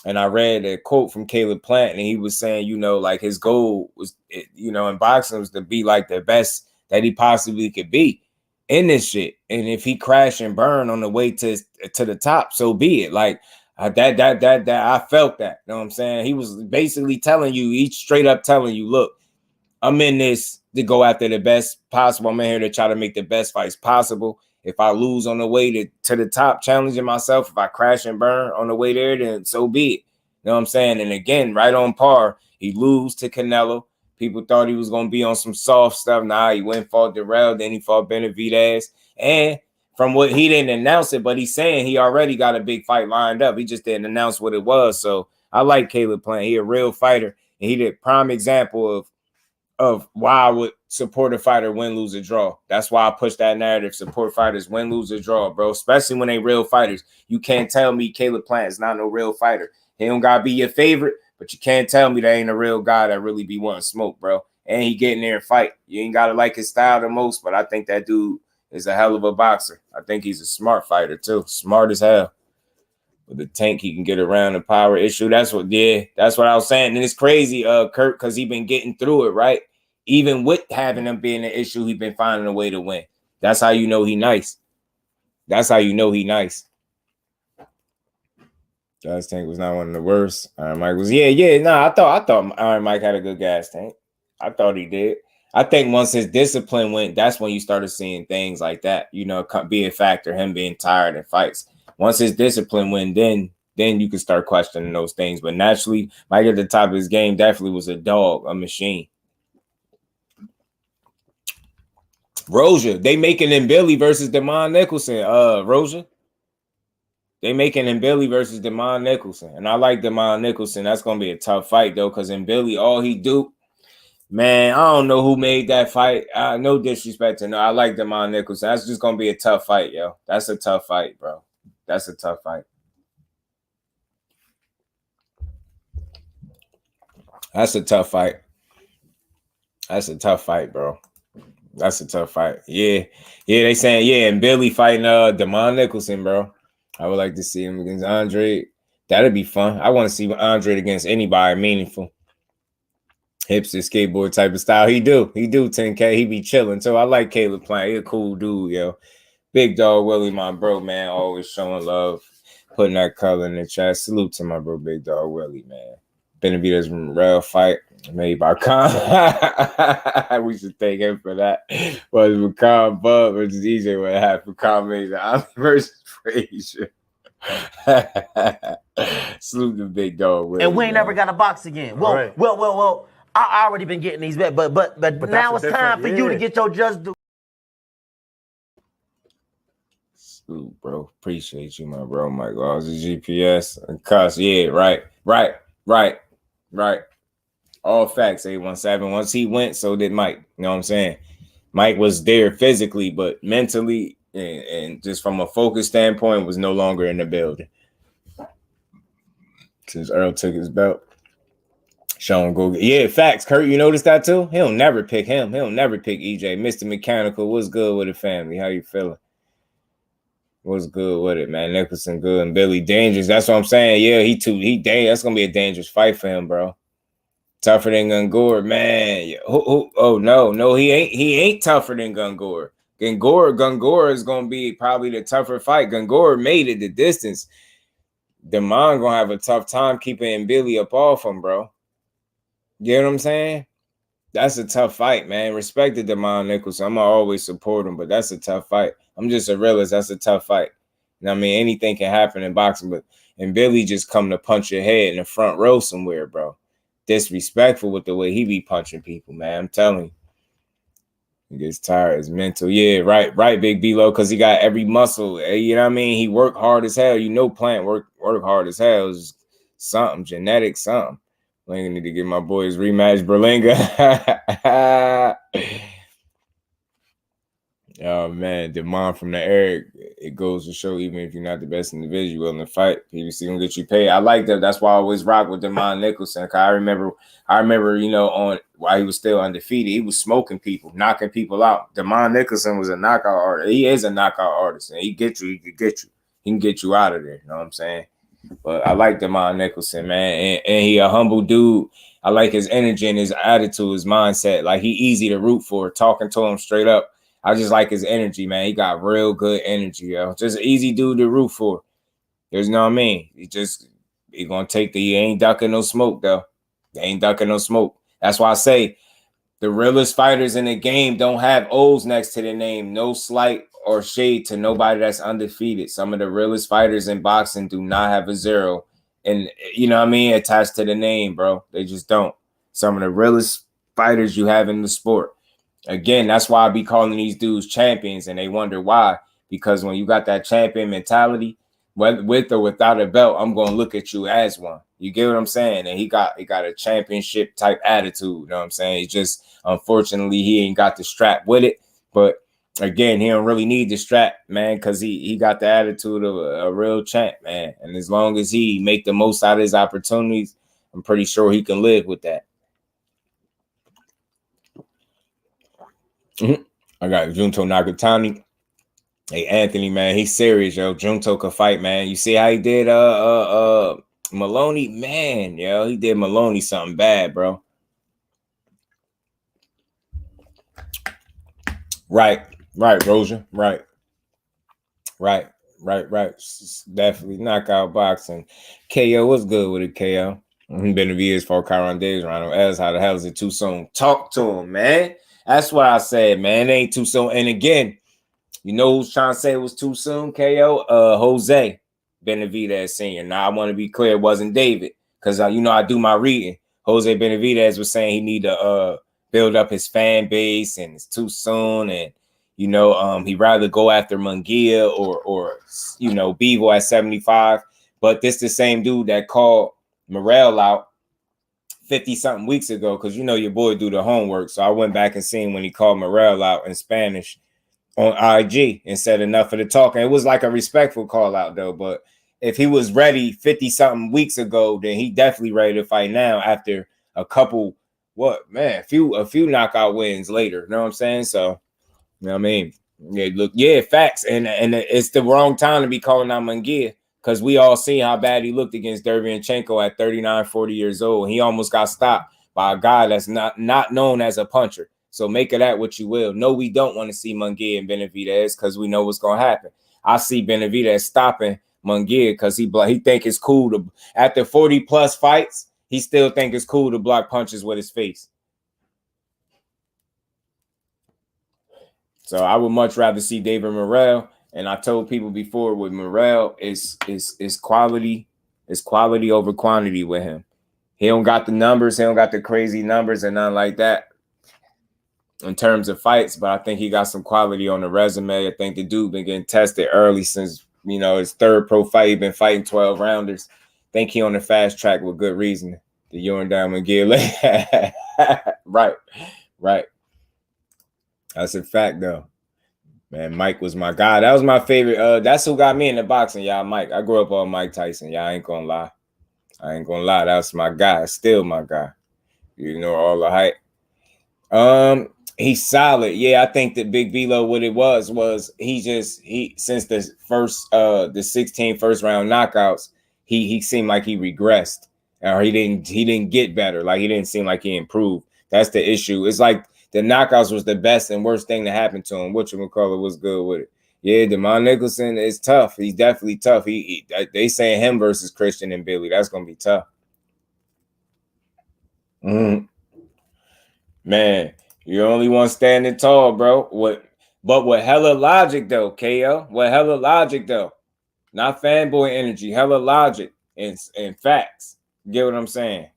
And I read a quote from Caleb Plant, and he was saying, like his goal was, in boxing was to be like the best that he possibly could be in this shit. And if he crash and burn on the way to the top, so be it. Like that I felt that. You know what I'm saying? He was basically telling you, he's straight up telling you, look, I'm in this to go after the best possible. I'm in here to try to make the best fights possible. If I lose on the way to the top, challenging myself, if I crash and burn on the way there, then so be it. You know what I'm saying? And again, right on par, he lose to Canelo. People thought he was going to be on some soft stuff. Nah, he went and fought Darrell, then he fought Benavidez. And from what he didn't announce it, but he's saying he already got a big fight lined up. He just didn't announce what it was. So I like Caleb Plant. He a real fighter. And he the prime example of why I would support a fighter win, lose, or draw. That's why I push that narrative. Support fighters win, lose, or draw, bro. Especially when they real fighters. You can't tell me Caleb Plant is not no real fighter. He don't gotta be your favorite, but you can't tell me that ain't a real guy that really be wanting smoke, bro. And he get in there and fight. You ain't gotta like his style the most, but I think that dude is a hell of a boxer. I think he's a smart fighter too. Smart as hell. With the tank, he can get around the power issue. That's what I was saying. And it's crazy, Kurt, because he been getting through it, right? Even with having him being an issue, he been finding a way to win. That's how you know he nice. That's how you know he nice. Gas tank was not one of the worst. Iron Mike was, I thought Iron Mike had a good gas tank. I thought he did. I think once his discipline went, that's when you started seeing things like that, be a factor, him being tired in fights. Once his discipline went, then you can start questioning those things. But naturally, Mike at the top of his game definitely was a dog, a machine. Roja, they making him Billy versus Demond Nicholson. Roja, they making him Billy versus Demond Nicholson, and I like Demond Nicholson. That's gonna be a tough fight though, because in Billy, all he do, man, I don't know who made that fight. No disrespect to no, I like Demond Nicholson. That's just gonna be a tough fight, yo. That's a tough fight, bro. That's a tough fight. That's a tough fight. That's a tough fight, bro. That's a tough fight. Yeah, they saying, and Billy fighting Demond Nicholson, bro. I would like to see him against Andre. That'd be fun. I want to see Andre against anybody meaningful. hipster skateboard type of style. He do 10K. He be chilling. So I like Caleb Plant. He a cool dude, yo. Big Dog Willie, my bro, man, always showing love, putting that color in the chat. Salute to my bro, Big Dog Willie, man. Benavidez-Morrell fight made by Khan. We should thank him for that. Was Khan Bub versus DJ what happened? Khan made the versus Frazier. Salute the Big Dog Willie. And we ain't never got a box again. Well. I already been getting these back, but now it's time for you to get your just do. Salute, bro. Appreciate you, my bro. My God, the GPS and cuss. Yeah, right. All facts, 817. Once he went, so did Mike. You know what I'm saying? Mike was there physically, but mentally and just from a focus standpoint was no longer in the building. Since Earl took his belt. SHAWN go. Yeah, facts. Kurt, you noticed that too? He'll never pick him. He'll never pick EJ. Mr. Mechanical, what's good with the family? How you feeling? What's good with it, man? Nicholson good and Billy dangerous. That's what I'm saying. Yeah, he that's gonna be a dangerous fight for him, bro. Tougher than Gungor, man. Oh no, he ain't tougher than Gungor. Gungor is gonna be probably the tougher fight. Gungor made it the distance. Demond gonna have a tough time keeping Billy up off him, bro. You know what I'm saying? That's a tough fight, man. Respect to Demond Nicholson. I'm gonna always support him, but that's a tough fight. I'm just a realist. That's a tough fight. You know what I mean? Anything can happen in boxing, and Billy just come to punch your head in the front row somewhere, bro. Disrespectful with the way he be punching people, man. I'm telling you. He gets tired. It's mental. Yeah, right, Big B-Lo, because he got every muscle. You know what I mean? He worked hard as hell. You know, Plant work hard as hell. It's something, genetic, something. I need to get my boys rematch Berlinga. Oh, man. Demond from the Eric. It goes to show, even if you're not the best individual in the fight, PBC gonna get you paid. I like that. That's why I always rock with Demond Nicholson. I remember, you know, on while he was still undefeated, he was smoking people, knocking people out. Demond Nicholson was a knockout artist. He is a knockout artist, and he can get you out of there. You know what I'm saying? But I like Demond Nicholson, man, and he a humble dude. I like his energy and his attitude, his mindset. Like, he easy to root for. Talking to him straight up, I just like his energy, man. He got real good energy, yo. Just an easy dude to root for. There's no, what I mean. He gonna take he ain't ducking no smoke, though. He ain't ducking no smoke. That's why I say the realest fighters in the game don't have O's next to their name. No slight or shade to nobody that's undefeated. Some of the realest fighters in boxing do not have a zero, and you know what I mean, attached to the name, bro. They just don't. Some of the realest fighters you have in the sport. Again, that's why I be calling these dudes champions, and they wonder why. Because when you got that champion mentality, whether with or without a belt, I'm gonna look at you as one. You get what I'm saying? And he got a championship type attitude. You know what I'm saying? He just, unfortunately, he ain't got the strap with it, but again, he don't really need the strap, man, because he got the attitude of a real champ, man. And as long as he make the most out of his opportunities, I'm pretty sure he can live with that. I got Junto Nakatani. Hey, Anthony, man, he's serious, yo. Junto could fight, man. You see how he did Maloney? Man, yo, he did Maloney something bad, bro. Right, Rosia. Right. Definitely knockout boxing. KO, what's good with it, KO? Benavidez for Kyron Days, Rhino S. How the hell is it too soon? Talk to him, man. That's what I said, man. It ain't too soon. And again, you know who's trying to say it was too soon, KO? Jose Benavidez Sr. Now, I want to be clear, it wasn't David, because, you know, I do my reading. Jose Benavidez was saying he need to build up his fan base, and it's too soon, and, you know, he'd rather go after Munguia or you know, Bivol at 75. But this the same dude that called Morrell out 50-something weeks ago, because, you know, your boy do the homework. So I went back and seen when he called Morrell out in Spanish on IG and said enough of the talk. And it was like a respectful call out, though. But if he was ready 50-something weeks ago, then he definitely ready to fight now after a couple, a few knockout wins later. You know what I'm saying? So, you know what I mean? Yeah, look, yeah, facts. And it's the wrong time to be calling out Munguia, because we all see how bad he looked against Derevyanchenko at 39, 40 years old. He almost got stopped by a guy that's not known as a puncher. So make of that what you will. No, we don't want to see Munguia and Benavidez because we know what's going to happen. I see Benavidez stopping Munguia because he think it's cool to, after 40+ fights, he still think it's cool to block punches with his face. So I would much rather see Morrell. And I told people before with Morrell is quality over quantity with him. He don't got the numbers, he don't got the crazy numbers and nothing like that in terms of fights, but I think he got some quality on the resume. I think the dude been getting tested early since, you know, his third pro fight. He been fighting 12 rounders. I think he on the fast track with good reason. The urine down McGill. Right. That's a fact though. Man, Mike was my guy. That was my favorite. That's who got me into boxing, y'all. Mike. I grew up on Mike Tyson. Y'all ain't gonna lie. That's my guy. Still my guy. You know, all the hype. He's solid. Yeah, I think that Big Velo, what it was he since the first the 16 first round knockouts, he seemed like he regressed. Or he didn't get better. Like he didn't seem like he improved. That's the issue. It's like the knockouts was the best and worst thing that happened to him. Whatchamacallit was good with it. Yeah, DeMond Nicholson is tough. He's definitely tough. They saying him versus Christian and Billy. That's gonna be tough. Man, you're only one standing tall, bro. But with hella logic though, KO. With hella logic though. Not fanboy energy, hella logic and facts. Get what I'm saying?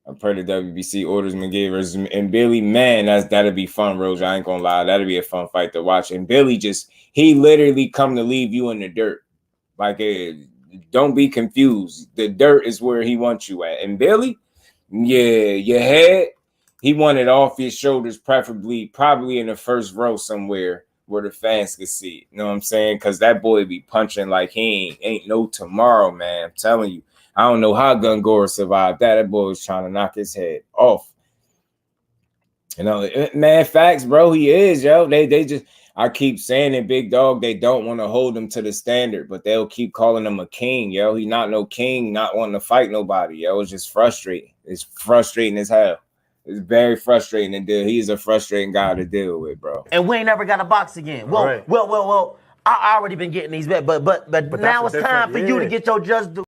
I pray the WBC orders McGee versus and Billy. Man, that'll be fun, Rose. I ain't gonna lie, that'll be a fun fight to watch. And Billy he literally come to leave you in the dirt. Like, don't be confused. The dirt is where he wants you at. And Billy, yeah, your head, he want it off his shoulders, probably in the first row somewhere where the fans could see it. You know what I'm saying? Because that boy be punching like he ain't no tomorrow, man. I'm telling you. I don't know how Gungora survived that. That boy was trying to knock his head off. You know, man, facts, bro. He is, yo. They just, I keep saying it, big dog. They don't want to hold him to the standard, but they'll keep calling him a king, yo. He not no king, not wanting to fight nobody, yo. It's just frustrating. It's frustrating as hell. It's very frustrating to deal. He's a frustrating guy to deal with, bro. And we ain't never got a box again. Well, right. well. I already been getting these bets, but now it's time for you to get your just do.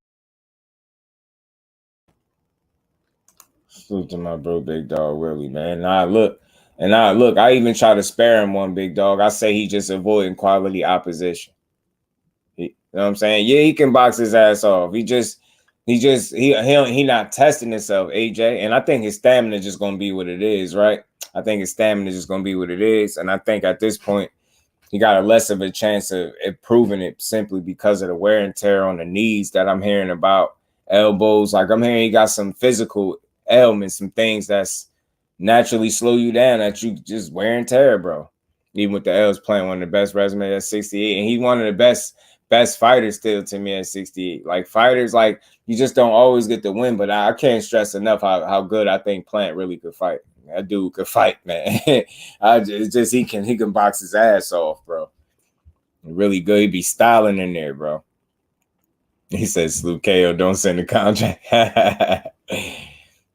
Salute to my bro, Big Dog Willie, man. I I even try to spare him one, Big Dog. I say he just avoiding quality opposition. You know what I'm saying? Yeah, he can box his ass off. He not testing himself, AJ. And I think his stamina just gonna be what it is, right? I think his stamina is just gonna be what it is. And I think at this point, he got a less of a chance of improving it simply because of the wear and tear on the knees that I'm hearing about. Elbows, like I'm hearing he got some physical ailments, some things that's naturally slow you down that you just wear and tear, bro. Even with the L's playing one of the best resumes at 68, and he's one of the best fighters still to me at 68. Like fighters, like you just don't always get the win, but I can't stress enough how good I think Plant really could fight. That dude could fight, man. It's just he can box his ass off, bro. Really good. He be styling in there, bro. He says, "Salute KO, don't send the contract."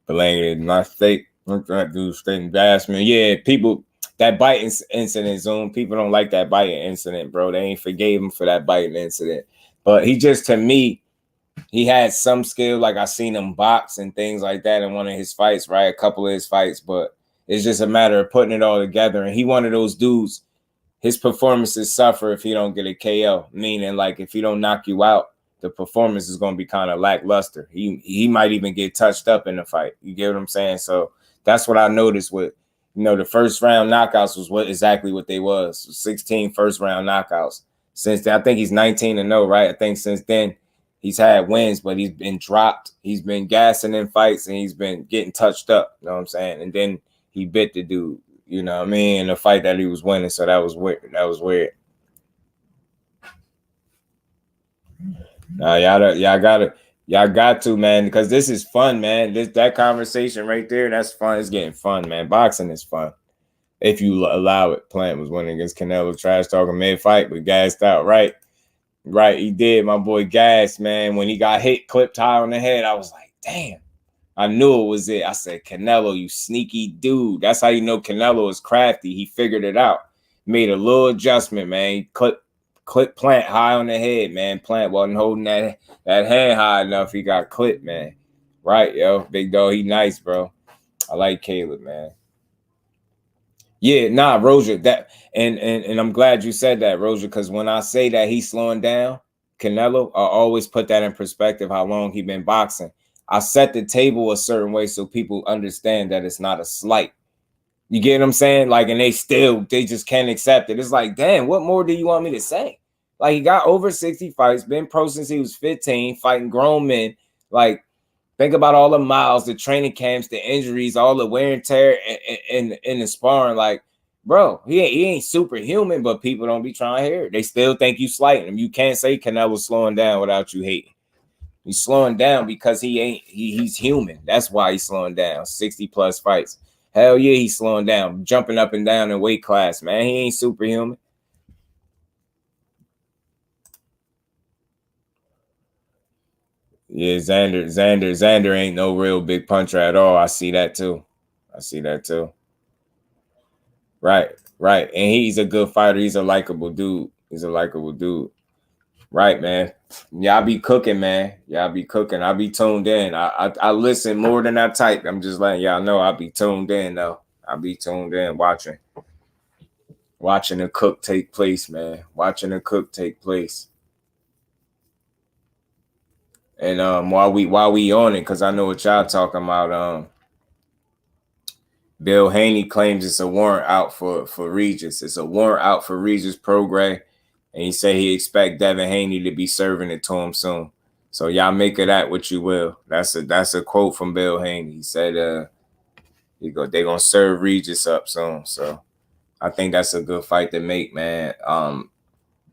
Belange, my state, that dude straight embarrassment. Yeah, people, that biting incident, Zoom. People don't like that biting incident, bro. They ain't forgave him for that biting incident. But he just, to me, he had some skill. Like I seen him box and things like that in one of his fights, right? A couple of his fights, but it's just a matter of putting it all together. And he one of those dudes, his performances suffer if he don't get a KO. Meaning, like, if he don't knock you out, the performance is going to be kind of lackluster. He might even get touched up in the fight. You get what I'm saying? So that's what I noticed with, you know, the first round knockouts was exactly what they was. 16 first round knockouts. Since then, I think he's 19-0, right? I think since then he's had wins, but he's been dropped. He's been gassing in fights and he's been getting touched up. You know what I'm saying? And then he bit the dude, you know what I mean, in the fight that he was winning. So that was weird. Y'all got to, man, because this is fun, man. That conversation right there, that's fun. It's getting fun, man. Boxing is fun if you allow it. Plant was winning against Canelo, trash talking mid-fight, but gassed out, right? Right, he did. My boy gassed, man. When he got hit, clipped high on the head, I was like, damn. I knew it was it. I said, Canelo, you sneaky dude. That's how you know Canelo is crafty. He figured it out. Made a little adjustment, man. Clip Plant high on the head, man. Plant wasn't holding that hand high enough. He got clipped, man. Right, yo. Big dog, he nice, bro. I like Caleb, man. Yeah, nah, Roger, that and I'm glad you said that, Roger, because when I say that he's slowing down, Canelo, I always put that in perspective, how long he been boxing. I set the table a certain way so people understand that it's not a slight. You get what I'm saying? Like, and they just can't accept it. It's like, damn, what more do you want me to say? Like, he got over 60 fights, been pro since he was 15, fighting grown men. Like, think about all the miles, the training camps, the injuries, all the wear and tear in the sparring. Like, bro, he ain't superhuman, but people don't be trying to hear it. They still think you slighting him. You can't say Canelo's slowing down without you hating. He's slowing down because he's human. That's why he's slowing down. 60 plus fights. Hell yeah, he's slowing down, jumping up and down in weight class, man. He ain't superhuman. Yeah, Xander ain't no real big puncher at all. I see that too. Right. And he's a good fighter. He's a likable dude. Right, man. Y'all be cooking, man. Y'all be cooking. I be tuned in. I listen more than I type. I'm just letting y'all know I be tuned in, though. I be tuned in, watching the cook take place, man. And while we on it, because I know what y'all talking about. Bill Haney claims it's a warrant out for Regis. It's a warrant out for Regis PROGRAIS. And he said he expect Devin Haney to be serving it to him soon. So y'all make of that what you will. That's a quote from Bill Haney. He said they gonna serve Regis up soon. So I think that's a good fight to make, man.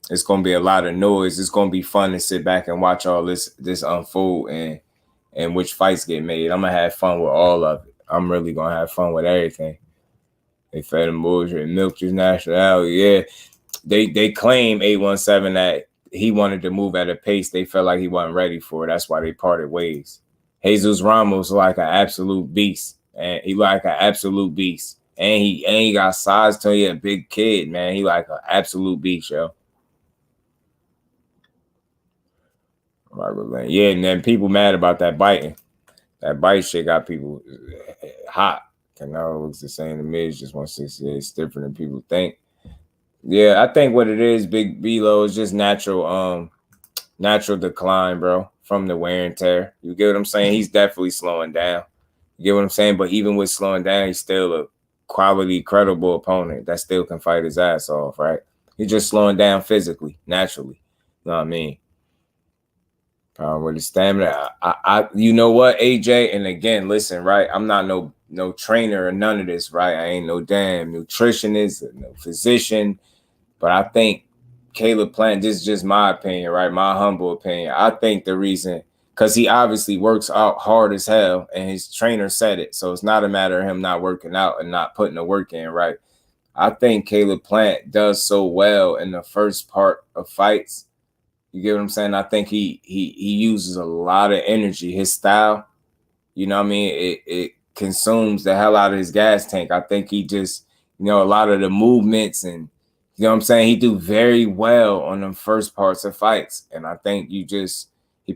It's gonna be a lot of noise. It's gonna be fun to sit back and watch all this unfold and which fights get made. I'm gonna have fun with all of it. I'm really gonna have fun with everything. They fed him bullshit and milked his nationality. Yeah. They claim 817 that he wanted to move at a pace they felt like he wasn't ready for. That's why they parted ways. Jesus Ramos like an absolute beast. And he like an absolute beast. And he got size to you, a big kid, man. He like an absolute beast, yo. Yeah, and then people mad about that biting. That bite shit got people hot. Canelo looks the same to me. It's just 168. It's different than people think. Yeah, I think what it is, Big B-Lo, is just natural decline, bro, from the wear and tear. You get what I'm saying? He's definitely slowing down. You get what I'm saying? But even with slowing down, he's still a quality, credible opponent that still can fight his ass off, right? He's just slowing down physically, naturally. You know what I mean? With his stamina. You know what, AJ? And again, listen, right? I'm not no trainer or none of this, right? I ain't no damn nutritionist, no physician. But I think Caleb Plant, this is just my opinion, right? My humble opinion. I think the reason, because he obviously works out hard as hell, and his trainer said it. So it's not a matter of him not working out and not putting the work in, right? I think Caleb Plant does so well in the first part of fights. You get what I'm saying? I think he uses a lot of energy. His style, you know what I mean? It consumes the hell out of his gas tank. I think he just, a lot of the movements and, you know what I'm saying? He do very well on them first parts of fights. And I think he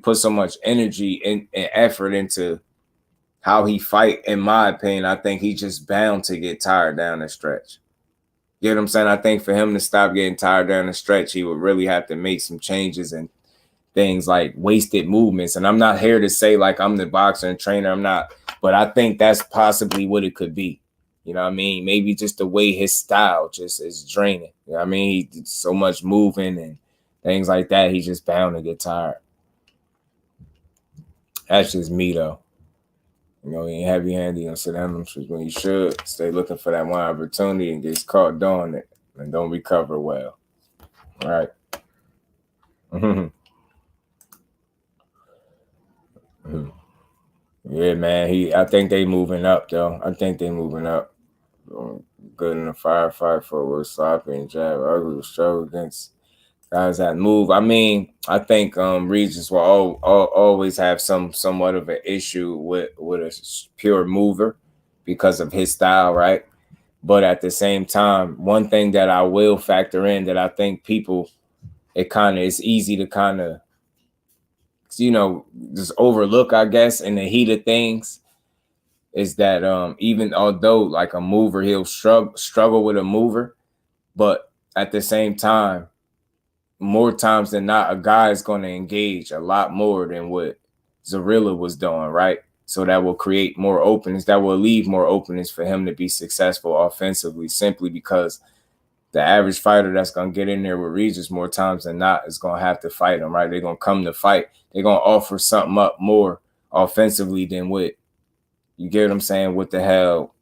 puts so much energy and effort into how he fight. In my opinion, I think he's just bound to get tired down the stretch. You know what I'm saying? I think for him to stop getting tired down the stretch, he would really have to make some changes and things like wasted movements. And I'm not here to say like I'm the boxer and trainer. I'm not. But I think that's possibly what it could be. You know what I mean? Maybe just the way his style just is draining. You know what I mean? He did so much moving and things like that. He's just bound to get tired. That's just me, though. He ain't heavy-handed. He don't sit down when he should. Stay looking for that one opportunity and gets caught doing it and don't recover well. All right. Yeah, man. I think they moving up, though. Good in the firefight for was sloppy and jab. Ugly was struggle against Guys that move. I mean, I think Regis will always have somewhat of an issue with a pure mover because of his style, right? But at the same time, one thing that I will factor in that I think people, it kind of is easy to kind of, you know, just overlook, I guess, in the heat of things, is that even although like a mover, he'll struggle with a mover, but at the same time, more times than not, a guy is going to engage a lot more than what Zarilla was doing, right? So that will create more openings, that will leave more openings for him to be successful offensively, simply because the average fighter that's going to get in there with Regis more times than not is going to have to fight him, right? They're going to come to fight. They're going to offer something up more offensively than what, you get what I'm saying, what the hell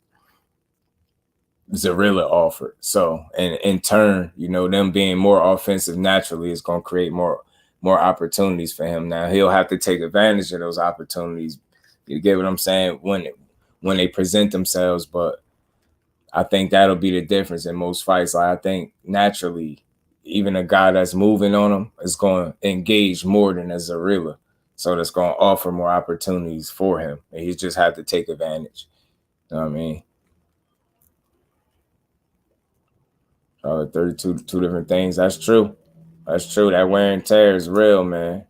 Zarilla offered. So, and in turn, you know, them being more offensive naturally is going to create more opportunities for him. Now, he'll have to take advantage of those opportunities. You get what I'm saying? When they present themselves, but I think that'll be the difference in most fights. Like, I think naturally, even a guy that's moving on him is going to engage more than a Zarilla. So that's going to offer more opportunities for him. And he just had to take advantage. You know what I mean? 32, two different things. That's true. That's true. That wear and tear is real, man.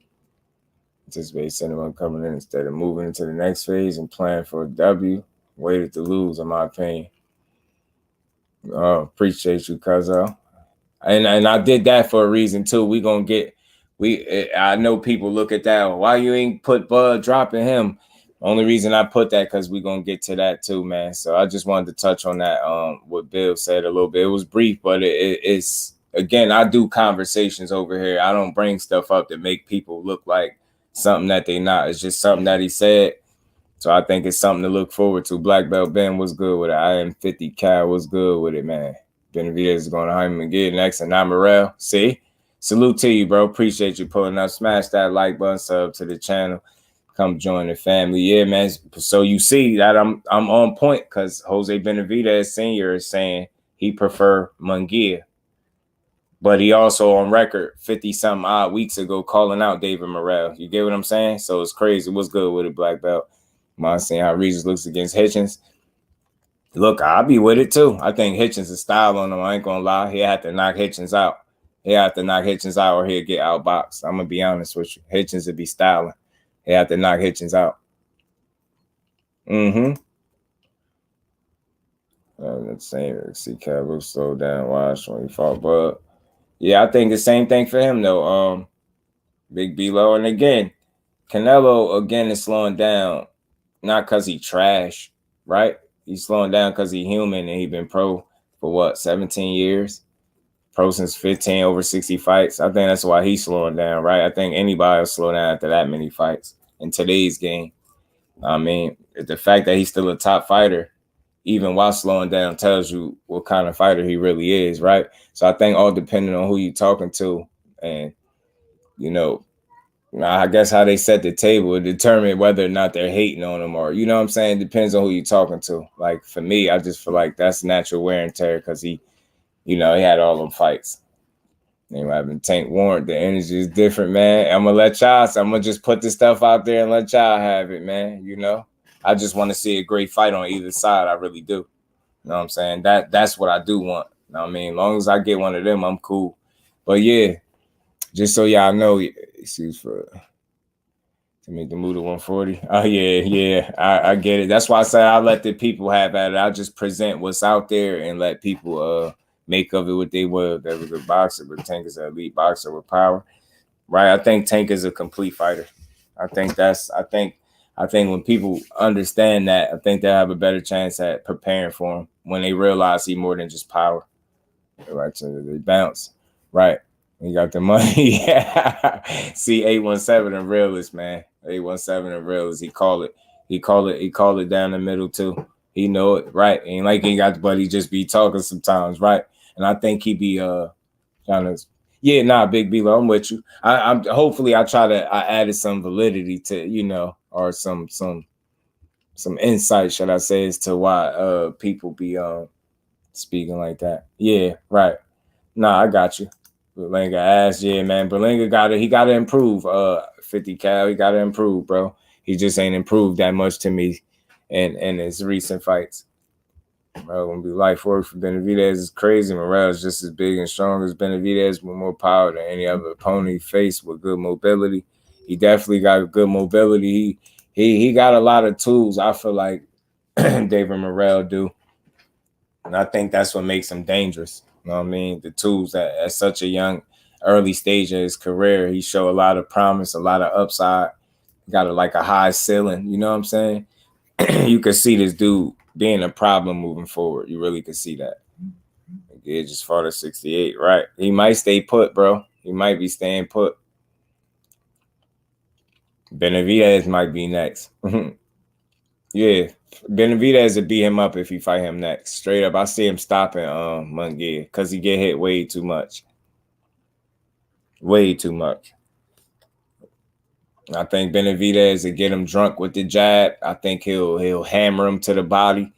Anticipate anyone coming in instead of moving into the next phase and playing for a W. Waited to lose, in my opinion. Appreciate you, Cuzzo. And I did that for a reason too. I know people look at that. Why you ain't put Bud dropping him? Only reason I put that because we're gonna get to that too, man. So I just wanted to touch on that. What Bill said a little bit. It was brief, but it's again, I do conversations over here. I don't bring stuff up that make people look like something that they not. It's just something that he said. So I think it's something to look forward to. Black Belt Ben was good with it. I am 50 Cal was good with it, man. Benavidez is going to Jaime again next, and not Morrell. See? Salute to you, bro. Appreciate you pulling up. Smash that like button, sub to the channel. Come join the family. Yeah, man. So you see that I'm on point because Jose Benavidez Sr. is saying he prefer Munguia. But he also on record 50-something odd weeks ago calling out David Morrell. You get what I'm saying? So it's crazy. What's good with it, Black Belt? I'm saying how Regis looks against Hitchens. Look, I'll be with it too. I think Hitchens is style on him. I ain't gonna lie. He'll have to knock Hitchens out. He'll have to knock Hitchens out or he'll get outboxed. I'm gonna be honest with you. Hitchens would be styling. He'll have to knock Hitchens out. Let's see Cabo slow down, watch when he fought Bud. Yeah, I think the same thing for him though. Big B-Low. And again, Canelo again is slowing down. Not because he trash, right? He's slowing down because he's human and he's been pro for what, 17 years? Pro since 15, over 60 fights. I think that's why he's slowing down, right? I think anybody will slow down after that many fights in today's game. I mean, the fact that he's still a top fighter, even while slowing down, tells you what kind of fighter he really is, right? So I think all depending on who you're talking to and, you know, I guess how they set the table would determine whether or not they're hating on him or, you know what I'm saying? Depends on who you're talking to. Like, for me, I just feel like that's natural wear and tear because he, you know, he had all them fights. And having Tank Warrant, the energy is different, man. I'm going to just put this stuff out there and let y'all have it, man, you know? I just want to see a great fight on either side. I really do. You know what I'm saying? That's what I do want. You know what I mean? As long as I get one of them, I'm cool. But, yeah. Just so y'all know, excuse for to make the move to 140. Oh yeah, I get it. That's why I say I let the people have at it. I just present what's out there and let people make of it what they will. That was a boxer, but Tank is an elite boxer with power, right? I think Tank is a complete fighter. I think when people understand that, I think they'll have a better chance at preparing for him when they realize he's more than just power. Right, so they bounce, right? You got the money. See, 817 and realist, man. 817 and realist. He call it down the middle too. He know it, right? Ain't like he got the buddy just be talking sometimes, right? And I think he be trying to Big B-Lo, I'm with you. I'm hopefully I added some validity to, you know, or some insight, should I say, as to why people be speaking like that. Yeah, right. Nah, I got you. Berlanga ass, yeah, man. Berlanga he gotta improve. 50 cal, he gotta improve, bro. He just ain't improved that much to me in his recent fights. Bro, gonna be life work for Benavidez is crazy. Morrell is just as big and strong as Benavidez with more power than any other opponent he faced with good mobility. He definitely got good mobility. He got a lot of tools, I feel like David Morrell do. And I think that's what makes him dangerous. You know what I mean? The tools at such a young, early stage of his career, he showed a lot of promise, a lot of upside. Got a high ceiling, you know what I'm saying? You could see this dude being a problem moving forward. You really could see that. He just fought at 68, right? He might stay put, bro. He might be staying put. Benavidez might be next. Yeah, Benavidez would beat him up if he fight him next. Straight up, I see him stopping Munguia because he get hit way too much. Way too much. I think Benavidez will get him drunk with the jab. I think he'll hammer him to the body.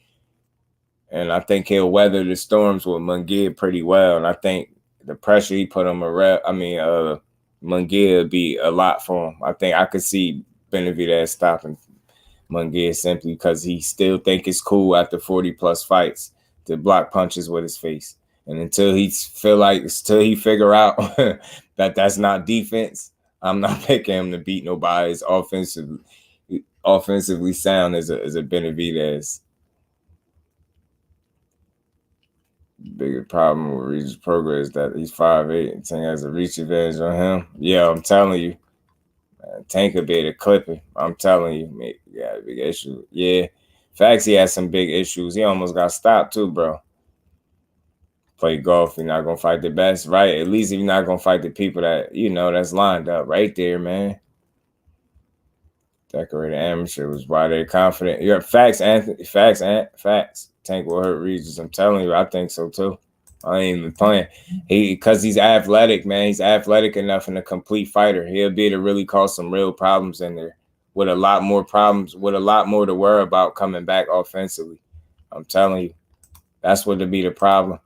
And I think he'll weather the storms with Munguia pretty well. And I think the pressure he put on Munguia would be a lot for him. I think I could see Benavidez stopping Munguia simply because he still think it's cool after 40+ fights to block punches with his face. And until he figure out that that's not defense, I'm not picking him to beat nobody. It's offensively sound as a Benavidez. Bigger problem with Regis Prograis is that he's 5'8" and Tank has a reach advantage on him. Yeah, I'm telling you. Tank could be able to clip him. I'm telling you, mate, he got a big issue. Yeah. Facts, he had some big issues. He almost got stopped too, bro. Play golf, you're not gonna fight the best, right? At least if you're not gonna fight the people that that's lined up right there, man. Decorated amateur was why they're confident. You're facts, Anthony. Facts. Tank will hurt Regis. I'm telling you, I think so too. I ain't even playing. Because he's athletic, man. He's athletic enough and a complete fighter. He'll be able to really cause some real problems in there. With a lot more problems, with a lot more to worry about coming back offensively. I'm telling you, that's what would be the problem.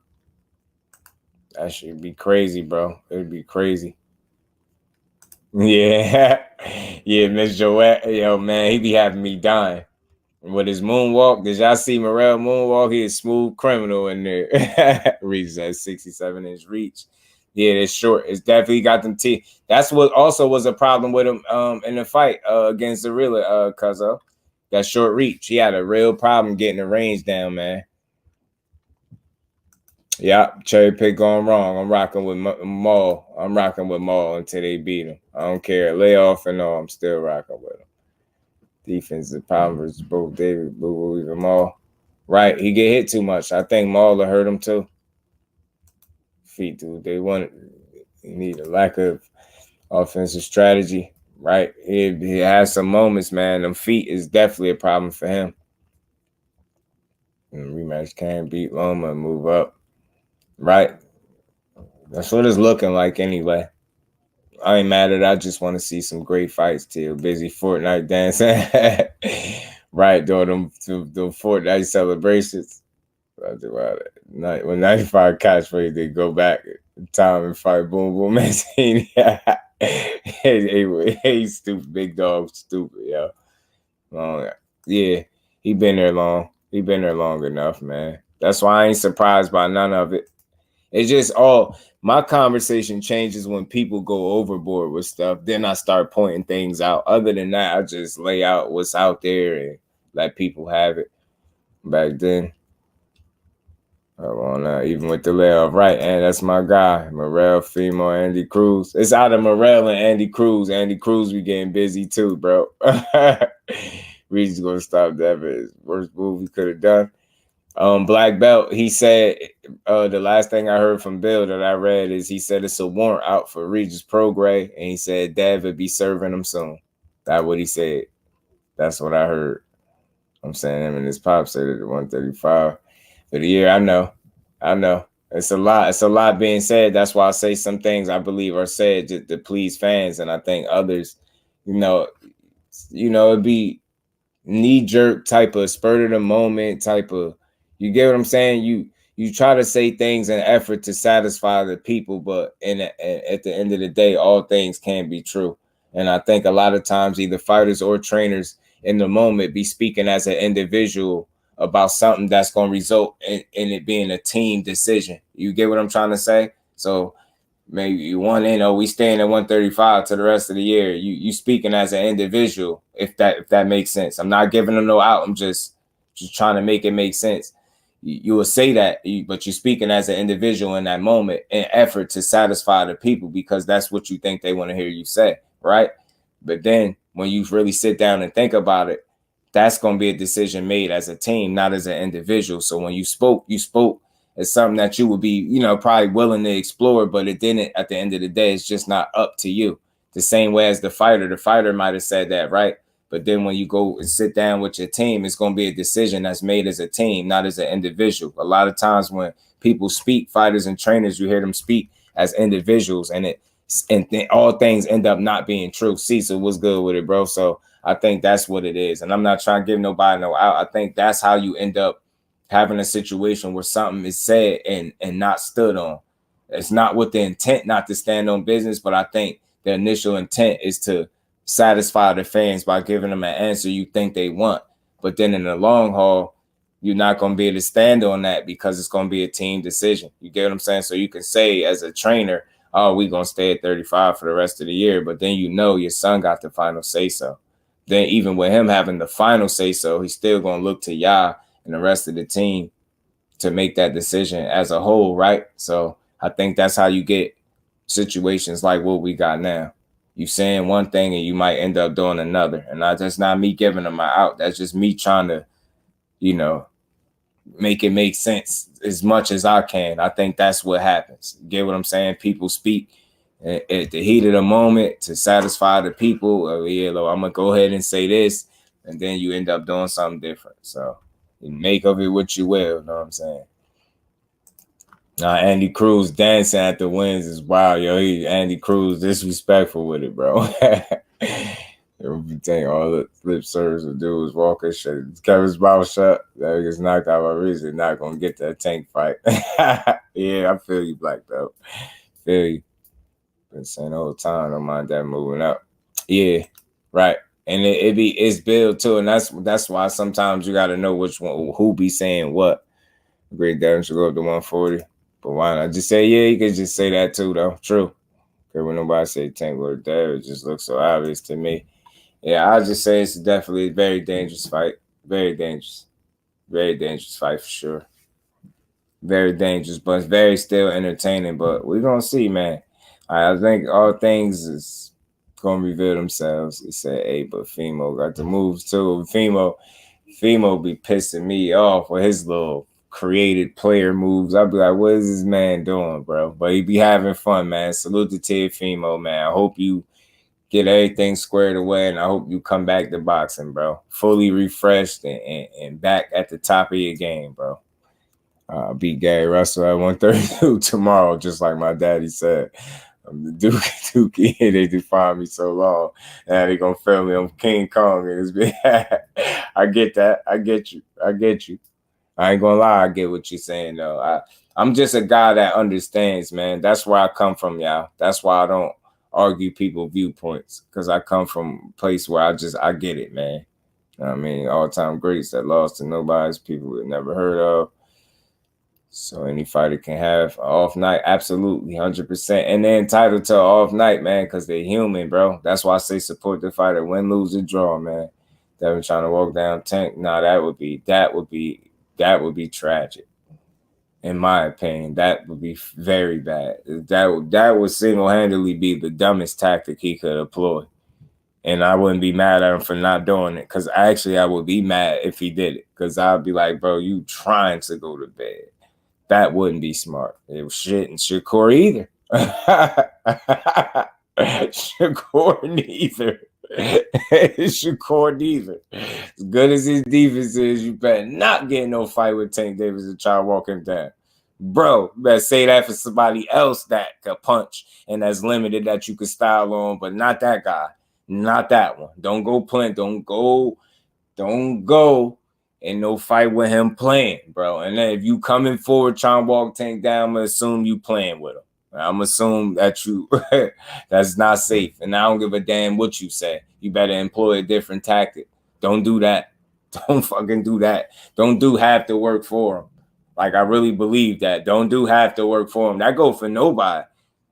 That should be crazy, bro. It'd be crazy. Yeah. Yeah, Miss Joette. Yo, man, he be having me dying. With his moonwalk, did y'all see Morrell moonwalk? He is smooth criminal in there. Regis has 67-inch reach. Yeah, it's short. It's definitely got them teeth. That's what also was a problem with him in the fight against Zarilla, Cuzzo. That short reach. He had a real problem getting the range down, man. Yeah, cherry pick going wrong. I'm rocking with Maul. I'm rocking with Maul until they beat him. I don't care. Lay off and all. I'm still rocking with him. Defensive problem versus both David, Bivol, even Maul. Right, he get hit too much. I think Maul will hurt him too. Feet, dude. They need a lack of offensive strategy. Right, he has some moments, man. Them feet is definitely a problem for him. And rematch can't beat Loma and move up. Right, that's what it's looking like anyway. I ain't mad at it. I just want to see some great fights till busy Fortnite dancing. Right, though, them Fortnite celebrations. When 95 catchphrase, they go back in time and fight Boom Boom Mancini. He's stupid. Big dog, stupid, yo. Yeah, he been there long. He been there long enough, man. That's why I ain't surprised by none of it. It's just my conversation changes when people go overboard with stuff. Then I start pointing things out. Other than that, I just lay out what's out there and let people have it. Back then, even with the layoff, right? And that's my guy, Morrell, Fimo, Andy Cruz. It's out of Morrell and Andy Cruz. Andy Cruz be getting busy too, bro. Regis gonna stop that, but it's worst move he could have done. Black Belt, he said, the last thing I heard from Bill that I read is he said it's a warrant out for Regis Prograis, and he said Dev would be serving him soon. That's what he said. That's what I heard. I'm saying him and his pop said it at 135 for the year. I know. It's a lot being said. That's why I say some things I believe are said to please fans, and I think others, it'd be knee-jerk type of spurt of the moment type of. You get what I'm saying? You you try to say things in an effort to satisfy the people, but at the end of the day, all things can be true. And I think a lot of times either fighters or trainers in the moment be speaking as an individual about something that's going to result in it being a team decision. You get what I'm trying to say? So maybe you want we staying at 135 to the rest of the year. You speaking as an individual, if that makes sense. I'm not giving them no out. I'm just trying to make it make sense. You will say that, but you're speaking as an individual in that moment in effort to satisfy the people because that's what you think they want to hear you say, right? But then when you really sit down and think about it, that's going to be a decision made as a team, not as an individual. So when you spoke as something that you would be, probably willing to explore, but it didn't. At the end of the day, it's just not up to you. The same way as the fighter might have said that, right? But then when you go and sit down with your team, it's going to be a decision that's made as a team, not as an individual. A lot of times when people speak, fighters and trainers, you hear them speak as individuals, and all things end up not being true. Cecil, what's good with it, bro? So I think that's what it is. And I'm not trying to give nobody no out. I think that's how you end up having a situation where something is said and not stood on. It's not with the intent not to stand on business, but I think the initial intent is to satisfy the fans by giving them an answer you think they want. But then in the long haul, you're not going to be able to stand on that because it's going to be a team decision. You get what I'm saying? So you can say as a trainer, oh, we're going to stay at 35 for the rest of the year. But then your son got the final say-so. Then even with him having the final say-so, he's still going to look to y'all and the rest of the team to make that decision as a whole, right? So I think that's how you get situations like what we got now. You saying one thing and you might end up doing another. And that's not me giving them my out. That's just me trying to, make it make sense as much as I can. I think that's what happens. Get what I'm saying? People speak at the heat of the moment to satisfy the people. I'm going to go ahead and say this. And then you end up doing something different. So you make of it what you will. You know what I'm saying? Andy Cruz dancing at the wins is wild, yo. Andy Cruz disrespectful with it, bro. Everything, all the lip service will do is walk his shit. Kept his mouth shut. That gets knocked out by reason. Not gonna get that Tank fight. Yeah, I feel you, Black Belt. Feel you. Been saying the whole time, don't mind that moving up. Yeah, right. And it's built too, and that's why sometimes you gotta know which one, who be saying what. Great Devin should go up to 140. But why not just say, yeah, you could just say that too, though. True. Because when nobody say Tank or there, it just looks so obvious to me. Yeah, I'll just say it's definitely a very dangerous fight. Very dangerous. Very dangerous fight for sure. Very dangerous, but it's very still entertaining. But we're going to see, man. I think all things is going to reveal themselves. He said, hey, but Fimo got the moves too. Fimo be pissing me off with his little created player moves. I'd be like, what is this man doing, bro? But he be having fun, man. Salute to Fimo, man. I hope you get everything squared away, and I hope you come back to boxing, bro. Fully refreshed and back at the top of your game, bro. Beat Gary Russell at 132 tomorrow, just like my daddy said. I'm the Dookie. They defined me so long. Now they gonna feel me. I'm King Kong and it's been I get that. I get you. I ain't gonna lie, I get what you're saying though. I'm just a guy that understands, man. That's where I come from, y'all. That's why I don't argue people's viewpoints, because I come from a place where I get it, man. You know what I mean? All-time greats that lost to nobody's people we've never heard of. So any fighter can have an off night, absolutely, 100%. And they're entitled to an off night, man, because they're human, bro. That's why I say support the fighter, win, lose, or draw, man. Devin trying to walk down Tank. Nah, that would be tragic. In my opinion, that would be very bad. That would single-handedly be the dumbest tactic he could employ. And I wouldn't be mad at him for not doing it, because actually I would be mad if he did it, because I'd be like, bro, you trying to go to bed. That wouldn't be smart. It was shit and Shakur either. Shakur neither. Shakur neither. As good as his defense is, you better not get no fight with Tank Davis and try to walk him down. Bro, you better say that for somebody else that could punch and that's limited that you could style on, but not that guy. Not that one. Don't go Ain't no fight with him playing, bro. And then if you coming forward trying to walk Tank down, I'm gonna assume you playing with him. I'm assuming that you that's not safe. And I don't give a damn what you say. You better employ a different tactic. Don't do that. Don't fucking do that. Don't do half the work for him. Like, I really believe that. Don't do half the work for him. That go for nobody.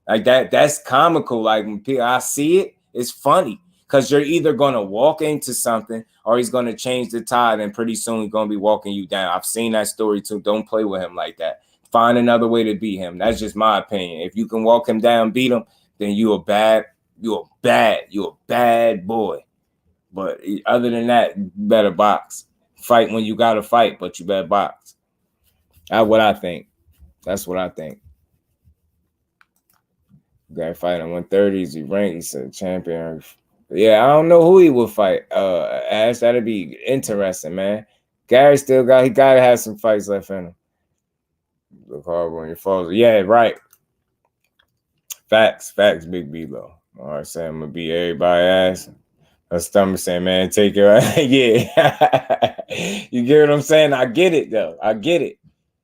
Like, that's comical. Like, when people, I see it, it's funny. Because you're either going to walk into something or he's going to change the tide, and pretty soon he's going to be walking you down. I've seen that story too. Don't play with him like that. Find another way to beat him. That's just my opinion. If you can walk him down, beat him, then you're a bad boy. But other than that, you better box. Fight when you got to fight, but you better box. That's what I think. That's what I think. Got to fight on 130. He ranked. He said champion. Yeah, I don't know who he would fight. Ash, that'd be interesting, man. Gary still got, he gotta have some fights left in him. Look hard when you fall. Yeah, right. Facts, Big B though. All right, saying I'm gonna beat everybody ass. Her stomach saying, man, take your ass. Yeah. You get what I'm saying? I get it though. I get it.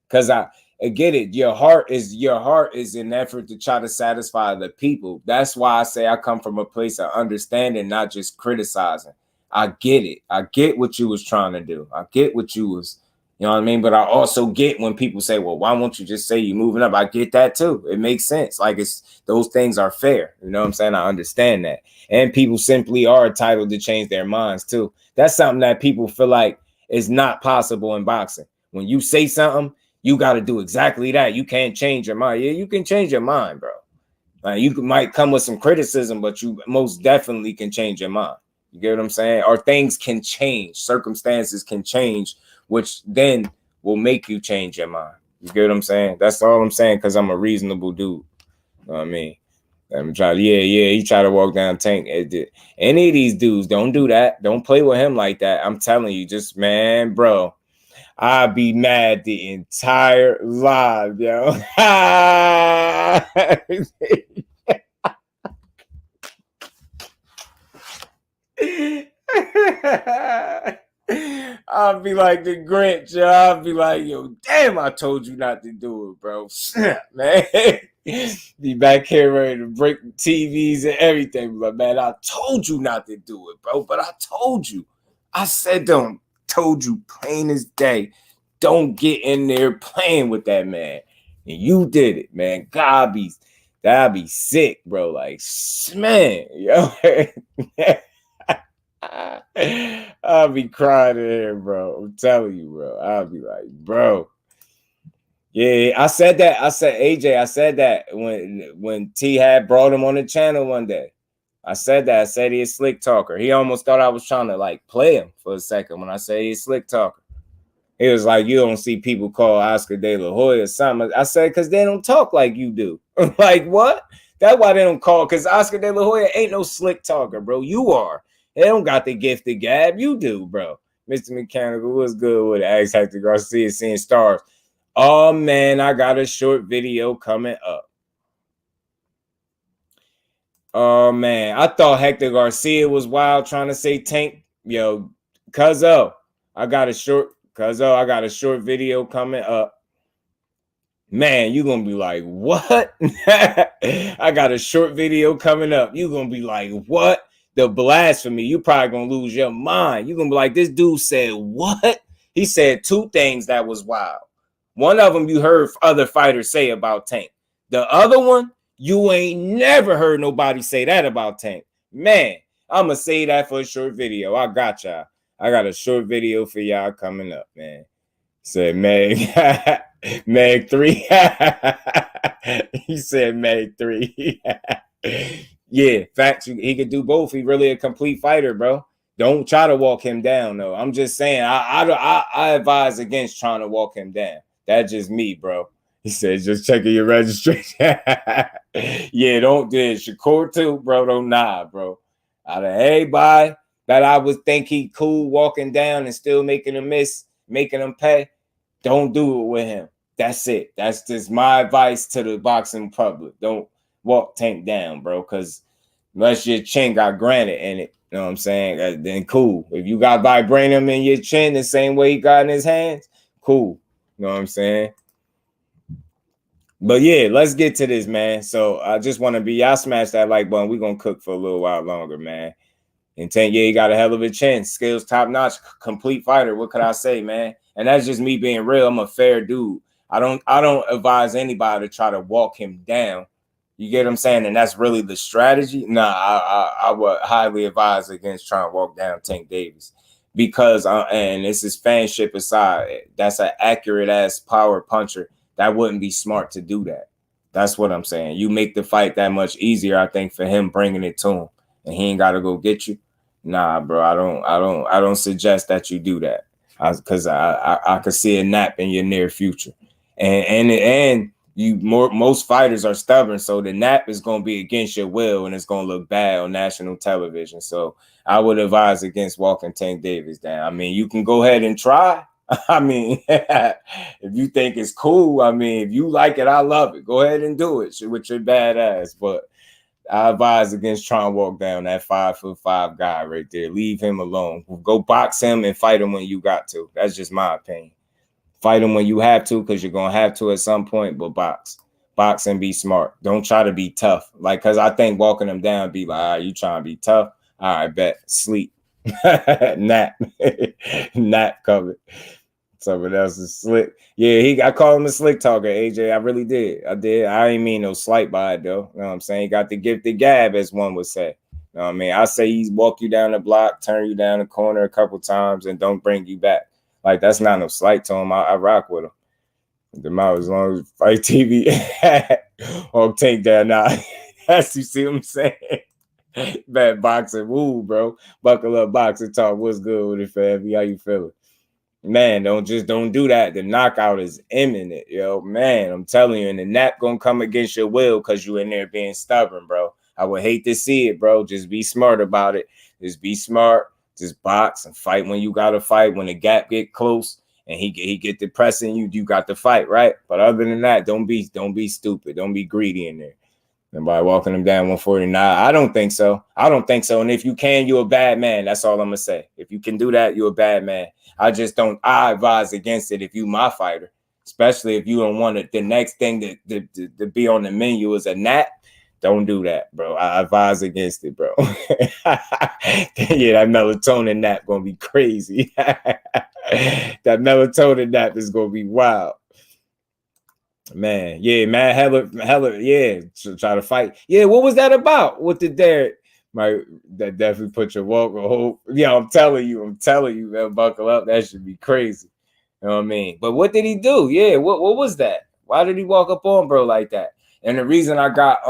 Cause I get it. Your heart is an effort to try to satisfy the people. That's why I say I come from a place of understanding, not just criticizing. I get it. I get what you was trying to do. I get what you was, you know what I mean? But I also get when people say, well, why won't you just say you're moving up? I get that too. It makes sense. Like, it's, those things are fair. You know what I'm saying? I understand that. And people simply are entitled to change their minds too. That's something that people feel like is not possible in boxing. When you say something, you got to do exactly that. You can't change your mind. Yeah, you can change your mind, bro. Like, you might come with some criticism, but you most definitely can change your mind. You get what I'm saying? Or things can change. Circumstances can change, which then will make you change your mind. You get what I'm saying? That's all I'm saying, because I'm a reasonable dude. You know what I mean? I'm trying. Yeah. He tried to walk down Tank. Any of these dudes, don't do that. Don't play with him like that. I'm telling you, just, man, bro. I'd be mad the entire live, yo. I'll be like the Grinch, yo. I'll be like, yo, damn, I told you not to do it, bro. Man. Be back here ready to break the TVs and everything. But, man, I told you not to do it, bro. But I told you. I said don't. Told you plain as day, don't get in there playing with that man. And you did it, man. That'd be sick, bro. Like, man, yo. I'll be crying in here, bro. I'm telling you, bro. I'll be like, bro. Yeah, I said that. I said, AJ, I said that when T had brought him on the channel one day. I said that. I said he's a slick talker. He almost thought I was trying to, like, play him for a second when I say he's a slick talker. He was like, you don't see people call Oscar De La Hoya something. I said, because they don't talk like you do. Like, what? That's why they don't call, because Oscar De La Hoya ain't no slick talker, bro. You are. They don't got the gift of gab. You do, bro. Mr. Mechanical, what's good with it? Ask Hector Garcia, seeing stars. Oh, man, I got a short video coming up. Oh, man, I thought Hector Garcia was wild trying to say Tank. Yo, Cuzzo, I got a short video coming up. Man, you're going to be like, what? I got a short video coming up. You're going to be like, what? The blasphemy. You probably going to lose your mind. You're going to be like, this dude said what? He said two things that was wild. One of them you heard other fighters say about Tank. The other one, you ain't never heard nobody say that about Tank. Man, I'm going to say that for a short video. I got y'all. I got a short video for y'all coming up, man. Said Meg. Meg 3. He said Meg 3. Yeah, facts. He could do both. He really a complete fighter, bro. Don't try to walk him down, though. I'm just saying, I advise against trying to walk him down. That's just me, bro. He said, just checking your registration. Yeah, don't do it. Shakur too, bro. Don't bro. Out of everybody that I would think he cool walking down and still making him miss, making him pay, don't do it with him. That's it. That's just my advice to the boxing public. Don't walk Tank down, bro, because unless your chin got granted in it. You You know what I'm saying? Then cool. If you got vibranium in your chin the same way he got in his hands, cool. You know what I'm saying? But yeah, let's get to this, man. So I just want to y'all smash that like button. We're going to cook for a little while longer, man. And Tank, yeah, he got a hell of a chin. Skills top notch, complete fighter. What could I say, man? And that's just me being real. I'm a fair dude. I don't advise anybody to try to walk him down. You get what I'm saying? And that's really the strategy. Nah, I would highly advise against trying to walk down Tank Davis because, and this is fanship aside, that's an accurate ass power puncher. That wouldn't be smart to do that. That's what I'm saying. You make the fight that much easier, I think, for him bringing it to him, and he ain't got to go get you. Nah, bro, I don't suggest that you do that because I could see a nap in your near future, and most fighters are stubborn, so the nap is going to be against your will, and it's going to look bad on national television. So I would advise against walking Tank Davis down. I mean, you can go ahead and try. I mean, if you think it's cool, I mean, if you like it, I love it. Go ahead and do it with your bad ass, but I advise against trying to walk down that 5'5" guy right there. Leave him alone. Go box him and fight him when you got to. That's just my opinion. Fight him when you have to, because you're going to have to at some point, but box. Box and be smart. Don't try to be tough. Like, because I think walking him down be like, all right, you trying to be tough? All right, bet. Sleep. Nap. Nap covered. Someone else is slick. Yeah, I call him a slick talker, AJ. I really did. I ain't mean no slight by it, though. You know what I'm saying? He got the gift of gab, as one would say. You know what I mean? I say he's walk you down the block, turn you down the corner a couple times, and don't bring you back. Like, that's not no slight to him. I rock with him. The mouth, as long as Fight TV or take that now. That's, you see what I'm saying? Bad boxing. Woo, bro. Buckle up, boxing talk. What's good with it, fam? How you feeling? Man, don't do that. The knockout is imminent, yo. Man, I'm telling you, and the nap gonna come against your will because you in there being stubborn, bro. I would hate to see it, bro. Just be smart about it. Just be smart. Just box and fight when you gotta fight. When the gap get close and he get the pressing you, you got to fight, right? But other than that, don't be stupid. Don't be greedy in there. Nobody walking him down 149. I don't think so. And if you can, you're a bad man. That's all I'm gonna say. If you can do that, you're a bad man. I advise against it if you my fighter, especially if you don't want it. The next thing to be on the menu is a nap. Don't do that, bro. I advise against it, bro. Yeah, that melatonin nap gonna be crazy. That melatonin nap is gonna be wild. Man, yeah, man, hella, yeah, try to fight. Yeah, what was that about? What did Derek? That definitely put your walk on hold. Yeah, I'm telling you, man, buckle up. That should be crazy. You know what I mean? But what did he do? Yeah, what was that? Why did he walk up on bro like that? And the reason I got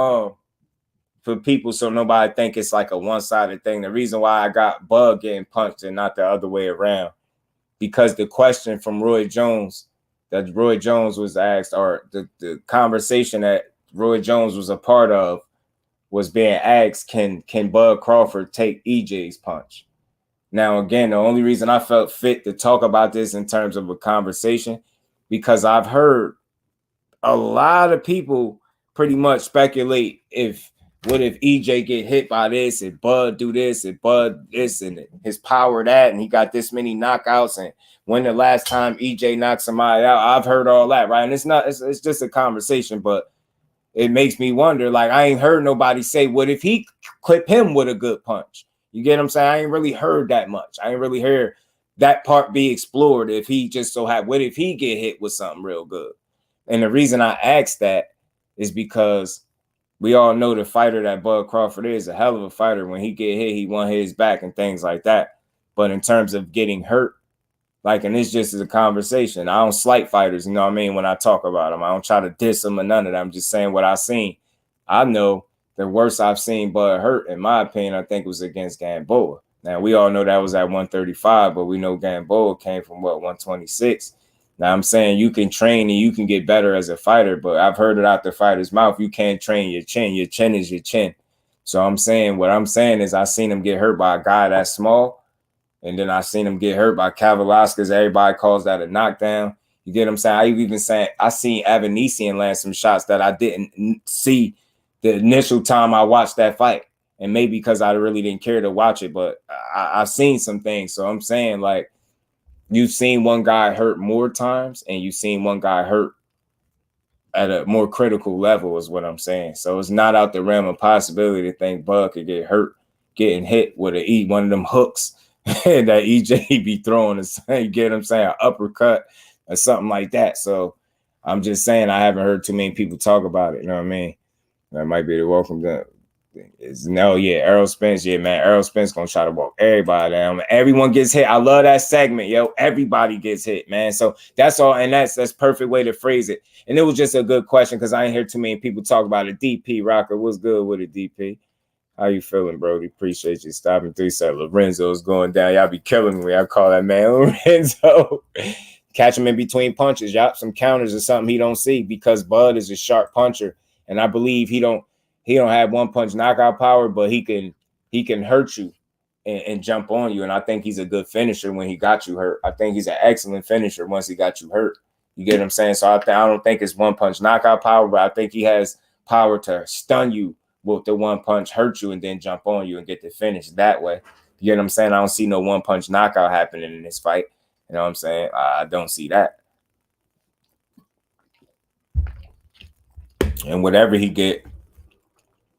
for people so nobody think it's like a one-sided thing, the reason why I got Bug getting punched and not the other way around, because the question from Roy Jones that Roy Jones was asked, or the conversation that Roy Jones was a part of, was being asked, can Bud Crawford take EJ's punch? Now, again, the only reason I felt fit to talk about this in terms of a conversation, because I've heard a lot of people pretty much speculate what if EJ get hit by this, if Bud do this, if Bud this, and his power that, and he got this many knockouts, and when the last time EJ knocked somebody out. I've heard all that, right? And it's just a conversation, but it makes me wonder, like, I ain't heard nobody say, what if he clip him with a good punch? You get what I'm saying? I ain't really heard that much. I ain't really heard that part be explored. If he just so had, what if he get hit with something real good? And the reason I asked that is because we all know the fighter that Bud Crawford is, a hell of a fighter. When he get hit, he won't hit his back and things like that. But in terms of getting hurt, like, and this just is a conversation. I don't slight fighters, you know what I mean, when I talk about them. I don't try to diss them or none of that. I'm just saying what I've seen. I know the worst I've seen Bud hurt, in my opinion, I think was against Gamboa. Now, we all know that was at 135, but we know Gamboa came from, 126. Now, I'm saying you can train and you can get better as a fighter, but I've heard it out the fighter's mouth. You can't train your chin. Your chin is your chin. So what I'm saying is I seen him get hurt by a guy that small, and then I seen him get hurt by Kavaliauskas. Everybody calls that a knockdown. You get what I'm saying? I seen Avanesian land some shots that I didn't see the initial time I watched that fight. And maybe because I really didn't care to watch it, but I've seen some things. So I'm saying, like, you've seen one guy hurt more times and you've seen one guy hurt at a more critical level is what I'm saying. So it's not out the realm of possibility to think Bud could get hurt getting hit with one of them hooks that EJ be throwing. You get what I'm saying? An uppercut or something like that. So I'm just saying I haven't heard too many people talk about it. You know what I mean? That might be the welcome to Errol Spence. Yeah, man. Errol Spence gonna try to walk everybody down. Everyone gets hit. I love that segment, yo. Everybody gets hit, man. So that's all, and that's perfect way to phrase it. And it was just a good question because I ain't hear too many people talk about it. DP Rocker, what's good with it, DP? How you feeling, Brody? Appreciate you stopping through. Said Lorenzo's going down. Y'all be killing me. I call that man Lorenzo. Catch him in between punches. Y'all some counters or something he don't see because Bud is a sharp puncher, and I believe he don't have one punch knockout power, but he can hurt you and jump on you. And I think he's a good finisher when he got you hurt. I think he's an excellent finisher once he got you hurt. You get what I'm saying? So I don't think it's one punch knockout power, but I think he has power to stun you with the one punch, hurt you, and then jump on you and get the finish that way. You get what I'm saying? I don't see no one punch knockout happening in this fight. You know what I'm saying? I don't see that. And whatever he get,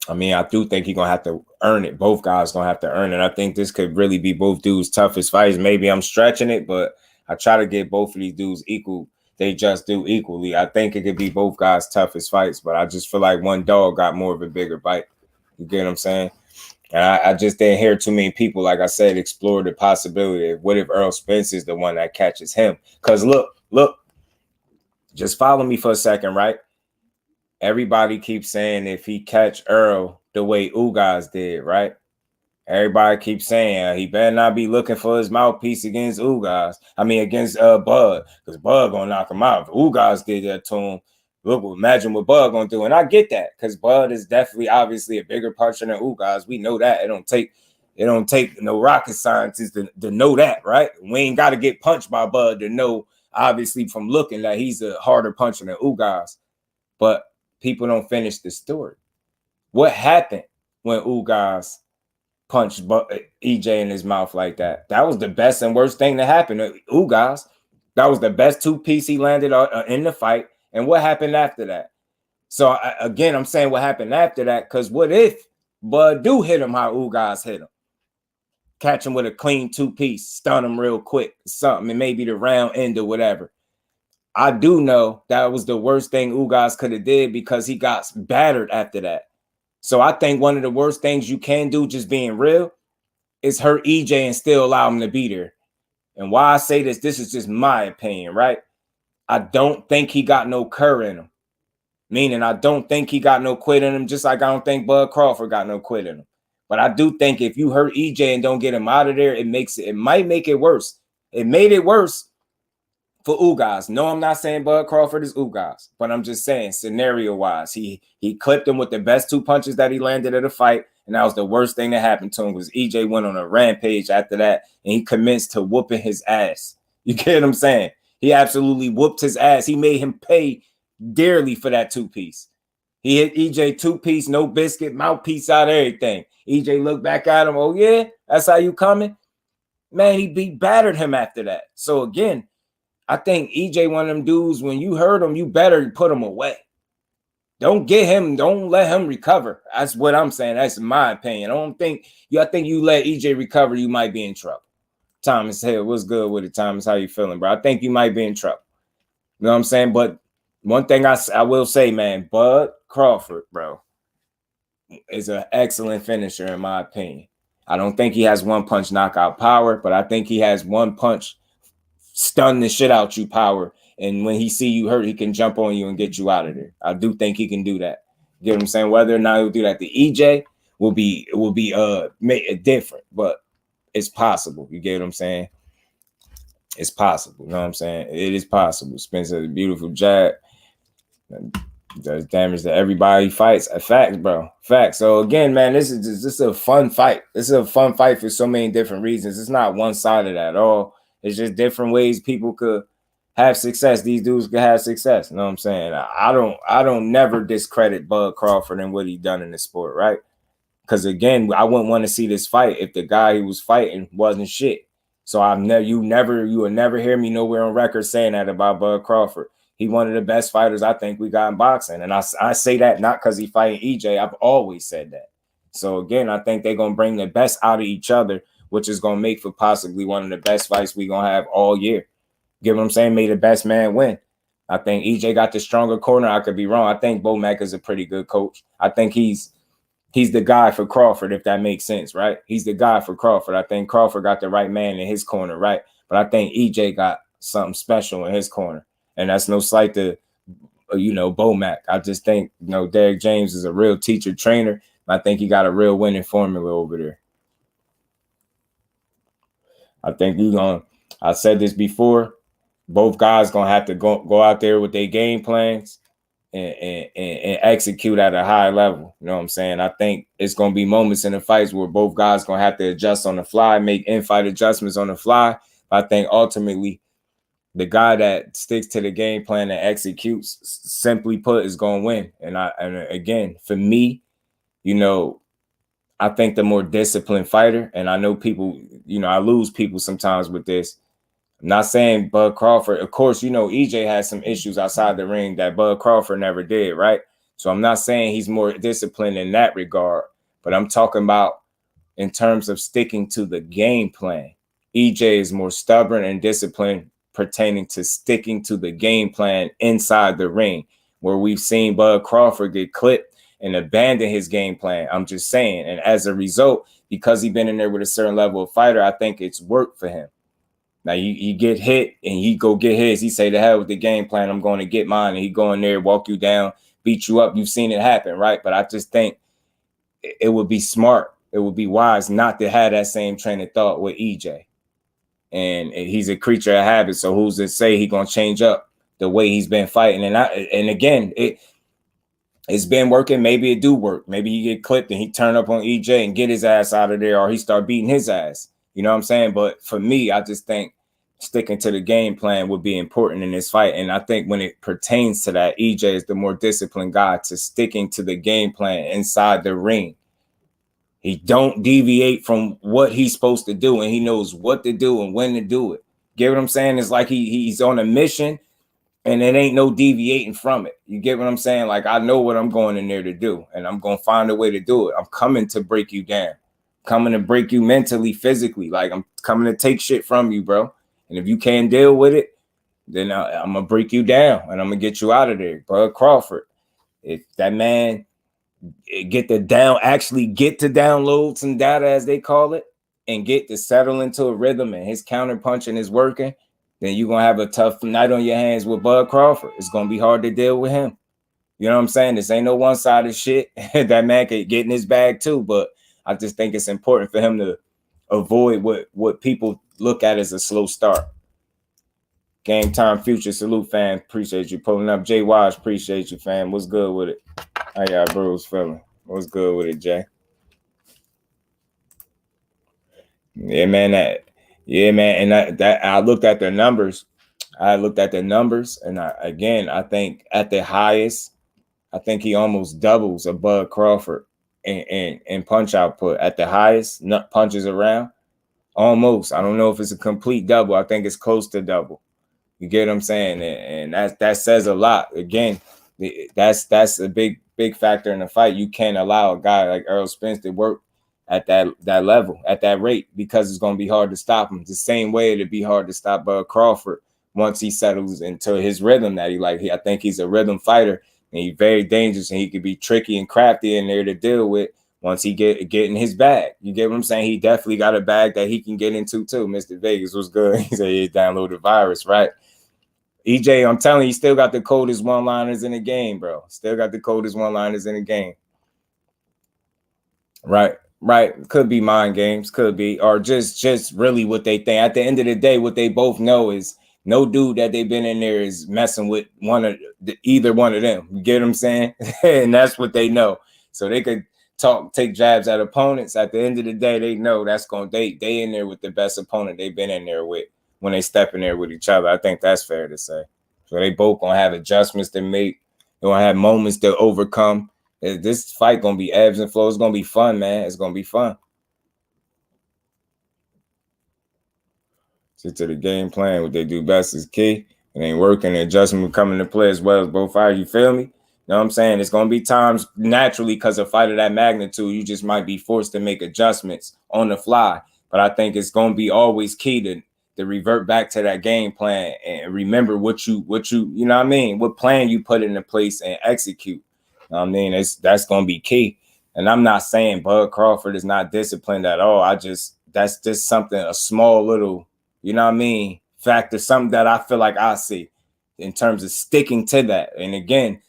I mean, I do think he's going to have to earn it. Both guys going to have to earn it. I think this could really be both dudes' toughest fights. Maybe I'm stretching it, but I try to get both of these dudes equal. They just do equally. I think it could be both guys' toughest fights, but I just feel like one dog got more of a bigger bite. You get what I'm saying? And I just didn't hear too many people, like I said, explore the possibility of what if Errol Spence is the one that catches him? Because look, just follow me for a second, right? Everybody keeps saying if he catch Earl the way Ugas did, right? Everybody keeps saying he better not be looking for his mouthpiece against Ugas. I mean, against Bud, because Bud gonna knock him out. If Ugas did that to him, look, imagine what Bud gonna do. And I get that because Bud is definitely, obviously, a bigger puncher than Ugas. We know that. It don't take no rocket scientists to know that, right? We ain't got to get punched by Bud to know, obviously, from looking that he's a harder puncher than Ugas. But people don't finish the story. What happened when Ugas punched EJ in his mouth like that? That was the best and worst thing that happened to Ugas. That was the best two-piece he landed in the fight. And what happened after that? So, again, I'm saying what happened after that because what if Bud do hit him how Ugas hit him? Catch him with a clean two-piece, stun him real quick, something, and maybe the round end or whatever. I do know that was the worst thing Ugas could have did because he got battered after that. So I think one of the worst things you can do, just being real, is hurt EJ and still allow him to be there. And why I say this is just my opinion, right? I don't think he got no cur in him. Meaning I don't think he got no quit in him, just like I don't think Bud Crawford got no quit in him. But I do think if you hurt EJ and don't get him out of there, it might make it worse. It made it worse for Ugas. No, I'm not saying Bud Crawford is Ugas, but I'm just saying scenario-wise, he clipped him with the best two punches that he landed at a fight, and that was the worst thing that happened to him was EJ went on a rampage after that, and he commenced to whooping his ass. You get what I'm saying? He absolutely whooped his ass. He made him pay dearly for that two-piece. He hit EJ two-piece, no biscuit, mouthpiece out, everything. EJ looked back at him, oh yeah, that's how you coming? Man, he battered him after that. So again, I think EJ one of them dudes, when you hurt him, you better put him away. Don't let him recover. That's what I'm saying. That's my opinion. I think you let EJ recover, you might be in trouble. Thomas Hill, what's good with it, Thomas? How you feeling, bro? I think you might be in trouble. You know what I'm saying? But one thing I will say, man, Bud Crawford, bro, is an excellent finisher in my opinion. I don't think he has one punch knockout power, but I think he has one punch stun the shit out you power. And when he see you hurt, he can jump on you and get you out of there. I do think he can do that. You get what I'm saying? Whether or not he'll do that, the EJ will be different, but it's possible. You get what I'm saying? It's possible. You know what I'm saying? It is possible. Spencer, a beautiful jab. Does damage to everybody fights. Facts, bro. Facts. So again, man, this is a fun fight. This is a fun fight for so many different reasons. It's not one-sided at all. It's just different ways people could have success. These dudes could have success. You know what I'm saying? I don't never discredit Bud Crawford and what he done in the sport, right? Because again, I wouldn't want to see this fight if the guy he was fighting wasn't shit. So you will never hear me nowhere on record saying that about Bud Crawford. He one of the best fighters I think we got in boxing. And I say that not because he fighting EJ. I've always said that. So again, I think they're going to bring the best out of each other, which is going to make for possibly one of the best fights we're going to have all year. Get what I'm saying? May the best man win. I think EJ got the stronger corner. I could be wrong. I think Bomac is a pretty good coach. I think he's the guy for Crawford, if that makes sense, right? He's the guy for Crawford. I think Crawford got the right man in his corner, right? But I think EJ got something special in his corner. And that's no slight to, Bomac. I just think, Derek James is a real teacher, trainer. I think he got a real winning formula over there. I think I said this before, both guys going to have to go out there with their game plans and execute at a high level. You know what I'm saying? I think it's going to be moments in the fights where both guys going to have to adjust on the fly, make in-fight adjustments on the fly. But I think ultimately the guy that sticks to the game plan and executes, simply put, is going to win. And again, for me, I think the more disciplined fighter, and I know people, I lose people sometimes with this. I'm not saying Bud Crawford. Of course, EJ has some issues outside the ring that Bud Crawford never did, right? So I'm not saying he's more disciplined in that regard, but I'm talking about in terms of sticking to the game plan. EJ is more stubborn and disciplined pertaining to sticking to the game plan inside the ring, where we've seen Bud Crawford get clipped and abandon his game plan. I'm just saying. And as a result, because he's been in there with a certain level of fighter, I think it's worked for him. Now, you get hit and he go get his. He say, to hell with the game plan. I'm going to get mine. And he go in there, walk you down, beat you up. You've seen it happen, right? But I just think it would be smart. It would be wise not to have that same train of thought with EJ. And he's a creature of habit. So who's to say he's going to change up the way he's been fighting? And again, it's been working. Maybe it do work. Maybe he get clipped and he turn up on EJ and get his ass out of there, or he start beating his ass. You know what I'm saying? But for me, I just think sticking to the game plan would be important in this fight. And I think when it pertains to that, EJ is the more disciplined guy to sticking to the game plan inside the ring. He don't deviate from what he's supposed to do, and he knows what to do and when to do it. Get what I'm saying? It's like he's on a mission, and it ain't no deviating from it. You get what I'm saying? Like, I know what I'm going in there to do, and I'm going to find a way to do it. I'm coming to break you down, coming to break you mentally, physically. Like, I'm coming to take shit from you, bro. And if you can't deal with it, then I'm going to break you down, and I'm going to get you out of there. Bud Crawford, if that man actually get to download some data, as they call it, and get to settle into a rhythm, and his counter punching is working, then you're going to have a tough night on your hands with Bud Crawford. It's going to be hard to deal with him. You know what I'm saying? This ain't no one-sided shit. That man could get in his bag too, but I just think it's important for him to avoid what people look at as a slow start. Game Time Future, salute, fam. Appreciate you pulling up. Jay Wise, appreciate you, fam. What's good with it? How y'all bros feeling? What's good with it, Jay? Yeah, man. And that I looked at the numbers. And I think at the highest, I think he almost doubles a Bud Crawford in punch output at the highest. Nut punches around, almost. I don't know if it's a complete double. I think it's close to double. You get what I'm saying? And that says a lot. Again, that's a big factor in the fight. You can't allow a guy like Errol Spence to work at that level, at that rate, because it's going to be hard to stop him. The same way it'd be hard to stop Bud Crawford once he settles into his rhythm that I think he's a rhythm fighter, and he's very dangerous, and he could be tricky and crafty in there to deal with once he get in his bag. You get what I'm saying? He definitely got a bag that he can get into too. Mr. Vegas was good. He said he downloaded the virus, right? EJ, I'm telling you, still got the coldest one-liners in the game, bro. Still got the coldest one-liners in the game. Right. Could be mind games, could be, or just really what they think. At the end of the day, what they both know is no dude that they've been in there is messing with either one of them. You get what I'm saying? And that's what they know. So they could take jabs at opponents. At the end of the day, they know they in there with the best opponent they've been in there with when they step in there with each other. I think that's fair to say. So they both gonna have adjustments to make. They're gonna have moments to overcome. This fight gonna be ebbs and flows. It's gonna be fun, man. It's gonna be fun. Stick to the game plan. What they do best is key. It ain't working. The adjustment will come into play as well as both fighters. You feel me? You know what I'm saying? It's gonna be times naturally because a fight of that magnitude, you just might be forced to make adjustments on the fly. But I think it's gonna be always key to revert back to that game plan and remember what you you know what I mean, what plan you put into place and execute. You know what I mean? That's gonna be key. And I'm not saying Bud Crawford is not disciplined at all. That's just something, a small little, you know what I mean, factor, something that I feel like I see in terms of sticking to that. And again,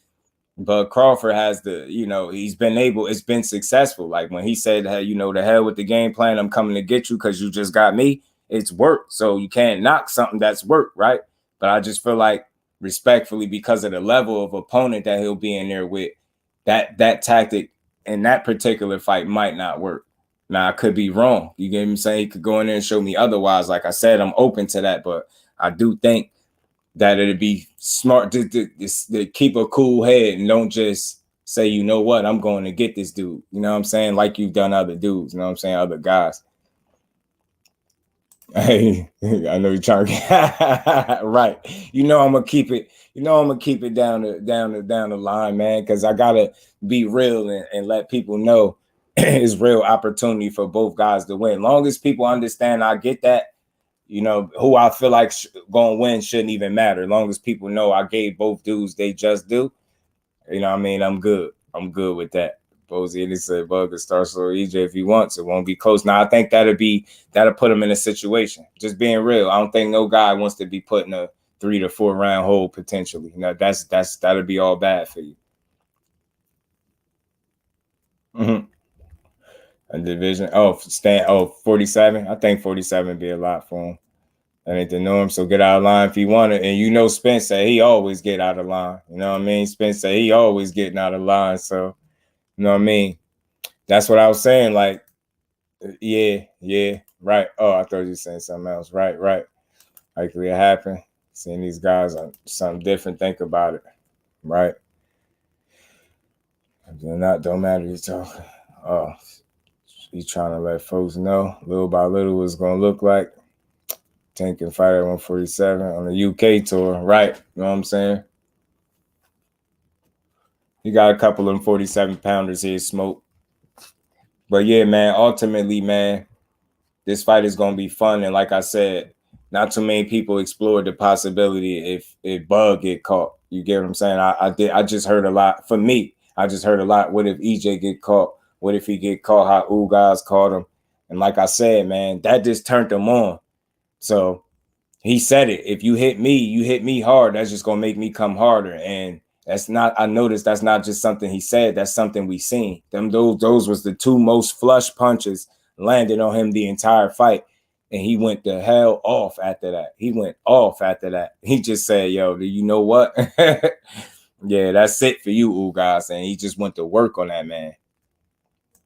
Bud Crawford has it's been successful. Like when he said, hey, the hell with the game plan, I'm coming to get you because you just got me. It's work. So you can't knock something that's work, right? But I just feel like respectfully, because of the level of opponent that he'll be in there with, that tactic in that particular fight might not work. Now, I could be wrong. You get what I'm saying? He could go in there and show me otherwise. Like I said, I'm open to that, but I do think that it'd be smart to keep a cool head and don't just say, you know what, I'm going to get this dude. You know what I'm saying? Like you've done other dudes, you know what I'm saying? Other guys. Hey, I know you're trying to get right. I'm gonna keep it. I'm gonna keep it down the line, man, because I gotta be real and let people know it's real opportunity for both guys to win. Long as people understand, I get that. Who I feel like gonna win shouldn't even matter. Long as people know I gave both dudes they just do. You know what I mean? I'm good. I'm good with that. Posey, and he said, Bug could start slow EJ if he wants. It won't be close. Now, I think that'll put him in a situation. Just being real. I don't think no guy wants to be put in a 3 to 4 round hole potentially. That'll be all bad for you. A division. 47. I think 47 would be a lot for him. That ain't the norm. So get out of line if he wanted. And Spence said he always get out of line. You know what I mean? Spence said he always getting out of line. So you know what I mean? That's what I was saying. Like, yeah, right. Oh, I thought you were saying something else. Right. Likely it happened. Seeing these guys on something different. Think about it. Right. Don't matter. He's talking. Oh, he's trying to let folks know little by little what it's going to look like. Tank can fight at 147 on the UK tour. Right. You know what I'm saying? You got a couple of them 47 pounders here, Smoke. But yeah, man, ultimately, man, this fight is going to be fun. And like I said, not too many people explored the possibility if Bug get caught. You get what I'm saying? I just heard a lot. For me, I just heard a lot. What if EJ get caught? What if he get caught? How guys caught him? And like I said, man, that just turned him on. So he said it. If you hit me hard. That's just going to make me come harder. And I noticed that's not just something he said. That's something we seen. Those was the 2 most flush punches landed on him the entire fight. And he went the hell off after that. He just said, yo, do you know what? Yeah, that's it for you, guys. And he just went to work on that, man.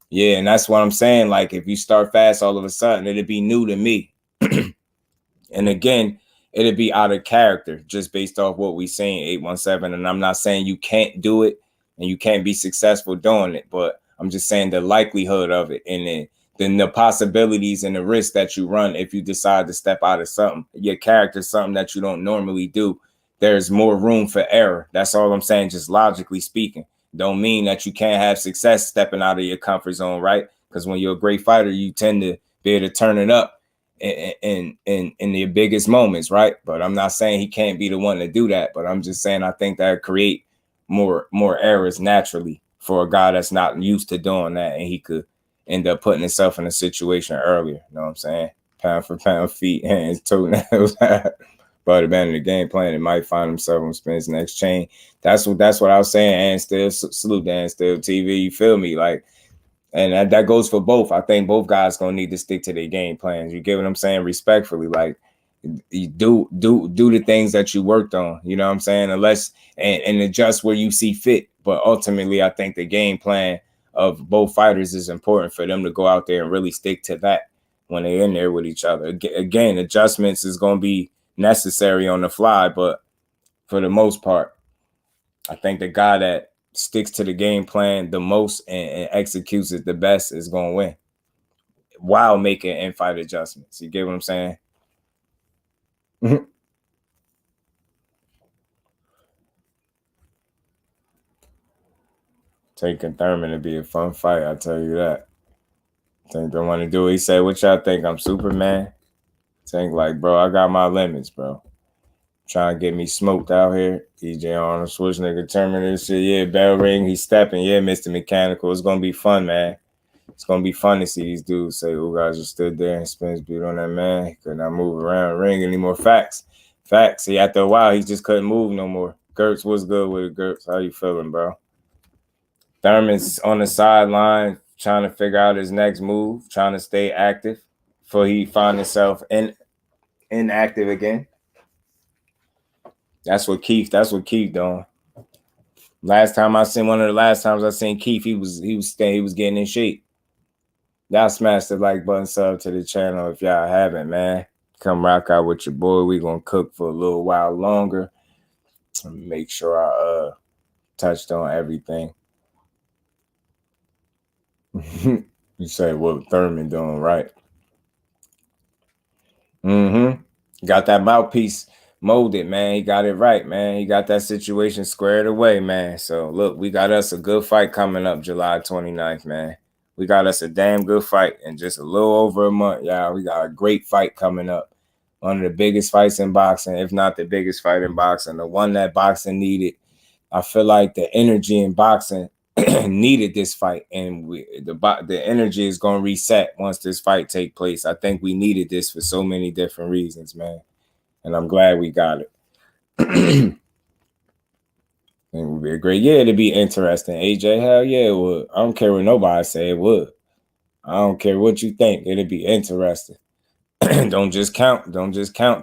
Yeah, and that's what I'm saying. Like, if you start fast all of a sudden, it'd be new to me. And again, it'd be out of character just based off what we seen 817. And I'm not saying you can't do it and you can't be successful doing it, but I'm just saying the likelihood of it and then the possibilities and the risk that you run if you decide to step out of something. Your character, something that you don't normally do. There's more room for error. That's all I'm saying, just logically speaking. Don't mean that you can't have success stepping out of your comfort zone, right? Because when you're a great fighter, you tend to be able to turn it up in the biggest moments, right? But I'm not saying he can't be the one to do that, but I'm just saying I think that create more errors naturally for a guy that's not used to doing that, and he could end up putting himself in a situation earlier. You know what I'm saying? Pound for pound, feet, hands, toenails. But abandon the game plan, it might find himself on Spence next chain. That's what I was saying. And still salute to Still TV. You feel me? Like. And that goes for both. I think both guys gonna need to stick to their game plans. You get what I'm saying? Respectfully, like you do the things that you worked on. You know what I'm saying? Unless and adjust where you see fit. But ultimately, I think the game plan of both fighters is important for them to go out there and really stick to that when they're in there with each other. Again, adjustments is gonna be necessary on the fly, but for the most part, I think the guy that sticks to the game plan the most and executes it the best is going to win while making in-fight adjustments. You get what I'm saying? Taking Thurman to be a fun fight, I tell you that. Think they want to do it. He said, what y'all think? I'm Superman? Think like, bro, I got my limits, bro. Trying to get me smoked out here. EJ Arnold Schwarzenegger Terminator shit. Yeah, bell ring. He's stepping. Yeah, Mr. Mechanical. It's going to be fun, man. It's going to be fun to see these dudes say, oh, guys just stood there and Spence beat on that man. He could not move around the ring anymore. Facts. See, after a while, he just couldn't move no more. Gertz, what's good with it, Gertz? How you feeling, bro? Thurman's on the sideline trying to figure out his next move, trying to stay active before he find himself inactive again. That's what Keith doing. Last time I seen one of the last times I seen Keith, he was getting in shape. Y'all smash the like button, sub to the channel if y'all haven't, man. Come rock out with your boy. We gonna cook for a little while longer. Make sure I touched on everything. You say what Thurman doing right. Got that mouthpiece molded, man. He got it right, man. He got that situation squared away, man. So look, we got us a good fight coming up July 29th, man. We got us a damn good fight in just a little over a month, y'all. We got a great fight coming up. One of the biggest fights in boxing, if not the biggest fight in boxing, the one that boxing needed. I feel like the energy in boxing needed this fight, and the energy is going to reset once this fight take place. I think we needed this for so many different reasons, man, and I'm glad we got it. It would be a great year to be interesting. AJ, hell yeah, it would. I don't care what nobody say, it would. I don't care what you think, it'd be interesting. Don't just count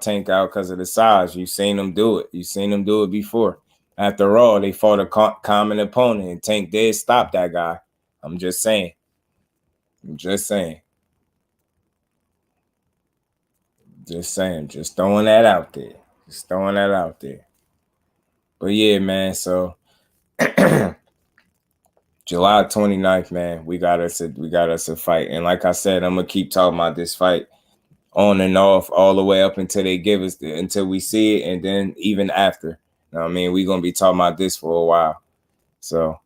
Tank out because of the size. You've seen them do it. You've seen them do it before. After all, they fought a common opponent, and Tank did stop that guy. I'm just saying. Just throwing that out there. But yeah, man, so July 29th, man, we got us a fight. And like I said, I'm gonna keep talking about this fight on and off all the way up until they give us until we see it, and then even after. You know what I mean? We're going to be talking about this for a while. So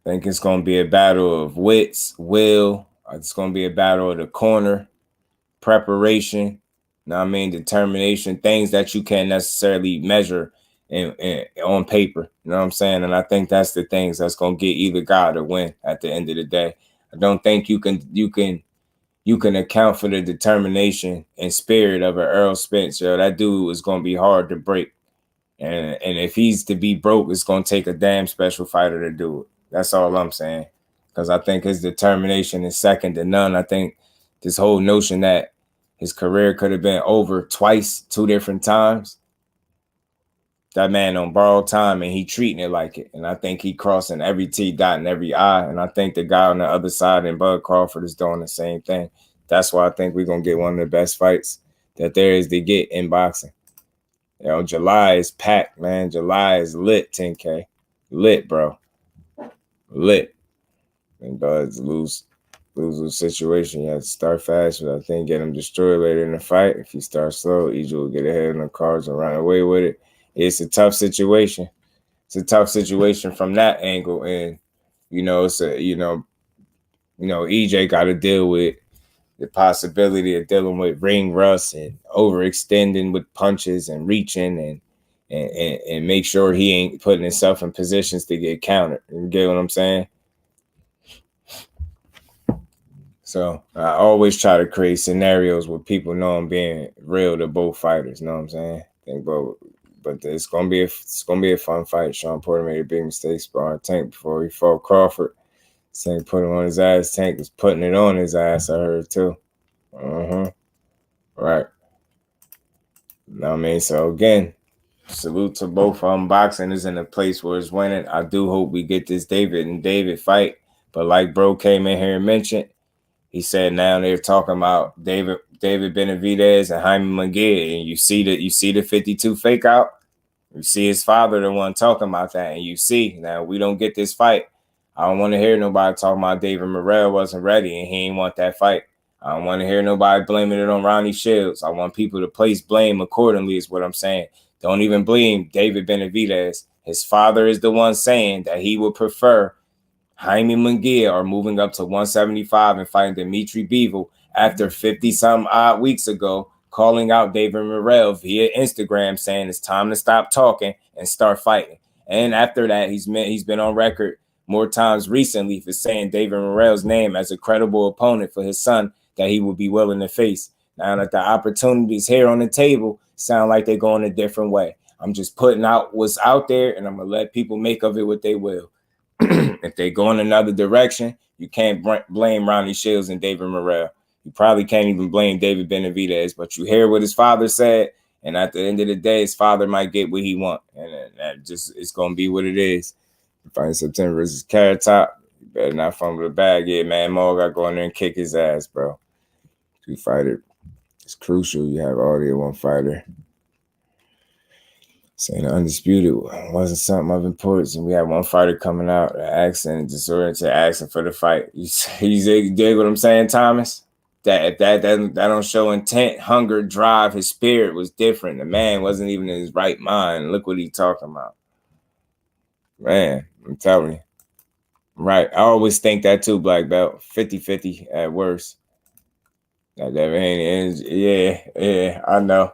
I think it's going to be a battle of wits, will. It's going to be a battle of the corner, preparation, you know what I mean, determination, things that you can't necessarily measure on paper. You know what I'm saying? And I think that's the things that's going to get either guy to win at the end of the day. I don't think you can account for the determination and spirit of an Errol Spence. Yo, that dude is going to be hard to break. And if he's to be broke, it's going to take a damn special fighter to do it. That's all I'm saying. Because I think his determination is second to none. I think this whole notion that his career could have been over twice, 2 different times, that man on borrowed time, and he treating it like it. And I think he crossing every T, dotting every I. And I think the guy on the other side in Bud Crawford is doing the same thing. That's why I think we're going to get one of the best fights that there is to get in boxing. You know, July is packed, man. July is lit, 10K. Lit, bro. Lit. And Bud's lose situation. You have to start fast, but I think get him destroyed later in the fight. If he starts slow, EJ will get ahead in the cards and run away with it. It's a tough situation. It's a tough situation from that angle. And, you know, it's a, you know, EJ got to deal with the possibility of dealing with ring rust and overextending with punches and reaching and make sure he ain't putting himself in positions to get countered. You get what I'm saying? So I always try to create scenarios where people know I'm being real to both fighters. You know what I'm saying? But it's gonna be a fun fight. Sean Porter made a big mistake sparring Tank before he fought Crawford. Tank put him on his ass. Tank was putting it on his ass, I heard too. Right. You know what I mean? So again, salute to both of them. Boxing is in a place where it's winning. I do hope we get this David fight. But like bro came in here and mentioned, he said now they're talking about David Benavidez and Jaime Munguia, and you see the 52 fake out. You see his father the one talking about that, and you see now we don't get this fight. I don't want to hear nobody talking about David-Morrell wasn't ready and he ain't want that fight. I don't want to hear nobody blaming it on Ronnie Shields. I want people to place blame accordingly is what I'm saying. Don't even blame David Benavidez. His father is the one saying that he would prefer Jaime Munguia or moving up to 175 and fighting DMITRY Bivol after 50-some odd weeks ago, calling out David-Morrell via Instagram saying it's time to stop talking and start fighting. And after that, he's been on record more times recently for saying David-Morrell's name as a credible opponent for his son that he would be willing to face. Now that the opportunities here on the table sound like they're going a different way. I'm just putting out what's out there, and I'm going to let people make of it what they will. If they go in another direction, you can't blame Ronnie Shields and David-Morrell. You probably can't even blame David Benavidez, but you hear what his father said, and at the end of the day, his father might get what he wants, and that just it's going to be what it is. Fighting September versus Carrot Top. You better not fumble the bag yet, man. Maul got to go in there and kick his ass, bro. Two fighter. It's crucial you have already one fighter. Saying the undisputed wasn't something of importance, and we had one fighter coming out, asking, disoriented, asking for the fight. You dig what I'm saying, Thomas? That if that don't show intent, hunger, drive, his spirit was different. The man wasn't even in his right mind. Look what he talking about. Man, I'm telling you. Right. I always think that too, Black Belt. 50-50 at worst. That ain't, yeah, I know.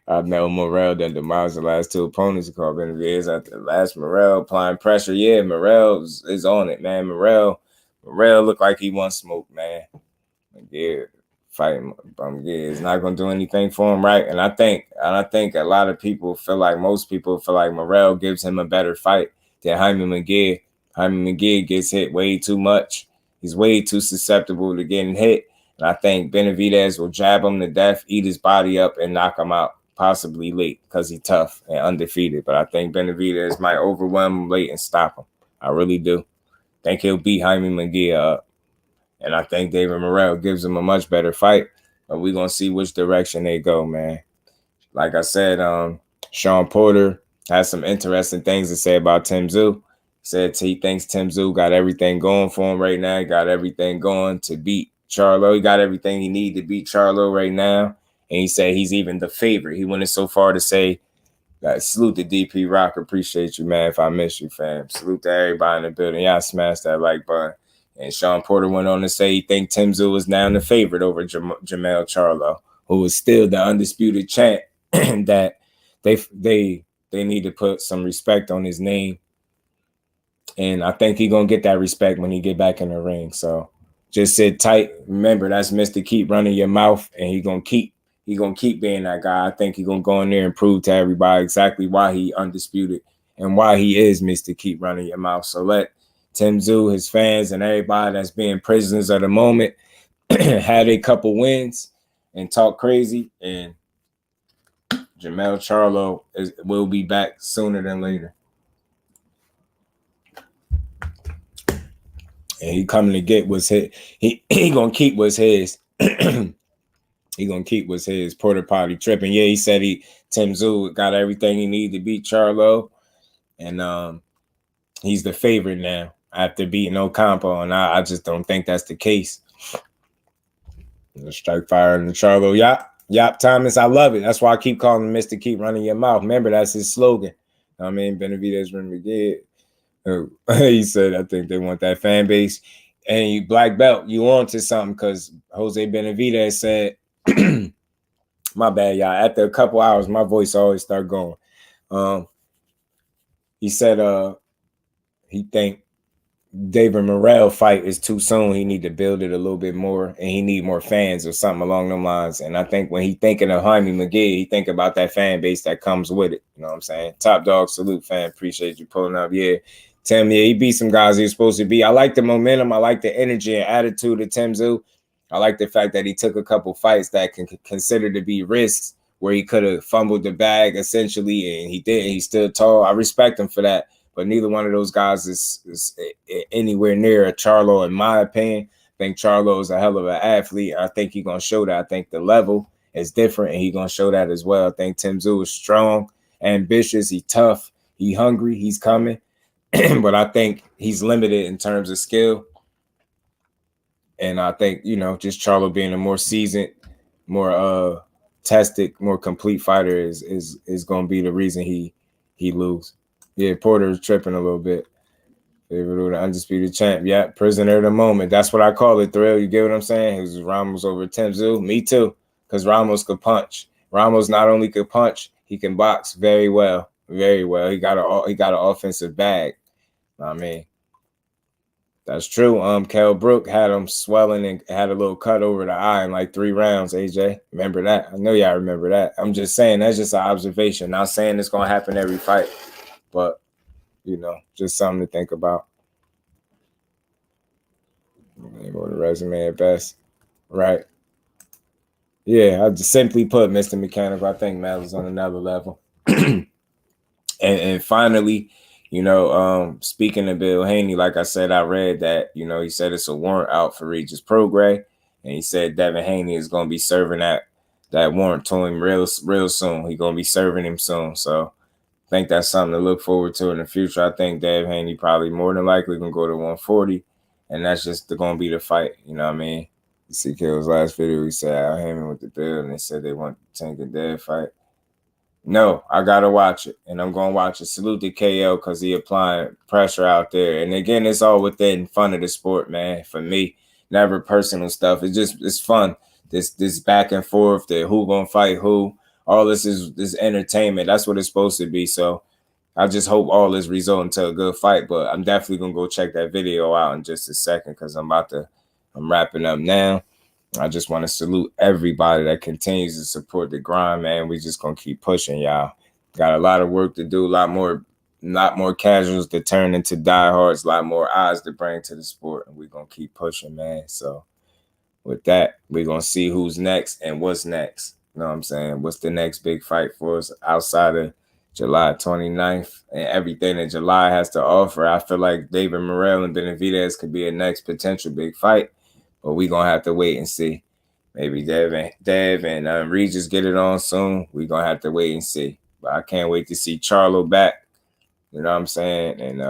I know Morrell done demolished the last two opponents called Benavidez after the last Morrell applying pressure. Yeah, Morrell is on it, man. Morrell looked like he wants smoke, man. Yeah, fighting. It's not gonna do anything for him, right? And I think a lot of people feel like most people feel like Morrell gives him a better fight than Jaime Munguia. Jaime Munguia gets hit way too much. He's way too susceptible to getting hit. And I think Benavidez will jab him to death, eat his body up, and knock him out, possibly late, because he's tough and undefeated. But I think Benavidez might overwhelm him late and stop him. I really do. Think he'll beat Jaime Munguia up. And I think David-Morrell gives him a much better fight. But we're going to see which direction they go, man. Like I said, Sean Porter has some interesting things to say about Tszyu. Said he thinks Tszyu got everything going for him right now. Got everything going to beat Charlo. He got everything he needs to beat Charlo right now. And he said he's even the favorite. He went so far to say, salute to DP Rock. Appreciate you, man. If I miss you, fam. Salute to everybody in the building. Y'all smash that like button. And Sean Porter went on to say he thinks Tszyu is now the favorite over JERMELL Charlo, who is still the undisputed champ. That they need to put some respect on his name. And I think he's going to get that respect when he get back in the ring. So just sit tight. Remember, that's Mr. Keep Running Your Mouth, and he's going to keep being that guy. I think he's going to go in there and prove to everybody exactly why he undisputed and why he is Mr. Keep Running Your Mouth. So let Tszyu, his fans, and everybody that's being prisoners of the moment had a couple wins and talk crazy. And JERMELL Charlo will be back sooner than later. And he coming to get what's his. He gonna keep what's his. He gonna keep what's his. Porter Potty tripping. Yeah, he said Tszyu got everything he needed to beat Charlo, and he's the favorite now after beating OCAMPO, and I just don't think that's the case. The strike fire in the Charlo. Yop, Thomas, I love it. That's why I keep calling him Mr. Keep Running Your Mouth. Remember, that's his slogan. I mean, Benavidez-Morrell. He said, I think they want that fan base. And you Black Belt, you on to something because Jose Benavidez said, my bad, y'all. After a couple hours, my voice always start going. He said he think David-Morrell fight is too soon. He need to build it a little bit more, and he need more fans or something along them lines. And I think when he thinking of Jaime Munguia, he think about that fan base that comes with it. You know what I'm saying? Top dog, salute, fan. Appreciate you pulling up. Yeah. Tim, yeah, he beat some guys he was supposed to be. I like the momentum. I like the energy and attitude of Tszyu. I like the fact that he took a couple fights that can consider to be risks where he could have fumbled the bag essentially, and he did. He stood tall. I respect him for that. But neither one of those guys is anywhere near a Charlo, in my opinion. I think Charlo is a hell of an athlete. I think he's going to show that. I think the level is different, and he gonna show that as well. I think Tszyu is strong, ambitious, he tough, he hungry, he's coming. But I think he's limited in terms of skill. And I think, you know, just Charlo being a more seasoned, more tested, more complete fighter is gonna be the reason he lose. Yeah, Porter is tripping a little bit. Favorite, the undisputed champ. Yeah, prisoner of the moment. That's what I call it, Thrill. You get what I'm saying? It was Ramos over Tszyu. Me too, because Ramos could punch. Ramos not only could punch, he can box very well, very well. He got an offensive bag. I mean, that's true. Kell Brook had him swelling and had a little cut over the eye in like 3 rounds. AJ, remember that? I know y'all remember that. I'm just saying that's just an observation. Not saying it's gonna happen every fight, but you know, just something to think about. Go to resume at best, right? Yeah, I just simply put, Mr. Mechanical, I think Mel is on another level. and finally, you know, speaking of Bill Haney, like I said, I read that, you know, he said it's a warrant out for Regis Prograis, and he said Devin Haney is going to be serving that warrant to him real soon. He's going to be serving him soon. So I think that's something to look forward to in the future. I think Dev Haney probably more than likely going to go to 140, and that's just going to be the fight. You know what I mean? You see Kill's last video, he said Al Hammond with the bill, and they said they want Tank and Dev fight. No, I got to watch it, and I'm going to watch it. Salute to KO because he applying pressure out there. And again, it's all within fun of the sport, man. For me, never personal stuff. It's fun. This back and forth, the who going to fight who. All this is entertainment. That's what it's supposed to be. So I just hope all this result into a good fight. But I'm definitely going to go check that video out in just a second because I'm wrapping up now. I just want to salute everybody that continues to support the grind, man. We just going to keep pushing, y'all. Got a lot of work to do, a lot more casuals to turn into diehards, a lot more eyes to bring to the sport, and we're going to keep pushing, man. So with that, we're going to see who's next and what's next. You know what I'm saying? What's the next big fight for us outside of July 29th and everything that July has to offer? I feel like Morrell and Benavidez could be a next potential big fight. But we're going to have to wait and see. Maybe Dev and Regis get it on soon. We're going to have to wait and see. But I can't wait to see Charlo back. You know what I'm saying? And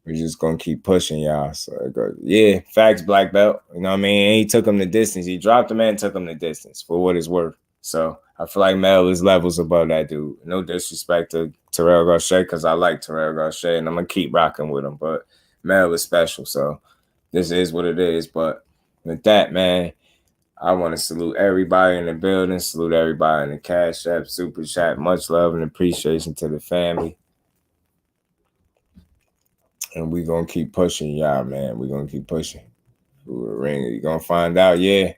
we're just going to keep pushing, y'all. So, yeah, facts, black belt. You know what I mean? And he took him the distance. He dropped him and took him the distance for what it's worth. So I feel like Mel is levels above that dude. No disrespect to Terrell Gausha because I like Terrell Gausha and I'm going to keep rocking with him. But Mel is special, so this is what it is. But with that, man, I want to salute everybody in the building, salute everybody in the Cash App, Super Chat. Much love and appreciation to the family. And we're going to keep pushing, y'all, man. We're going to keep pushing. You're going to find out, yeah.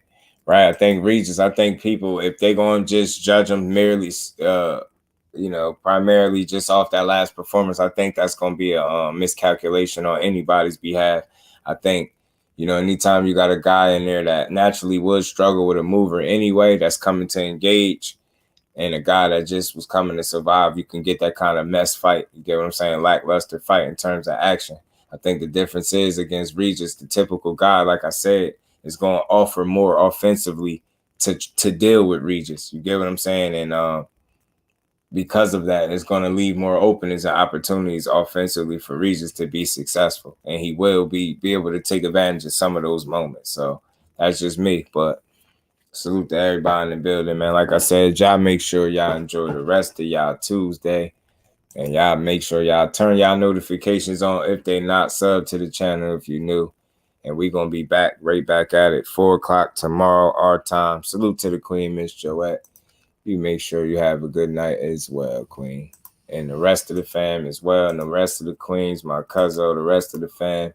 Right, I think Regis, I think people, if they're going to just judge them merely, you know, primarily just off that last performance, I think that's going to be a miscalculation on anybody's behalf. I think, you know, anytime you got a guy in there that naturally would struggle with a mover anyway, that's coming to engage, and a guy that just was coming to survive, you can get that kind of mess fight. You get what I'm saying? Lackluster fight in terms of action. I think the difference is against Regis, the typical guy, like I said, is going to offer more offensively to deal with Regis. You get what I'm saying? And because of that, it's going to leave more openings and opportunities offensively for Regis to be successful. And he will be able to take advantage of some of those moments. So that's just me. But salute to everybody in the building, man. Like I said, y'all make sure y'all enjoy the rest of y'all Tuesday. And y'all make sure y'all turn y'all notifications on if they not sub to the channel if you new. And we're going to be back, right back at it, 4 o'clock tomorrow, our time. Salute to the Queen, Miss Joette. You make sure you have a good night as well, Queen. And the rest of the fam as well. And the rest of the Queens, my cousin, the rest of the fam.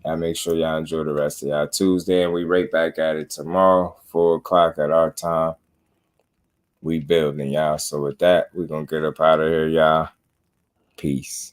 Y'all make sure y'all enjoy the rest of y'all Tuesday. And we right back at it tomorrow, 4 o'clock at our time. We building, y'all. So with that, we're going to get up out of here, y'all. Peace.